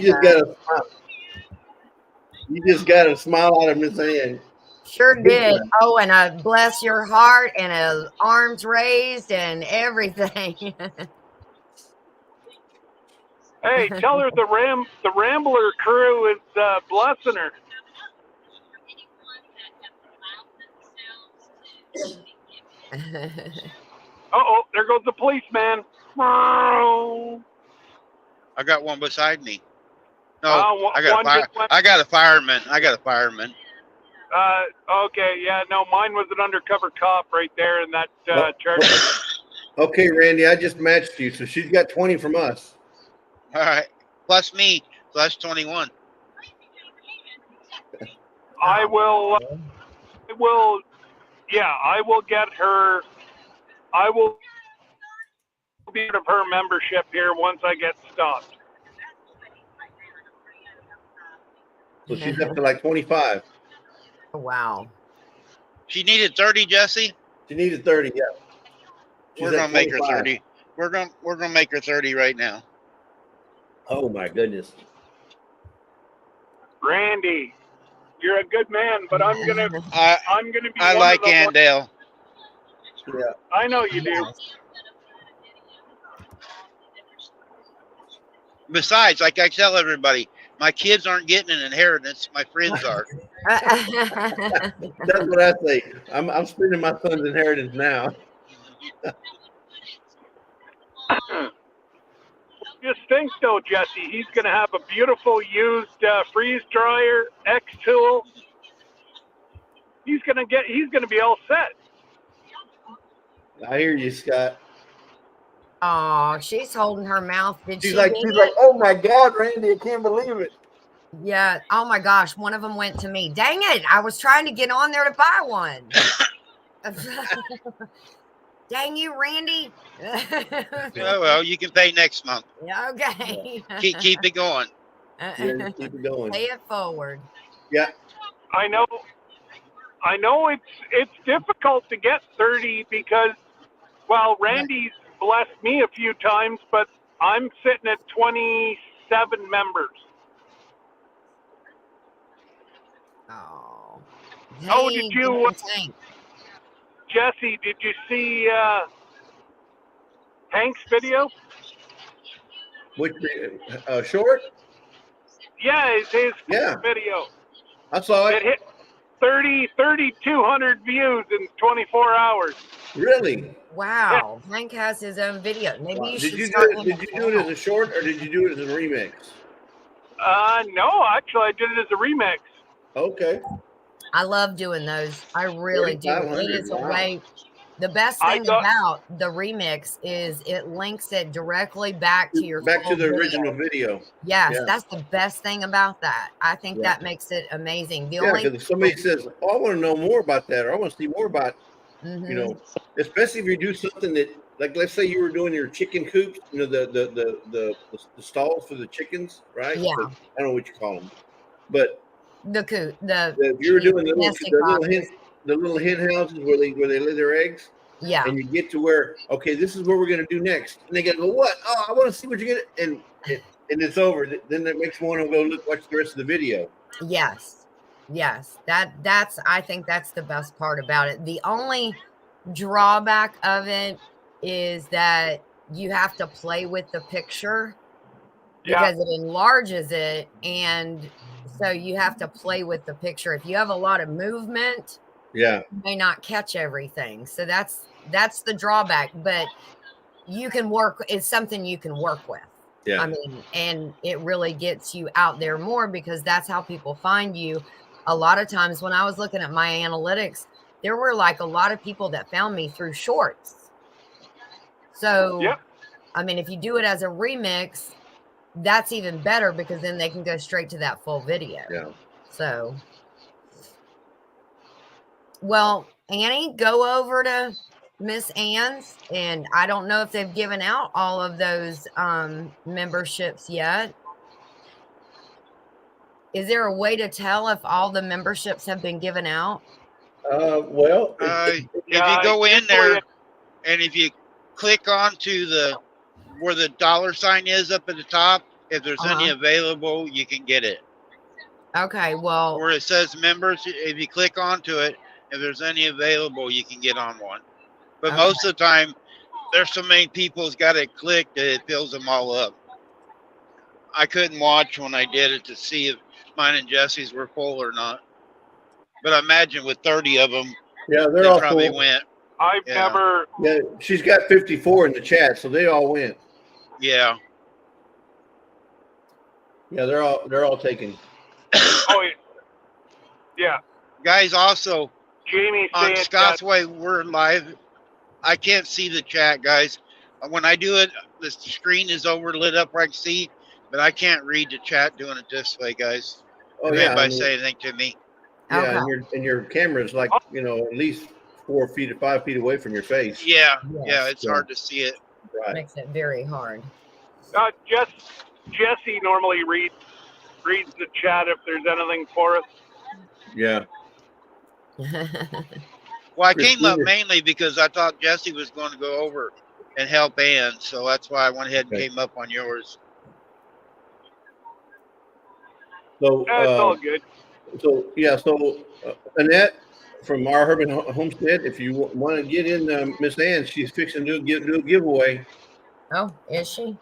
just got a smile out of Miss Ann. Sure did. Oh, and a bless your heart and a arms raised and everything. Hey, tell her the Rambler crew is blessing her. Uh-oh, there goes the policeman. I got one beside me. No, I got a fireman. Okay, yeah, no, mine was an undercover cop right there in that chart. Okay, Randy, I just matched you, so she's got 20 from us. All right. Plus me, plus 21. I will get her. I will be out of her membership here once I get stopped. So she's up to like 25. Wow. She needed 30, Jesse. She needed 30, yeah. We're gonna make her 30. We're gonna make her 30 right now. Oh my goodness. Randy, you're a good man, but I'm gonna be. I like Andale. Yeah. I know you do. Besides, like I tell everybody, my kids aren't getting an inheritance. My friends are. That's what I say. I'm spending my son's inheritance now. Just think though, Jesse, he's going to have a beautiful used freeze dryer, X tool. He's going to be all set. I hear you, Scott. Oh, she's holding her mouth. She's like, oh my God, Randy, I can't believe it. Yeah. Oh my gosh. One of them went to me. Dang it. I was trying to get on there to buy one. Dang you, Randy. Oh, well, you can pay next month. Yeah, okay. Keep it going. Yeah, keep it going. Pay it forward. Yeah. I know it's difficult to get 30 because, well, Randy's blessed me a few times, but I'm sitting at 27 members. Oh. Oh, did you, Jesse, did you see Hank's video? Which short? Yeah, it's his video. I saw it. It hit 3,200 views in 24 hours. Really? Wow. Yeah. Hank has his own video. Maybe you should Did you do it as a short or did you do it as a remix? No, actually I did it as a remix. Okay. I love doing those. I really do. It is a way. The best thing about the remix is it links it directly back to your original video. Yes, that's the best thing about that. I think that makes it amazing. Because if somebody says, "Oh, I want to know more about that," or "I want to see more about," you know, especially if you do something that, like, let's say you were doing your chicken coops, you know, the stalls for the chickens, right? Yeah. I don't know what you call them, but if you were doing the little hen houses where they lay their eggs. Yeah. And you get to where, okay, this is what we're going to do next. And they go, what? Oh, I want to see what you're going to, and it's over. Then that makes me want to go watch the rest of the video. Yes. I think that's the best part about it. The only drawback of it is that you have to play with the picture because it enlarges it. And so you have to play with the picture. If you have a lot of movement, you may not catch everything. So that's the drawback, but you can work. It's something you can work with. Yeah. I mean, and it really gets you out there more because that's how people find you. A lot of times when I was looking at my analytics, there were like a lot of people that found me through shorts. So, I mean, if you do it as a remix, that's even better because then they can go straight to that full video. Yeah. So, well, Annie, go over to Miss Ann's, and I don't know if they've given out all of those memberships yet. Is there a way to tell if all the memberships have been given out? Well, if you go in there and if you click onto where the $ is up at the top, if there's any available, you can get it. Okay, well, where it says members, if you click onto it, if there's any available, you can get on one. But most of the time, there's so many people who's got it clicked that it fills them all up. I couldn't watch when I did it to see if mine and Jesse's were full or not. But I imagine with 30 of them, they're all probably full. went. I've never. Yeah, she's got 54 in the chat, so they all went. Yeah. Yeah, they're all taken. Oh, yeah. Guys, also Jamie on saying Scott's Way, we're live. I can't see the chat, guys. When I do it, the screen is lit up where I can see, but I can't read the chat doing it this way, guys. Oh If yeah, anybody say anything to me. yeah, Okay. and your camera is like, you know, at least 4 feet or 5 feet away from your face. Yeah, Yes. yeah, it's hard to see it. Right. Makes it very hard. Jesse normally reads the chat if there's anything for us. Yeah. Well, I came up mainly because I thought Jesse was going to go over and help Ann, so that's why I went ahead and came up on yours. So That's all good. So yeah, so Annette from our Urban Homestead, if you want to get in Miss Ann, she's fixing to do a giveaway. Oh, is she?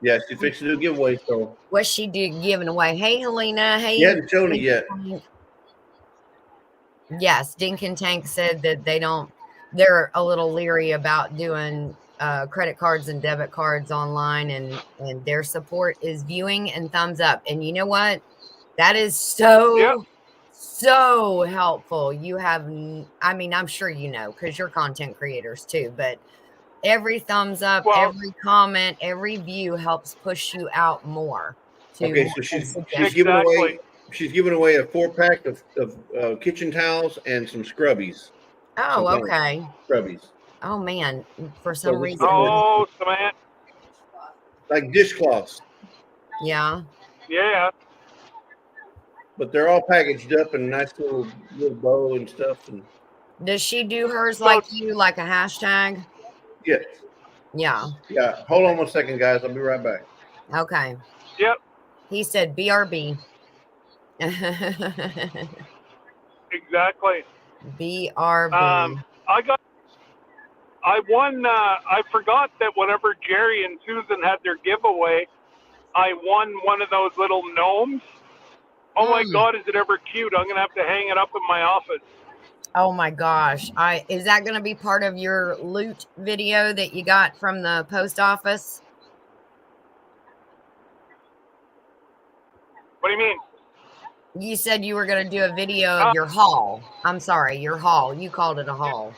Yeah, she's fixing to do a giveaway. So what's she giving away? Hey, Helena. Hey, you haven't shown it yet. Yes, Dink and Tank said that they're a little leery about doing credit cards and debit cards online, and their support is viewing and thumbs up. And you know what? That is so helpful. You have, I mean, I'm sure you know, because you're content creators too, but every thumbs up, every comment, every view helps push you out more. Okay, so she's giving away a 4-pack of kitchen towels and some scrubbies. Oh, okay. Scrubbies. Oh man, for some reason. Oh, Samantha. Like dishcloths. Yeah. Yeah. But they're all packaged up in a nice little bow and stuff. And does she do hers like you, like a hashtag? yes. Yeah. Yeah. Hold on 1 second, guys. I'll be right back. Okay. Yep. He said BRB. Exactly. BRB. I won. I forgot that whenever Jerry and Susan had their giveaway, I won one of those little gnomes. Oh my God, is it ever cute? I'm gonna have to hang it up in my office. Oh my gosh. Is that gonna be part of your loot video that you got from the post office? What do you mean? You said you were gonna do a video of your haul. I'm sorry, your haul. You called it a haul.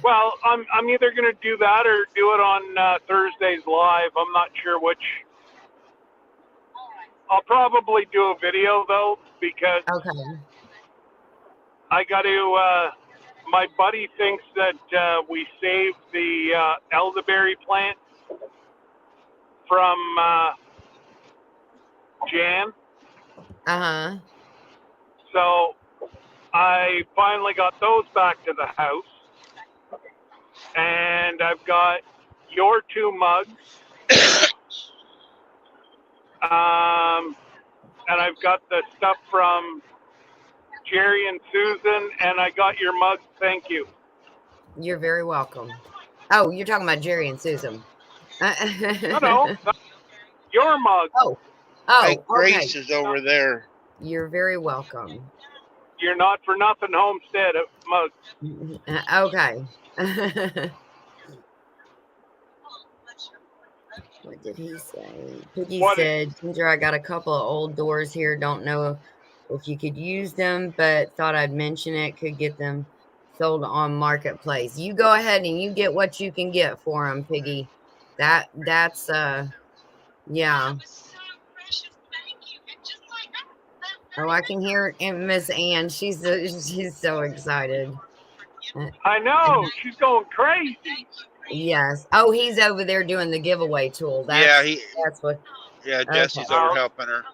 Well, I'm either gonna do that or do it on Thursday's live. I'm not sure which. I'll probably do a video though, because I got to. My buddy thinks that we saved the elderberry plant from Jan. So I finally got those back to the house, and I've got your 2 mugs. And I've got the stuff from Jerry and Susan, and I got your mug. Thank you. You're very welcome. Oh, you're talking about Jerry and Susan. No, your mug. Oh, hey, Grace is over there. You're very welcome. You're not for nothing homestead mug. Okay. What did he say? Piggy said, Ginger, I got a couple of old doors here. Don't know if you could use them, but thought I'd mention it. Could get them sold on Marketplace. You go ahead and you get what you can get for them, Piggy. That's yeah. Oh, I can hear Miss Ann. She's so excited. I know. She's going crazy. Yes. Oh, he's over there doing the giveaway tool. That's what. Yeah, Jesse's over helping her.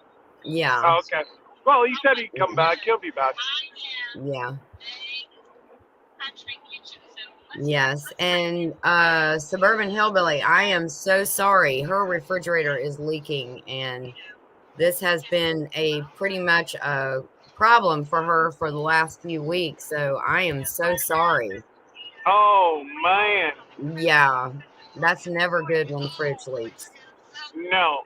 Yeah. Oh, okay. Well, he said he'd come back. He'll be back. Yeah. Yes. And Suburban Hillbilly, I am so sorry. Her refrigerator is leaking, and this has been pretty much a problem for her for the last few weeks. So I am so sorry. Oh, man. Yeah, that's never good when the fridge leaks. No.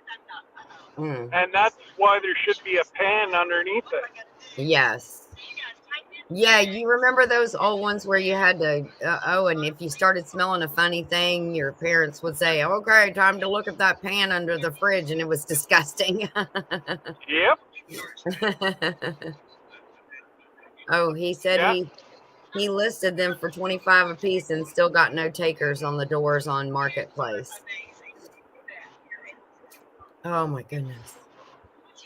And that's why there should be a pan underneath it. Yes. Yeah, you remember those old ones where you had to, and if you started smelling a funny thing, your parents would say, okay, time to look at that pan under the fridge, and it was disgusting. Yep. Oh, he said he listed them for 25 a piece and still got no takers on the doors on Marketplace. Oh my goodness.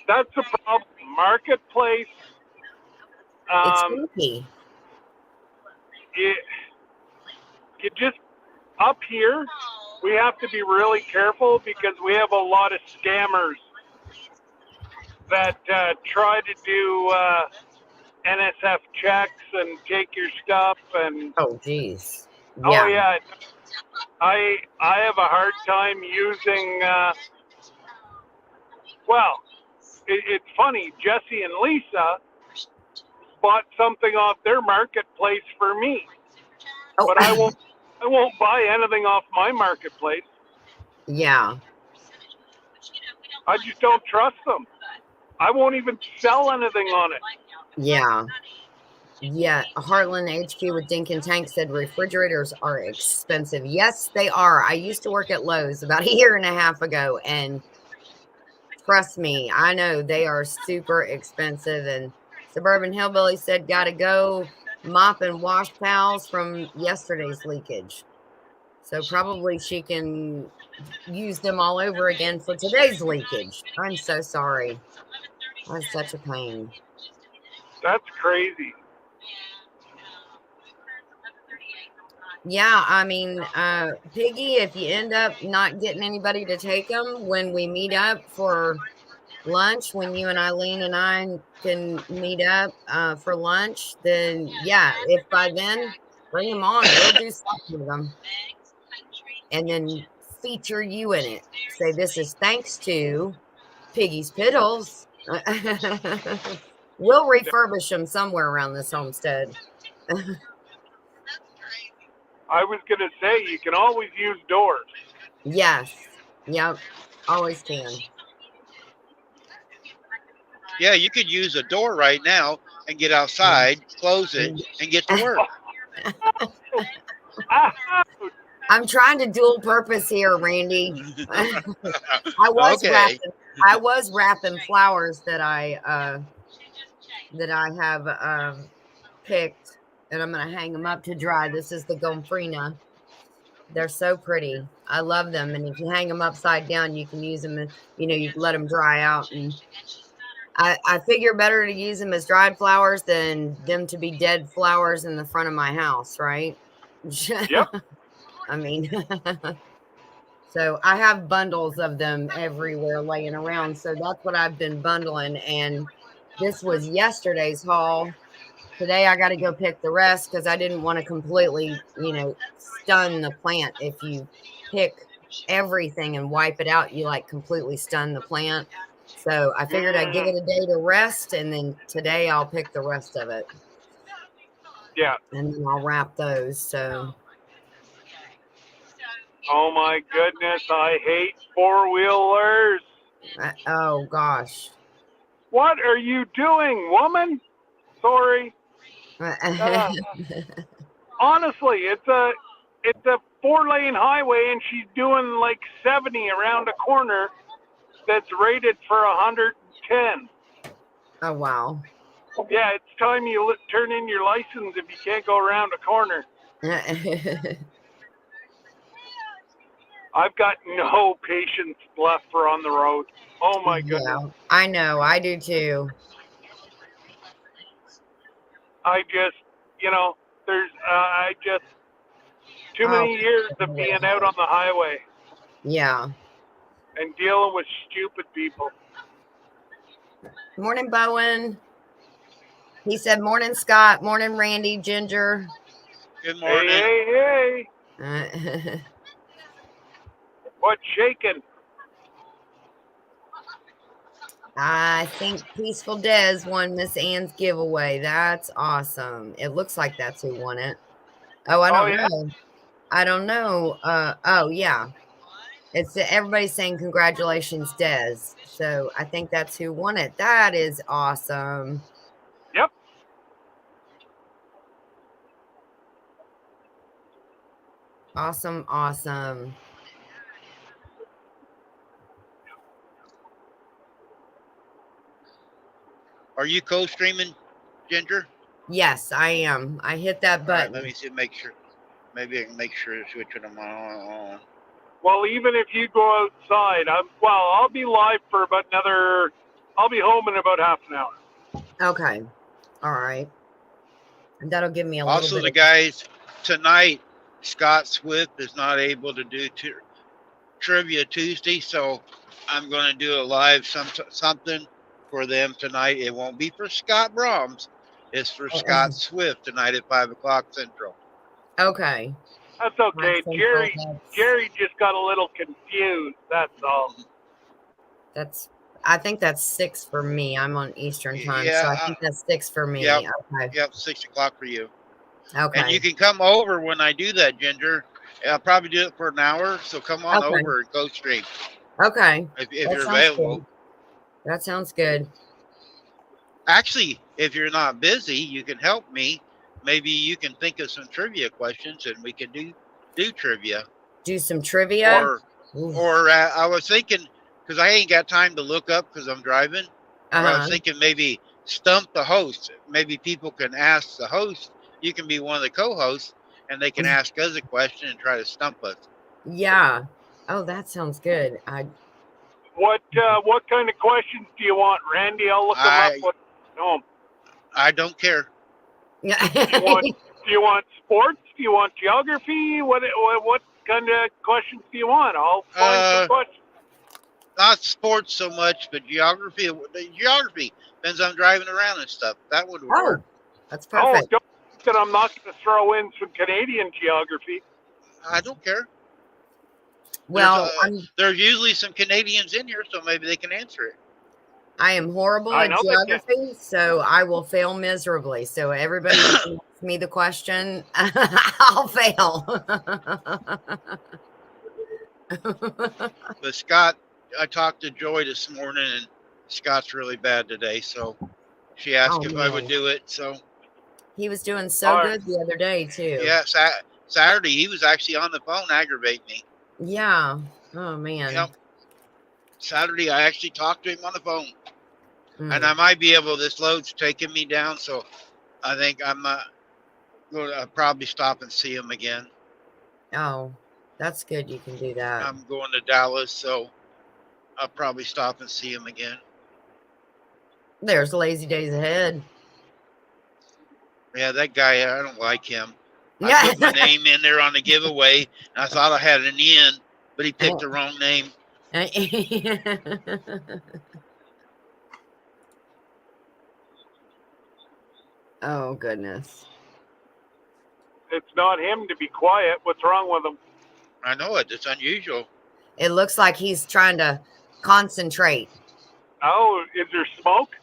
That's the problem. Marketplace. It's spooky. You just up here, we have to be really careful because we have a lot of scammers that try to do NSF checks and take your stuff and. Oh geez. Yeah. Oh yeah. I have a hard time using. Well, it's funny. Jesse and Lisa bought something off their marketplace for me, but I won't buy anything off my marketplace. Yeah. I just don't trust them. I won't even sell anything on it. Yeah. Yeah. Heartland HQ with Dink and Tank said refrigerators are expensive. Yes, they are. I used to work at Lowe's about a year and a half ago, and trust me, I know they are super expensive. And Suburban Hillbilly said, gotta go mop and wash towels from yesterday's leakage. So probably she can use them all over again for today's leakage. I'm so sorry. That's such a pain. That's crazy. Yeah, I mean, Piggy, if you end up not getting anybody to take them when we meet up for lunch, when you and Eileen and I can meet up for lunch, then yeah, if by then, bring them on. We'll do something with them. And then feature you in it. Say this is thanks to Piggy's Piddles. We'll refurbish them somewhere around this homestead. I was going to say, you can always use doors. Yes. Yep. Always can. Yeah, you could use a door right now and get outside, close it, and get to work. I'm trying to dual purpose here, Randy. I was wrapping flowers that I have picked, and I'm gonna hang them up to dry. This is the Gomfrina. They're so pretty. I love them, and if you hang them upside down, you can use them. And, you let them dry out. And I figure better to use them as dried flowers than them to be dead flowers in the front of my house, right? Yep. I mean, so I have bundles of them everywhere laying around. So that's what I've been bundling. And this was yesterday's haul. Today I got to go pick the rest because I didn't want to completely, stun the plant. If you pick everything and wipe it out, you like completely stun the plant. So I figured I'd give it a day to rest, and then today I'll pick the rest of it. Yeah. And then I'll wrap those. So. Oh my goodness, I hate four-wheelers. Oh gosh. What are you doing, woman? Sorry. Honestly, it's a 4-lane highway, and she's doing like 70 around a corner that's rated for 110. Oh wow. Yeah, it's time you turn in your license if you can't go around a corner. I've got no patience left for on the road. Oh my goodness. Yeah, I know. I do too. I just, there's, too many years of being out on the highway. Yeah. And dealing with stupid people. Morning, Bowen. He said, morning, Scott. Morning, Randy, Ginger. Good morning. Hey. What's shaking? I think Peaceful Des won Miss Ann's giveaway. That's awesome. It looks like that's who won it. Oh, I don't know. I don't know. Oh, yeah. It's everybody's saying congratulations, Des. So I think that's who won it. That is awesome. Yep. Awesome. Are you co-streaming, Ginger? Yes, I am. I hit that All right, button. let me see. Make sure. Maybe I can make sure to switch it on. Well, even if you go outside, I'll be live for about another. I'll be home in about half an hour. Okay. All right. And that'll give me a little Also, bit the of guys tonight, Scott Swift is not able to do Trivia Tuesday, so I'm going to do a live something for them tonight. It won't be for Scott Brahms. It's for Scott Swift tonight at 5 o'clock Central. Okay. That's okay. Jerry just got a little confused. That's all. I think that's 6 for me. I'm on Eastern time, Yeah, so I think that's 6 for me. Yep, Okay. yep, 6 o'clock for you. Okay. And you can come over when I do that, Ginger. I'll probably do it for an hour, so come on over and go stream. Okay. If you're available. Good. That sounds good. Actually, if you're not busy, you can help me. Maybe you can think of some trivia questions, and we can do trivia. Do some trivia? Or I was thinking, because I ain't got time to look up because I'm driving. I was thinking maybe stump the host. Maybe people can ask the host. You can be one of the co-hosts, and they can ask us a question and try to stump us. Yeah. Oh, that sounds good. What kind of questions do you want, Randy? I'll look them up. I don't care. Do you want sports? Do you want geography? What kind of questions do you want? I'll find some questions. Not sports so much, but geography. Geography depends on driving around and stuff. That would work. That's perfect. Oh, don't think that I'm not going to throw in some Canadian geography. I don't care. Well, there's usually some Canadians in here, so maybe they can answer it. I am horrible at geography, so I will fail miserably. So everybody asks me the question, I'll fail. But Scott, I talked to Joy this morning, and Scott's really bad today, so she asked if I would do it. So he was doing so good the other day too. Yeah, Saturday he was actually on the phone aggravating me. Yeah. Oh man. Yep. Saturday I actually talked to him on the phone. And I might be able, this load's taking me down, so I think I'm going to probably stop and see him again. Oh, that's good. You can do that. I'm going to Dallas, so I'll probably stop and see him again. There's lazy days ahead. Yeah, that guy, I don't like him. I put my name in there on the giveaway, and I thought I had an in, but he picked the wrong name. Oh, goodness. It's not him to be quiet. What's wrong with him? I know it. It's unusual. It looks like he's trying to concentrate. Oh, is there smoke?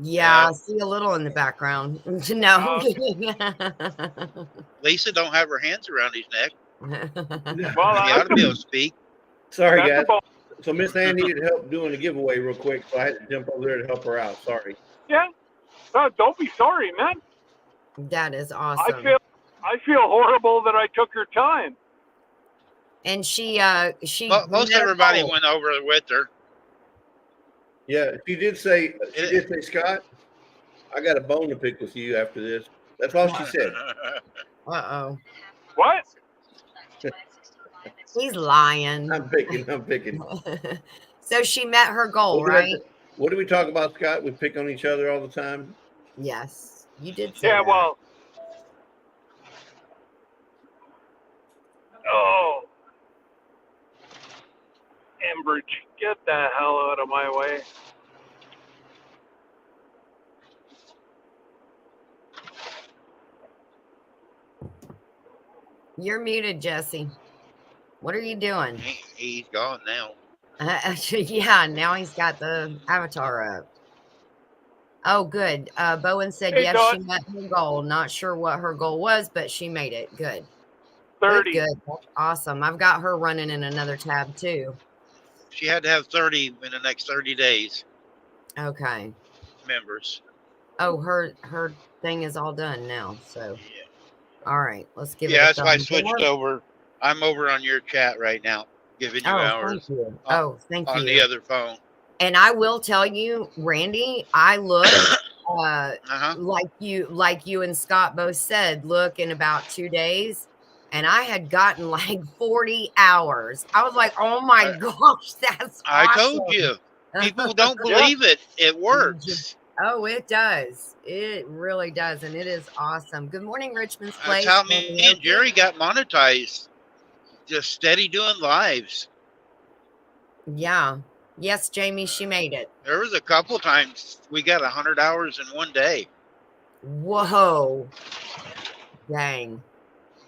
Yeah, I see a little in the background. No. Lisa don't have her hands around his neck. Well, he ought to be able to speak. Sorry, guys. So Miss Ann needed help doing the giveaway real quick, so I had to jump over there to help her out. Sorry. Yeah. No, don't be sorry, man. That is awesome. I feel horrible that I took her time. And she most everybody went over with her. Yeah, she did say, Scott, I got a bone to pick with you after this. That's all she said. Uh-oh. What? He's lying. I'm picking. So she met her goal, right? What do we talk about, Scott? We pick on each other all the time? Yes, you did say that. Well. Oh. Ambridge, get the hell out of my way. You're muted, Jesse. What are you doing? He's gone now. Yeah, now he's got the avatar up. Oh, good. Bowen said yes, she met her goal. Not sure what her goal was, but she made it. Good. 30. Good. Awesome. I've got her running in another tab too. She had to have 30 in the next 30 days. Okay. Members. Oh, her thing is all done now. So. Yeah. All right. Let's give it. Yeah, that's why I switched over. I'm over on your chat right now, giving you hours. Thank you. Thank you. On the other phone. And I will tell you, Randy, I looked like you and Scott both said, look, in about 2 days, and I had gotten like 40 hours. I was like, oh my gosh, that's I awesome. told you. People don't believe it. It works. Oh, it does. It really does, and it is awesome. Good morning, Richmond's Place. That's how me and Jerry got monetized. Just steady doing lives. Yeah. Yes, Jamie, she made it. There was a couple times we got 100 hours in one day. Whoa. Dang.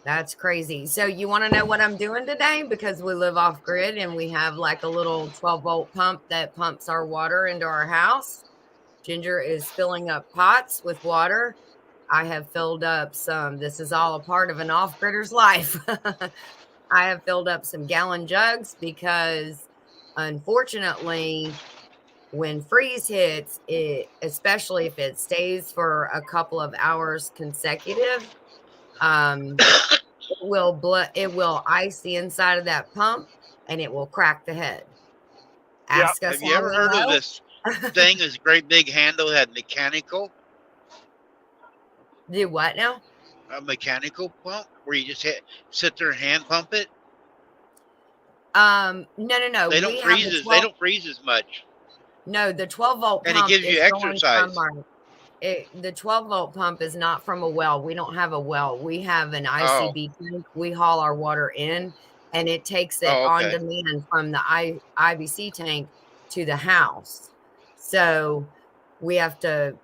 That's crazy. So you want to know what I'm doing today? Because we live off grid and we have like a little 12-volt pump that pumps our water into our house. Ginger is filling up pots with water. I have filled up some. This is all a part of an off-gridder's life. I have filled up some gallon jugs because unfortunately, when freeze hits, especially if it stays for a couple of hours consecutive, it will ice the inside of that pump and it will crack the head. Ask us. Have you ever heard of this thing? This great big handle that had mechanical. Do what now? A mechanical pump where you just sit there and hand pump it. No. They don't freeze. They don't freeze as much. No, the 12-volt pump, and it gives you exercise. The 12-volt pump is not from a well. We don't have a well. We have an ICB tank. We haul our water in, and it takes it on demand from the IBC tank to the house. So we have to,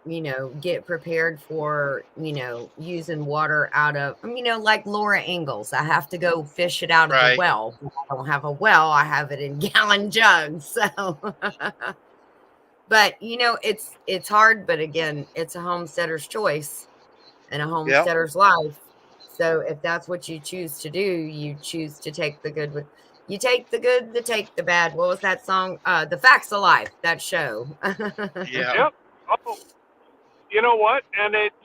get prepared for, using water out of, like Laura Ingalls. I have to go fish it out of the well. I don't have a well. I have it in gallon jugs. So, but it's hard. But again, it's a homesteader's choice and a homesteader's life. So if that's what you choose to do, you choose to take the good with. You take the good to take the bad. What was that song? The Facts of Life. That show. Yep. Oh, you know what? And it's,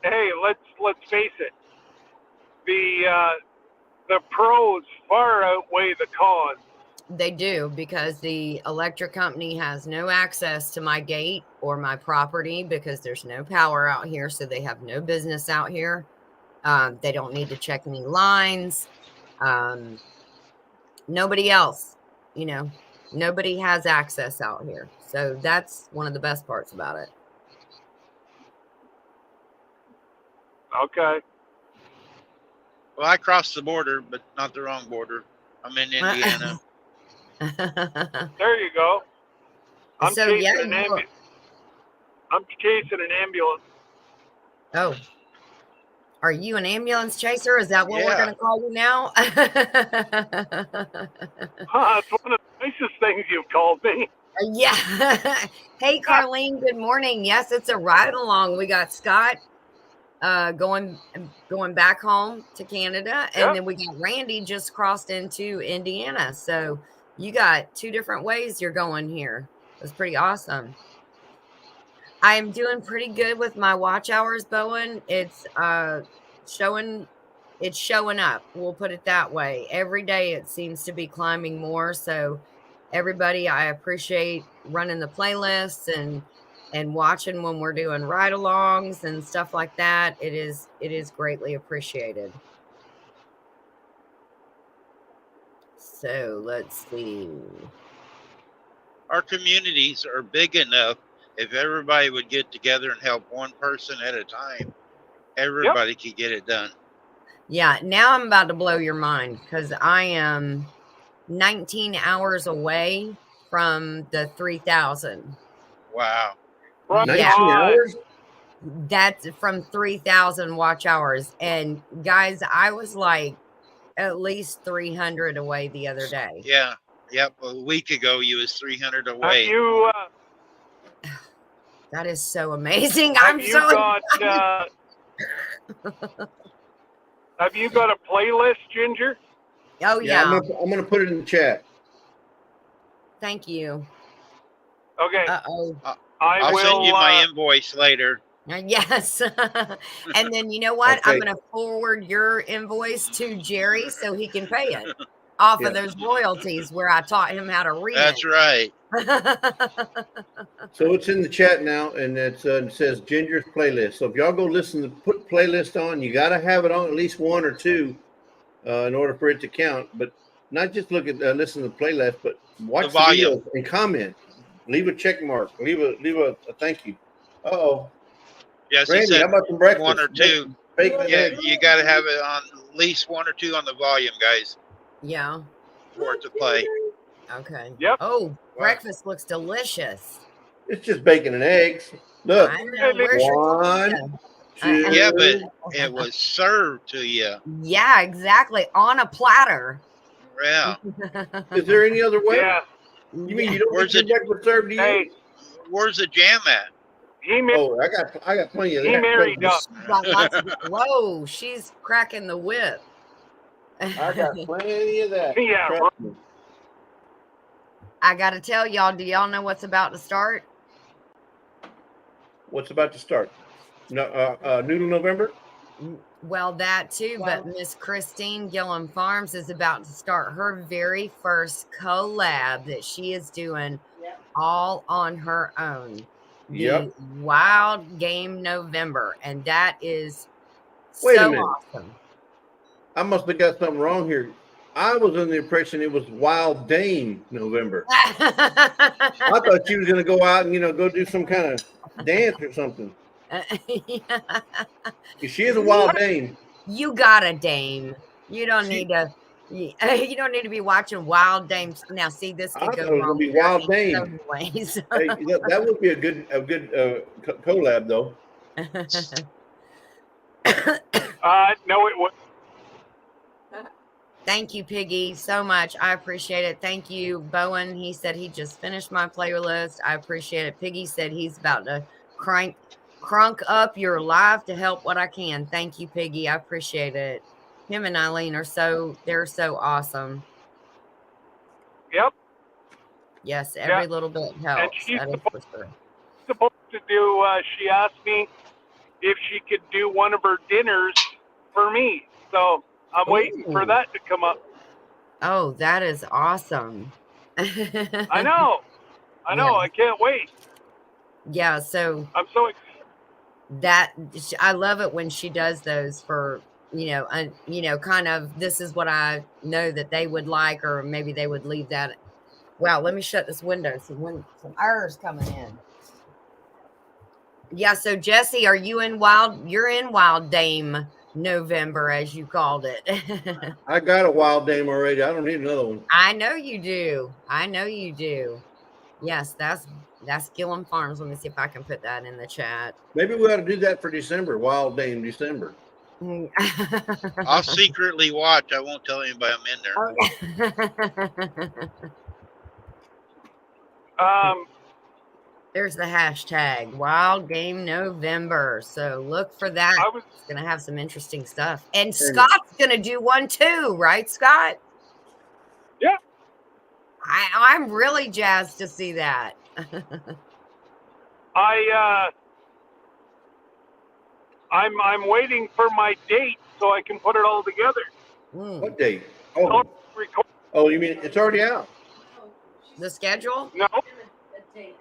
hey, let's face it. The pros far outweigh the cons. They do, because the electric company has no access to my gate or my property because there's no power out here. So they have no business out here. They don't need to check any lines. Nobody else, nobody has access out here. So that's one of the best parts about it. Okay. Well, I crossed the border, but not the wrong border. I'm in Indiana. There you go. I'm so, chasing an ambulance. I'm chasing an ambulance. Oh. Are you an ambulance chaser? Is that what we're going to call you now? It's one of the nicest things you've called me. Yeah. Hey, Carlene, good morning. Yes, it's a ride along. We got Scott going back home to Canada, and then we got Randy just crossed into Indiana. So you got 2 different ways you're going here. That's pretty awesome. I'm doing pretty good with my watch hours, Bowen. It's showing up. We'll put it that way. Every day it seems to be climbing more. So everybody, I appreciate running the playlists and watching when we're doing ride-alongs and stuff like that. It is greatly appreciated. So let's see. Our communities are big enough. If everybody would get together and help one person at a time, everybody could get it done. Yeah, now I'm about to blow your mind because I am 19 hours away from the 3,000. Wow. 19 hours? That's from 3,000 watch hours. And guys, I was like at least 300 away the other day. Yeah. Yep. A week ago, you was 300 away. That is so amazing. Have you got a playlist, Ginger? Oh, yeah. I'm gonna put it in the chat. Thank you. Okay. Uh-oh. I'll send you my invoice later. Yes. And then you know what? Okay. I'm going to forward your invoice to Jerry so he can pay it. off Yeah. of those royalties where I taught him how to read. That's right. So it's in the chat now, and it says Ginger's playlist. So if y'all go listen to put playlist on, you got to have it on at least one or two in order for it to count. But not just look at listen to the playlist, but watch the volume. video and comment. Leave a check mark. Leave a thank you. Uh-oh. Yes, he Randy, said how about some breakfast? one or two. Bacon and Yeah, eggs. you got to have it on at least one or two on the volume, guys, Yeah. for it to play. Okay. Yep. Oh, breakfast looks delicious. It's just bacon and eggs. Look. I know. Where's your One, tortilla? two. Yeah, but it was served to you. Yeah, exactly. On a platter. Yeah. Is there any other way? Yeah. You mean you don't Where's get your breakfast served to you? Hey, Where's the jam at? Oh, I got plenty of that. He married up. She's got lots of, whoa, she's cracking the whip. I got plenty of that. Yeah. Trust me. I got to tell y'all, do y'all know what's about to start? What's about to start? No, Noodle November? Well, that too, but Miss Christine Gillum Farms is about to start her very first collab that she is doing all on her own. The Wild Game November, and that is Wait a so minute. awesome. I must have got something wrong here. I was under the impression it was Wild Dame November. I thought she was going to go out and, go do some kind of dance or something. She is a wild dame. You got a dame. You don't need to. You don't need to be watching Wild Dames. Now, see, this could go wrong. Be Wild Dame. So ways. Hey, that would be a good collab, though. No, it was. Thank you, Piggy, so much. I appreciate it. Thank you, Bowen. He said he just finished my playlist. I appreciate it. Piggy said he's about to crunk up your live to help what I can. Thank you, Piggy. I appreciate it. Him and Eileen they're so awesome. Yep. Yes, every little bit helps. And she's that is for sure. supposed to do, she asked me if she could do one of her dinners for me. So I'm waiting for that to come up. Oh, that is awesome. I know. Yeah. I can't wait. Yeah, so I'm so excited. I love it when she does those for, kind of, this is what I know that they would like, or maybe they would leave that. Wow, let me shut this window. Some air's coming in. Yeah, so Jesse, you're in Wild Dame November, as you called it. I got a Wild Dame already. I don't need another one. I know you do. Yes, that's Gillum Farms. Let me see if I can put that in the chat. Maybe we ought to do that for December. Wild Dame December. I'll secretly watch. I won't tell anybody I'm in there. There's the hashtag Wild Game November. So look for that. It's going to have some interesting stuff. And Scott's going to do one too, right, Scott? Yeah. I'm really jazzed to see that. I'm waiting for my date so I can put it all together. What date? Oh, you mean it's already out? The schedule? No. Okay.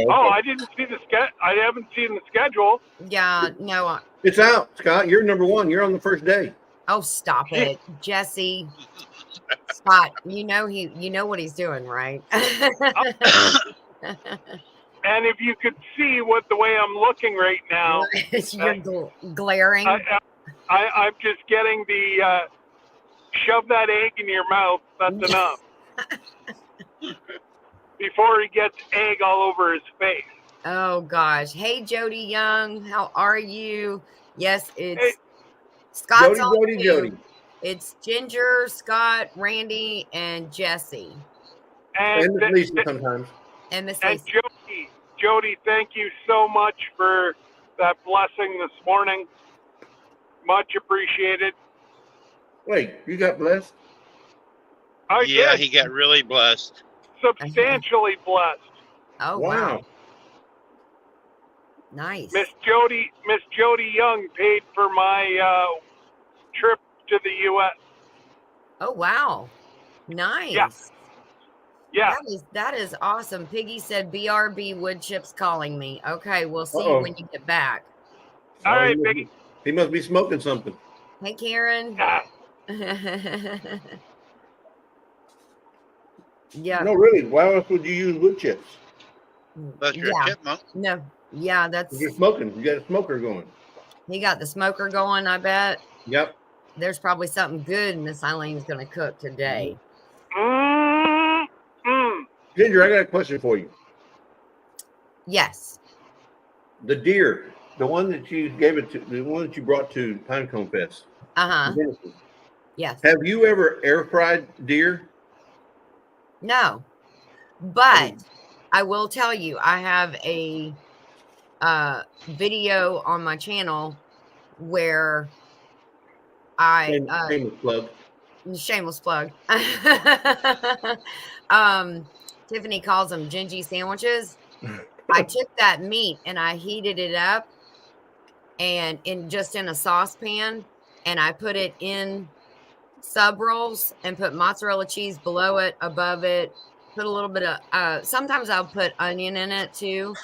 Oh, I didn't see the schedule. I haven't seen the schedule. Yeah, no. It's out, Scott. You're number one. You're on the first day. Oh, stop it, Jesse. Scott, you know what he's doing, right? And if you could see the way I'm looking right now, you're glaring. I'm just getting the shove that egg in your mouth. That's enough. Before he gets egg all over his face. Oh gosh. Hey Jody Young, how are you? Yes, it's Scott's Jody. It's Ginger, Scott, Randy, and Jesse. And Miss Lisa sometimes. And Miss Lisa. And Jody, thank you so much for that blessing this morning. Much appreciated. Wait, you got blessed? Yeah, he got really blessed. Substantially blessed. Oh wow. Nice. Miss Jody Young paid for my trip to the U.S. Oh, wow. Nice. Yeah. That is awesome. Piggy said BRB wood chips calling me. Okay, we'll see Uh-oh. when you get back. All right, Piggy. He must be smoking something. Hey, Karen. Yeah. No, really. Why else would you use wood chips? Unless you're a chipmunk. No. Yeah, that's. You're smoking. You got a smoker going. He got the smoker going, I bet. Yep. There's probably something good Miss Eileen's going to cook today. Ginger, I got a question for you. Yes. The deer, the one that you gave it to, the one that you brought to Pinecone Fest. Uh-huh. Yes. Have you ever air fried deer? No. But I will tell you, I have a video on my channel where Shameless plug. Shameless plug. Tiffany calls them gingy sandwiches. I took that meat and I heated it up and in a saucepan, and I put it in sub rolls and put mozzarella cheese below it, above it, put a little bit of sometimes I'll put onion in it too.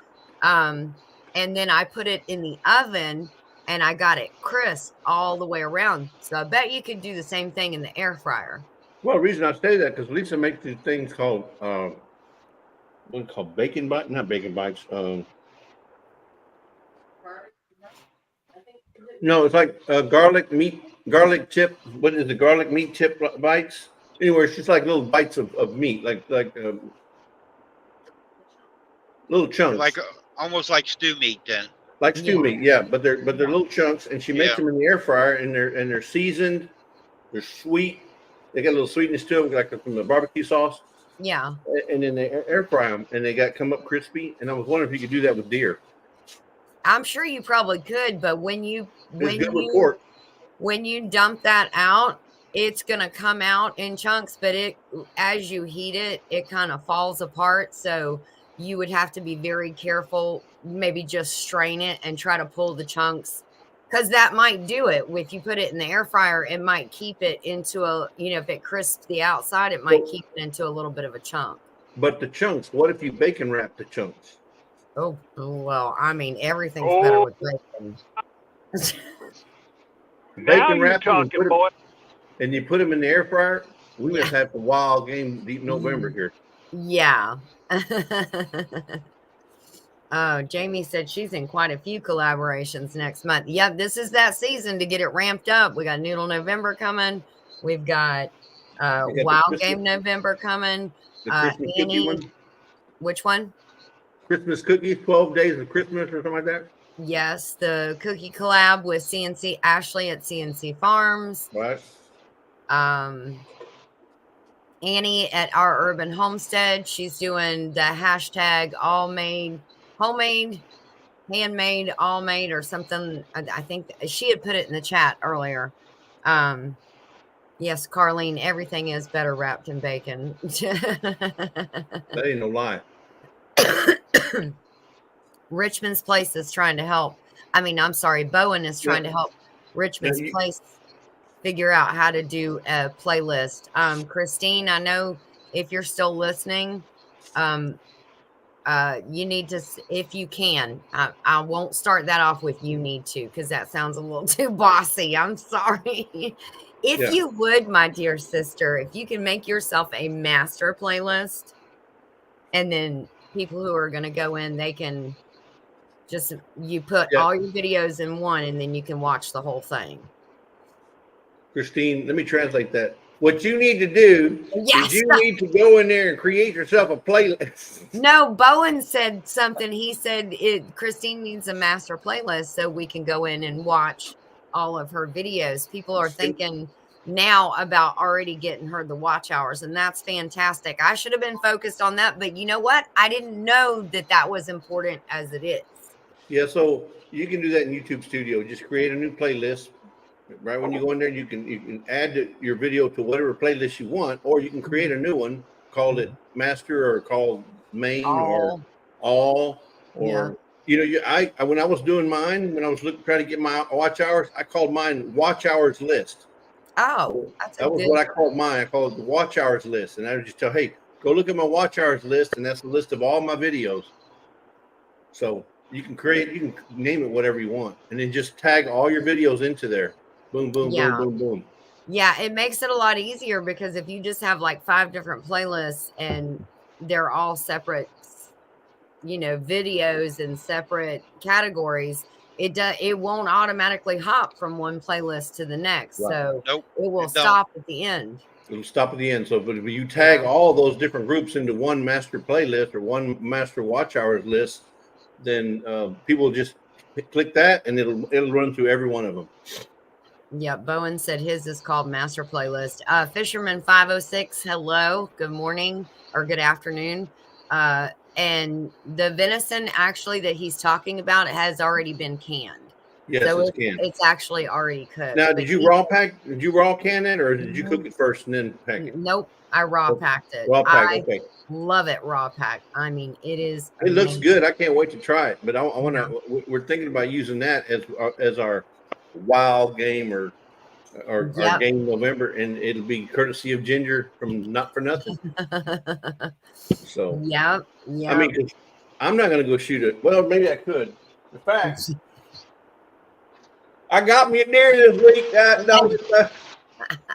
And then I put it in the oven and I got it crisp all the way around. So I bet you could do the same thing in the air fryer. Well, the reason I say that because Lisa makes these things called one called bacon bites, not bacon bites. No, it's like garlic tip. What is the garlic meat tip bites? Anyway, it's just like little bites of meat, like little chunks, Like almost like stew meat then. like stew meat, yeah. But they're little chunks, and she makes them in the air fryer, and they're seasoned. They're sweet. They got a little sweetness to them, like from the barbecue sauce. Yeah. And then they air fry them, and they come up crispy. And I was wondering if you could do that with deer. I'm sure you probably could, but when you dump that out, it's gonna come out in chunks, but as you heat it, it kind of falls apart. So you would have to be very careful, maybe just strain it and try to pull the chunks, because that might do it. If you put it in the air fryer, it might keep it into if it crisps the outside, it might keep it into a little bit of a chunk. But the chunks, what if you bacon wrap the chunks? Oh, well, I mean, everything's better with bacon. Bacon wrap and you put them in the air fryer. We must have a wild game deep November here. Yeah. Jamie said she's in quite a few collaborations next month. Yeah, this is that season to get it ramped up. We got Noodle November coming. We've got Wild Game November coming. Annie, which one? Christmas cookies, 12 days of Christmas or something like that. Yes, the cookie collab with Ashley at CNC Farms. Right. Annie at Our Urban Homestead. She's doing the hashtag homemade, handmade, all made, or something. I think she had put it in the chat earlier. Yes, Carlene, everything is better wrapped in bacon. That ain't no lie. Richmond's Place is trying to help. Bowen is trying to help Richmond's Place figure out how to do a playlist. Christine, I know if you're still listening, you need to, if you can, I won't start that off with you need to, because that sounds a little too bossy. I'm sorry. If you would, my dear sister, if you can make yourself a master playlist, and then people who are going to go in, they can you put all your videos in one, and then you can watch the whole thing. Christine, let me translate that. What you need to do is you need to go in there and create yourself a playlist. No, Bowen said something. He said Christine needs a master playlist so we can go in and watch all of her videos. People are thinking now about already getting her the watch hours, and that's fantastic. I should have been focused on that, but you know what? I didn't know that was important as it is. Yeah, so you can do that in YouTube Studio. Just create a new playlist. Right when you go in there, you can add your video to whatever playlist you want, or you can create a new one, call it master or call main or all, or I when I was doing mine, when I was trying to get my watch hours, I called mine watch hours list. Oh, that's a That was good. what I called mine. I called it the watch hours list. And I would just tell, hey, go look at my watch hours list. And that's the list of all my videos. So you can name it whatever you want. And then just tag all your videos into there. Boom, boom, boom, Yeah. boom, boom. Yeah, it makes it a lot easier because if you just have like 5 different playlists and they're all separate, videos and separate categories, it won't automatically hop from one playlist to the next. Right. So Nope. it will it don't. stop at the end. It'll stop at the end. So, but if you tag all those different groups into one master playlist or one master watch hours list, then people just click that and it'll run through every one of them. Yeah, Bowen said his is called Master Playlist. Fisherman 506, hello, good morning or good afternoon. And the venison actually that he's talking about, it has already been canned. Yes, so it's canned. It's actually already cooked. Now, did you raw can it or did you cook it first and then pack it? Nope, I raw packed it. Raw pack, okay. Love it raw packed. I mean, it is. It looks good. I can't wait to try it. But I want to. We're thinking about using that as our wild game or our game November, and it'll be courtesy of Ginger from Not for Nothing. So yeah. I mean, 'cause I'm not going to go shoot it. Well, maybe I could. In fact, I got me a deer this week.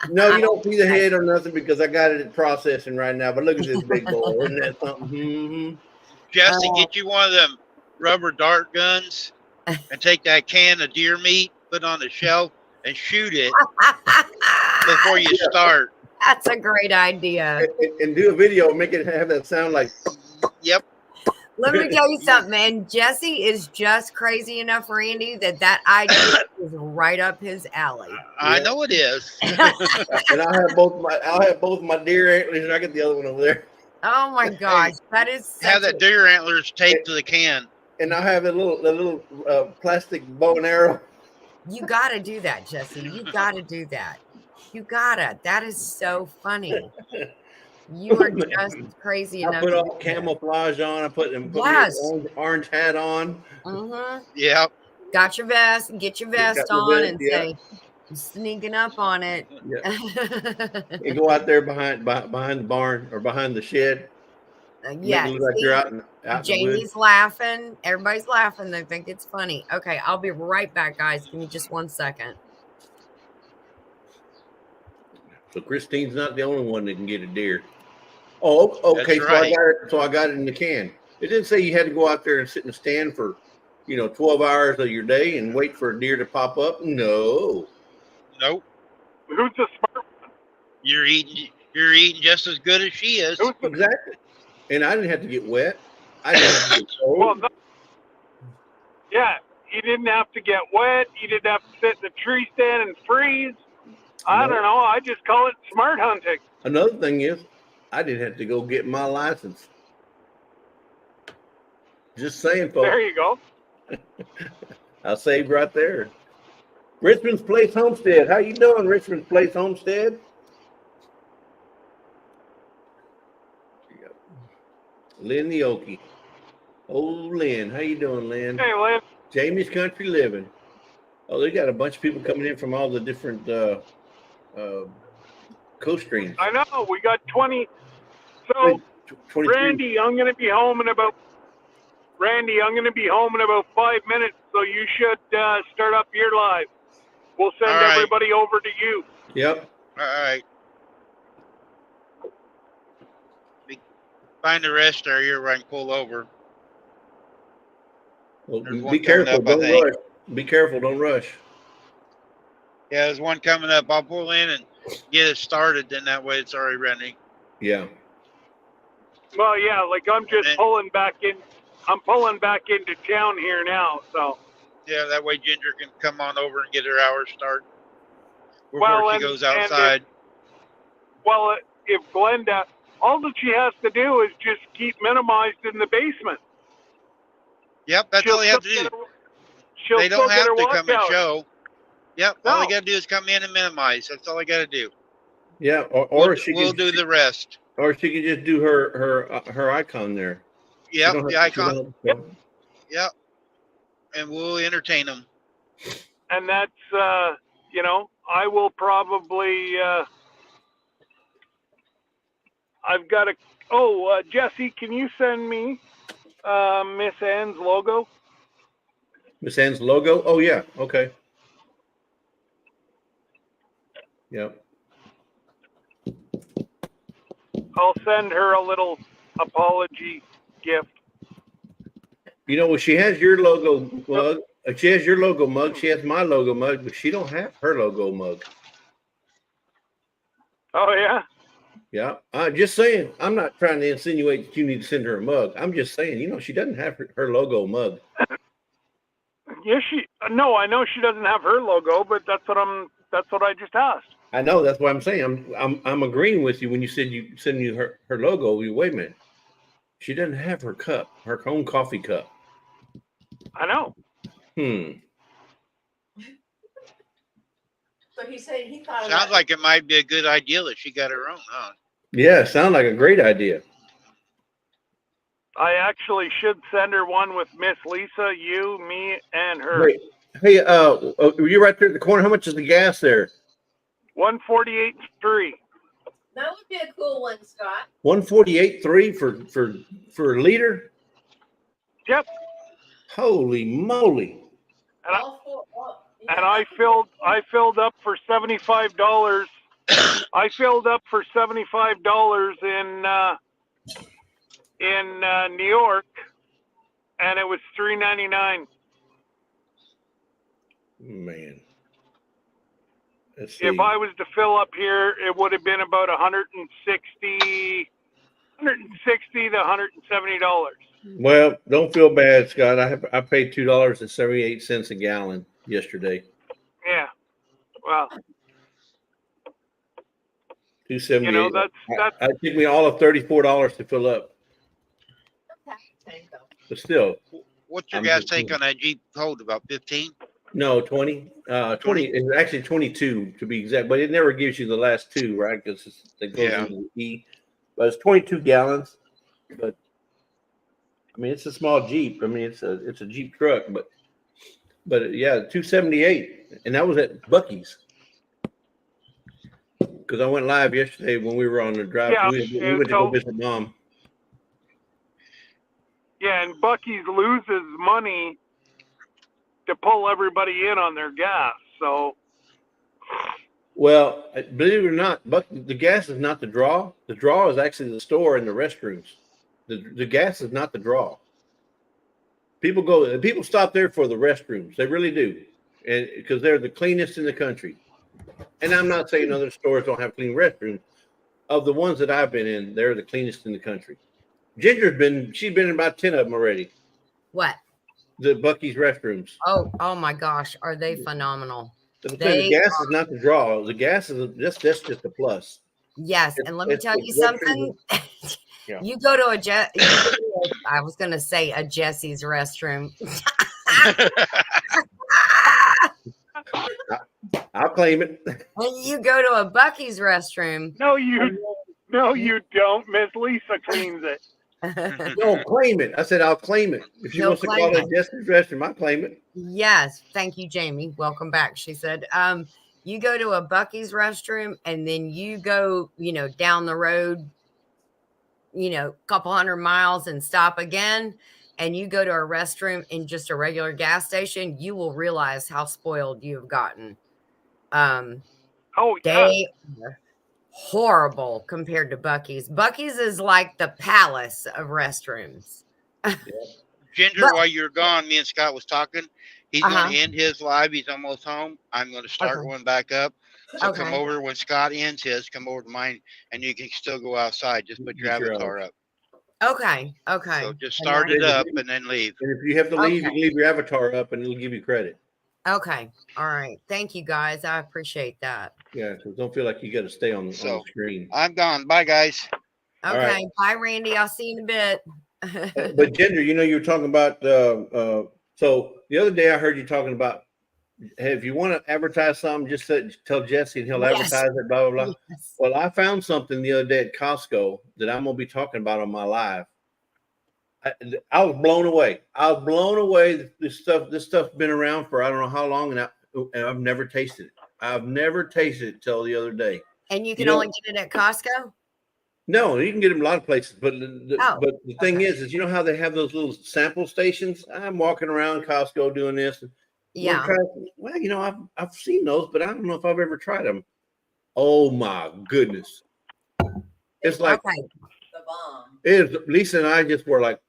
No, you don't see the head or nothing because I got it at processing right now. But look at this big boy. Isn't that something? Mm-hmm. Jesse, get you one of them rubber dart guns and take that can of deer meat, put it on the shelf, and shoot it before you start. That's a great idea. And do a video, make it have that sound like. Yep. Let me tell you something, man. Jesse is just crazy enough, Randy, that idea is right up his alley. I know it is. And I'll have both my deer antlers, and I got the other one over there. Oh my gosh, that is have that deer antlers taped to the can. And I'll have a little plastic bow and arrow. You gotta do that, Jesse. You gotta do that. You gotta. That is so funny. You are just crazy enough. I put all camouflage on. I put orange hat on. Mm-hmm. Yep. Got your vest. Get your vest on and say, I'm sneaking up on it. Yeah. You go out there behind the barn or behind the shed. Yeah. Look like you're out Jamie's laughing. Everybody's laughing. They think it's funny. Okay, I'll be right back, guys. Give me just 1 second. So Christine's not the only one that can get a deer. Oh, okay. That's right. So I got it in the can. It didn't say you had to go out there and sit in a stand for, 12 hours of your day and wait for a deer to pop up. No. Nope. Who's the smart one? You're eating just as good as she is. Exactly. And I didn't have to get wet. I didn't have to get cold. Well, yeah, you didn't have to get wet. You didn't have to sit in the tree stand and freeze. I don't know. I just call it smart hunting. Another thing is, I didn't have to go get my license. Just saying, folks. There you go. I saved right there. Richmond's Place Homestead. How you doing, Richmond's Place Homestead? Lynn the Okie. Oh, Lynn. How you doing, Lynn? Hey, Lynn. Jamie's Country Living. Oh, they got a bunch of people coming in from all the different coast streams. I know. We got 20. So, 23. Randy, I'm going to be home in about 5 minutes, so you should start up your live. We'll send everybody over to you. Yep. All right. Find the rest area where I can pull over. Well, be careful. Don't rush. Be careful. Don't rush. Yeah, there's one coming up. I'll pull in and get it started. Then that way it's already running. Yeah. Well, yeah, like I'm just pulling back in. I'm pulling back into town here now, so. Yeah, that way Ginger can come on over and get her hour start before she goes outside. If Glenda, all that she has to do is just keep minimized in the basement. Yep, that's all you have to do. They don't have to come and show. Yep, all you got to do is come in and minimize. That's all I got to do. Yeah, or we'll do the rest. Or she could just do her icon there. Yep, the icon. Yep. And we'll entertain them. And that's I will probably. I've got a. Oh, Jesse, can you send me Miss Ann's logo? Miss Ann's logo? Oh yeah. Okay. Yep. I'll send her a little apology gift. Well, she has your logo mug. She has your logo mug. She has my logo mug, but she don't have her logo mug. Oh yeah. Yeah. I'm just saying. I'm not trying to insinuate that you need to send her a mug. I'm just saying. She doesn't have her logo mug. Yes, No, I know she doesn't have her logo, but that's what I just asked. I know. That's what I'm saying. I'm agreeing with you when you said you send you her logo. Wait a minute. She doesn't have her cup, her own coffee cup. I know. So he said he thought. Sounds like it might be a good idea that she got her own, huh? Yeah, sounds like a great idea. I actually should send her one with Miss Lisa, you, me, and her. Hey, you're right there at the corner. How much is the gas there? 148.3. That would be a cool one, Scott. 148.3 for a liter. Yep. Holy moly! And I filled up for $75. I filled up for $75 in New York, and it was $3.99. Man. If I was to fill up here, it would have been about $160 to $170. Well, don't feel bad, Scott. I paid $2.78 a gallon yesterday. Yeah. Well, $2.78. That took me all of $34 to fill up. But still. What's your gas tank on that Jeep hold? About 15? No, 20. 20. It's actually 22 to be exact, but it never gives you the last two, right? Because it goes into the E. But it's 22 gallons. But I mean, it's a small Jeep. I mean, it's a Jeep truck, but yeah, 278, and that was at Buc-ee's. Because I went live yesterday when we were on the drive. Yeah, we went to go visit Mom. Yeah, and Buc-ee's loses money to pull everybody in on their gas. So, well, believe it or not, the gas is not the draw. The draw is actually the store and the restrooms. The gas is not the draw. People stop there for the restrooms. They really do, and because they're the cleanest in the country. And I'm not saying other stores don't have clean restrooms. Of the ones that I've been in, they're the cleanest in the country. She's been in about 10 of them already. What? The Buc-ee's restrooms. Oh my gosh, are they phenomenal? The gas is not the draw. The gas is that's just a plus. Yes, and let me tell you something. Yeah. You go to I was going to say a Jesse's restroom. I'll claim it. When you go to a Buc-ee's restroom. No, you don't. Miss Lisa cleans it. No, claim it. I said I'll claim it. If she wants to call it Jesse's restroom, I'll claim it. Yes. Thank you, Jamie. Welcome back. She said, you go to a Buc-ee's restroom and then you go, down the road, a couple 100 miles and stop again. And you go to a restroom in just a regular gas station, you will realize how spoiled you have gotten. They are horrible compared to Buc-ee's. Buc-ee's is like the palace of restrooms. Ginger, while you're gone, me and Scott was talking. He's going to end his live. He's almost home. I'm going to start one back up. So come over when Scott ends his. Come over to mine, and you can still go outside. Just put your avatar up. Okay. So just start it up and then leave. And if you have to leave, you can leave your avatar up, and it'll give you credit. Okay. All right. Thank you, guys. I appreciate that. Yeah, so don't feel like you got to stay on the screen. I'm gone. Bye, guys. Okay. Right. Bye, Randy. I'll see you in a bit. But Ginger, you were talking about so the other day I heard you talking about, hey, if you want to advertise something, just tell Jesse and he'll advertise it, blah, blah, blah. Yes. Well, I found something the other day at Costco that I'm going to be talking about on my live. I was blown away. I was blown away. This stuff's been around for I don't know how long, and I've never tasted it. I've never tasted it till the other day. And you can only get it at Costco? No, you can get them a lot of places, but the thing okay. is you know how they have those little sample stations? I'm walking around Costco doing this. Yeah. Well, you know, I've seen those, but I don't know if I've ever tried them. Oh my goodness. It's like the bomb. Lisa and I just were like,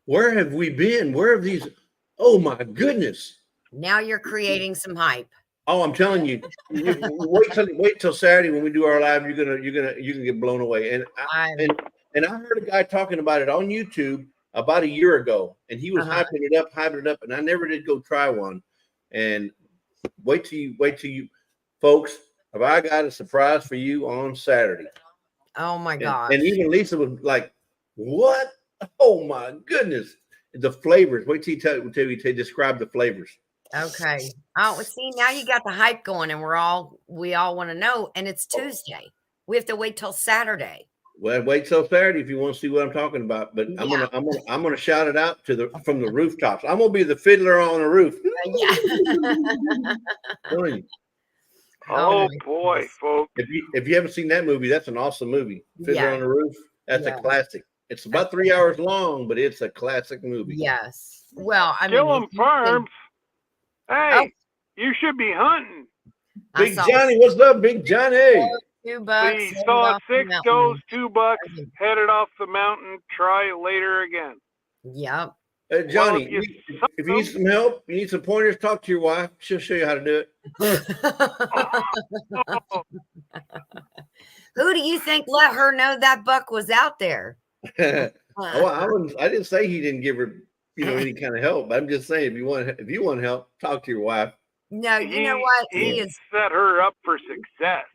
where have we been? Where have these? Oh my goodness. Now you're creating some hype. Oh, I'm telling you, wait till Saturday when we do our live. You can get blown away. And I heard a guy talking about it on YouTube about a year ago, and he was hyping it up, and I never did go try one. And wait till you, folks. Have I got a surprise for you on Saturday? Oh my gosh! And even Lisa was like, "What? Oh my goodness!" The flavors. Wait till you describe the flavors. Okay. Oh, see, now you got the hype going, and we all want to know. And it's Tuesday. We have to wait till Saturday. Well, wait till Saturday if you want to see what I'm talking about. But I'm gonna shout it out from the rooftops. I'm gonna be the fiddler on the roof. Yeah. Oh boy, folks! If you haven't seen that movie, that's an awesome movie. Fiddler on the Roof. That's a classic. It's about 3 hours long, but it's a classic movie. Yes. Well, I mean, Killing Farms. Hey, you should be hunting. Big Johnny, what's up, Big Johnny? $2. We saw 6 does, $2. Headed off the mountain. Try later again. Yep. Johnny, if you need some help, you need some pointers, talk to your wife. She'll show you how to do it. Who do you think let her know that buck was out there? I didn't say he didn't give her, any kind of help. I'm just saying, if you want help, talk to your wife. No, you know what? He is set her up for success.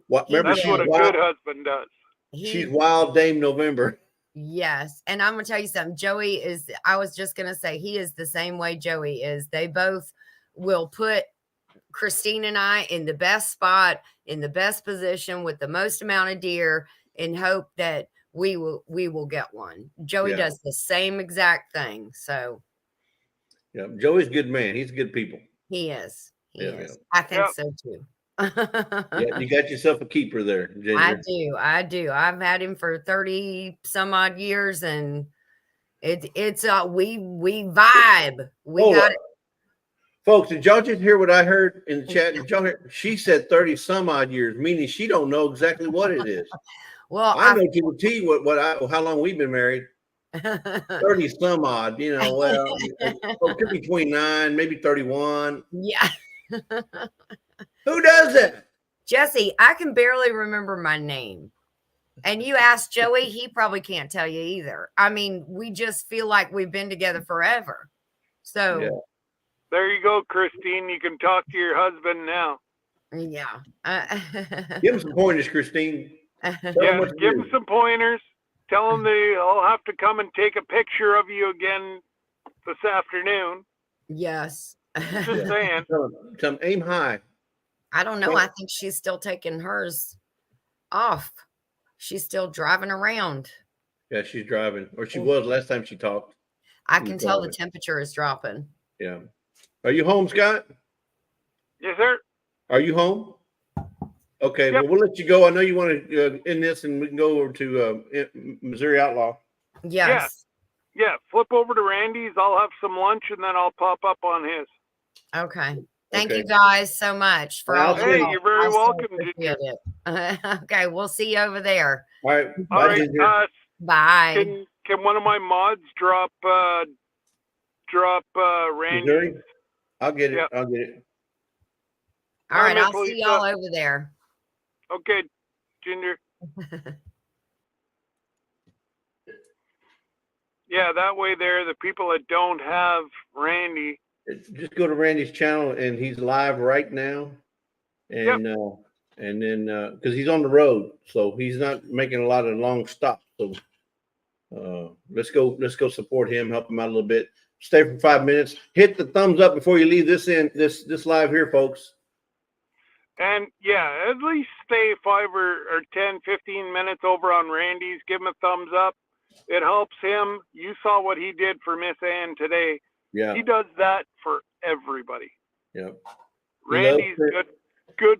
That's what a good husband does. She's Wild Dame November. Yes. And I'm going to tell you something. Joey I was just going to say, he is the same way Joey is. They both will put Christine and I in the best spot, in the best position with the most amount of deer in hope that we will get one. Joey does the same exact thing. So. Yeah. Joey's a good man. He's good people. He is. He is. I think so too. Yeah, you got yourself a keeper there, Ginger. I do. I've had him for 30 some odd years, and it's we vibe. We got it. Folks, did y'all just hear what I heard in the chat? Did y'all hear? She said 30 some odd years, meaning she don't know exactly what it is. Well, I know to the T how long we've been married. 30 some odd, well, it could be 29, maybe 31. Yeah. Who does that? Jesse, I can barely remember my name. And you ask Joey, he probably can't tell you either. I mean, we just feel like we've been together forever. So there you go, Christine. You can talk to your husband now. Yeah. Give him some pointers, Christine. Give him some pointers. Tell him they'll have to come and take a picture of you again this afternoon. Yes. Just saying. Tell him aim high. I don't know. I think she's still taking hers off. She's still driving around. Yeah, she's driving. Or she was last time she talked. I can tell the temperature is dropping. Yeah. Are you home, Scott? Yes, sir. Are you home? Okay, well, we'll let you go. I know you want to end this, and we can go over to Missouri Outlaw. Yes. Yeah, flip over to Randy's. I'll have some lunch, and then I'll pop up on his. Okay. Thank you guys so much for all. Hey, you're very welcome. Okay, we'll see you over there. All right. All right. Bye. Can one of my mods drop Randy's? Missouri? I'll get it. I'll get it. All right, I'll see y'all over there. Okay, Ginger. Yeah, that way there, the people that don't have Randy. Just go to Randy's channel, and he's live right now. And and then because he's on the road, so he's not making a lot of long stops. So let's go support him, help him out a little bit. Stay for 5 minutes. Hit the thumbs up before you leave this live here, folks. And yeah, at least stay 5 or 10, 15 minutes over on Randy's. Give him a thumbs up. It helps him. You saw what he did for Miss Ann today. Yeah. He does that for everybody. Yeah. Randy's good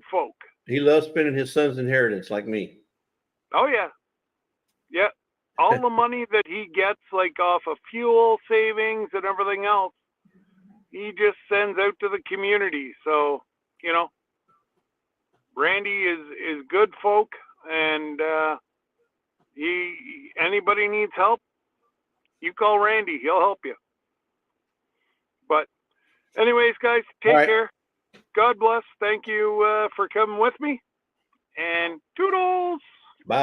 He loves spending his son's inheritance like me. Oh yeah. Yeah. All the money that he gets, like off of fuel savings and everything else, he just sends out to the community. So, you know, Randy is good folk, and anybody needs help, you call Randy. He'll help you. But anyways, guys, take care. God bless. Thank you for coming with me. And toodles. Bye.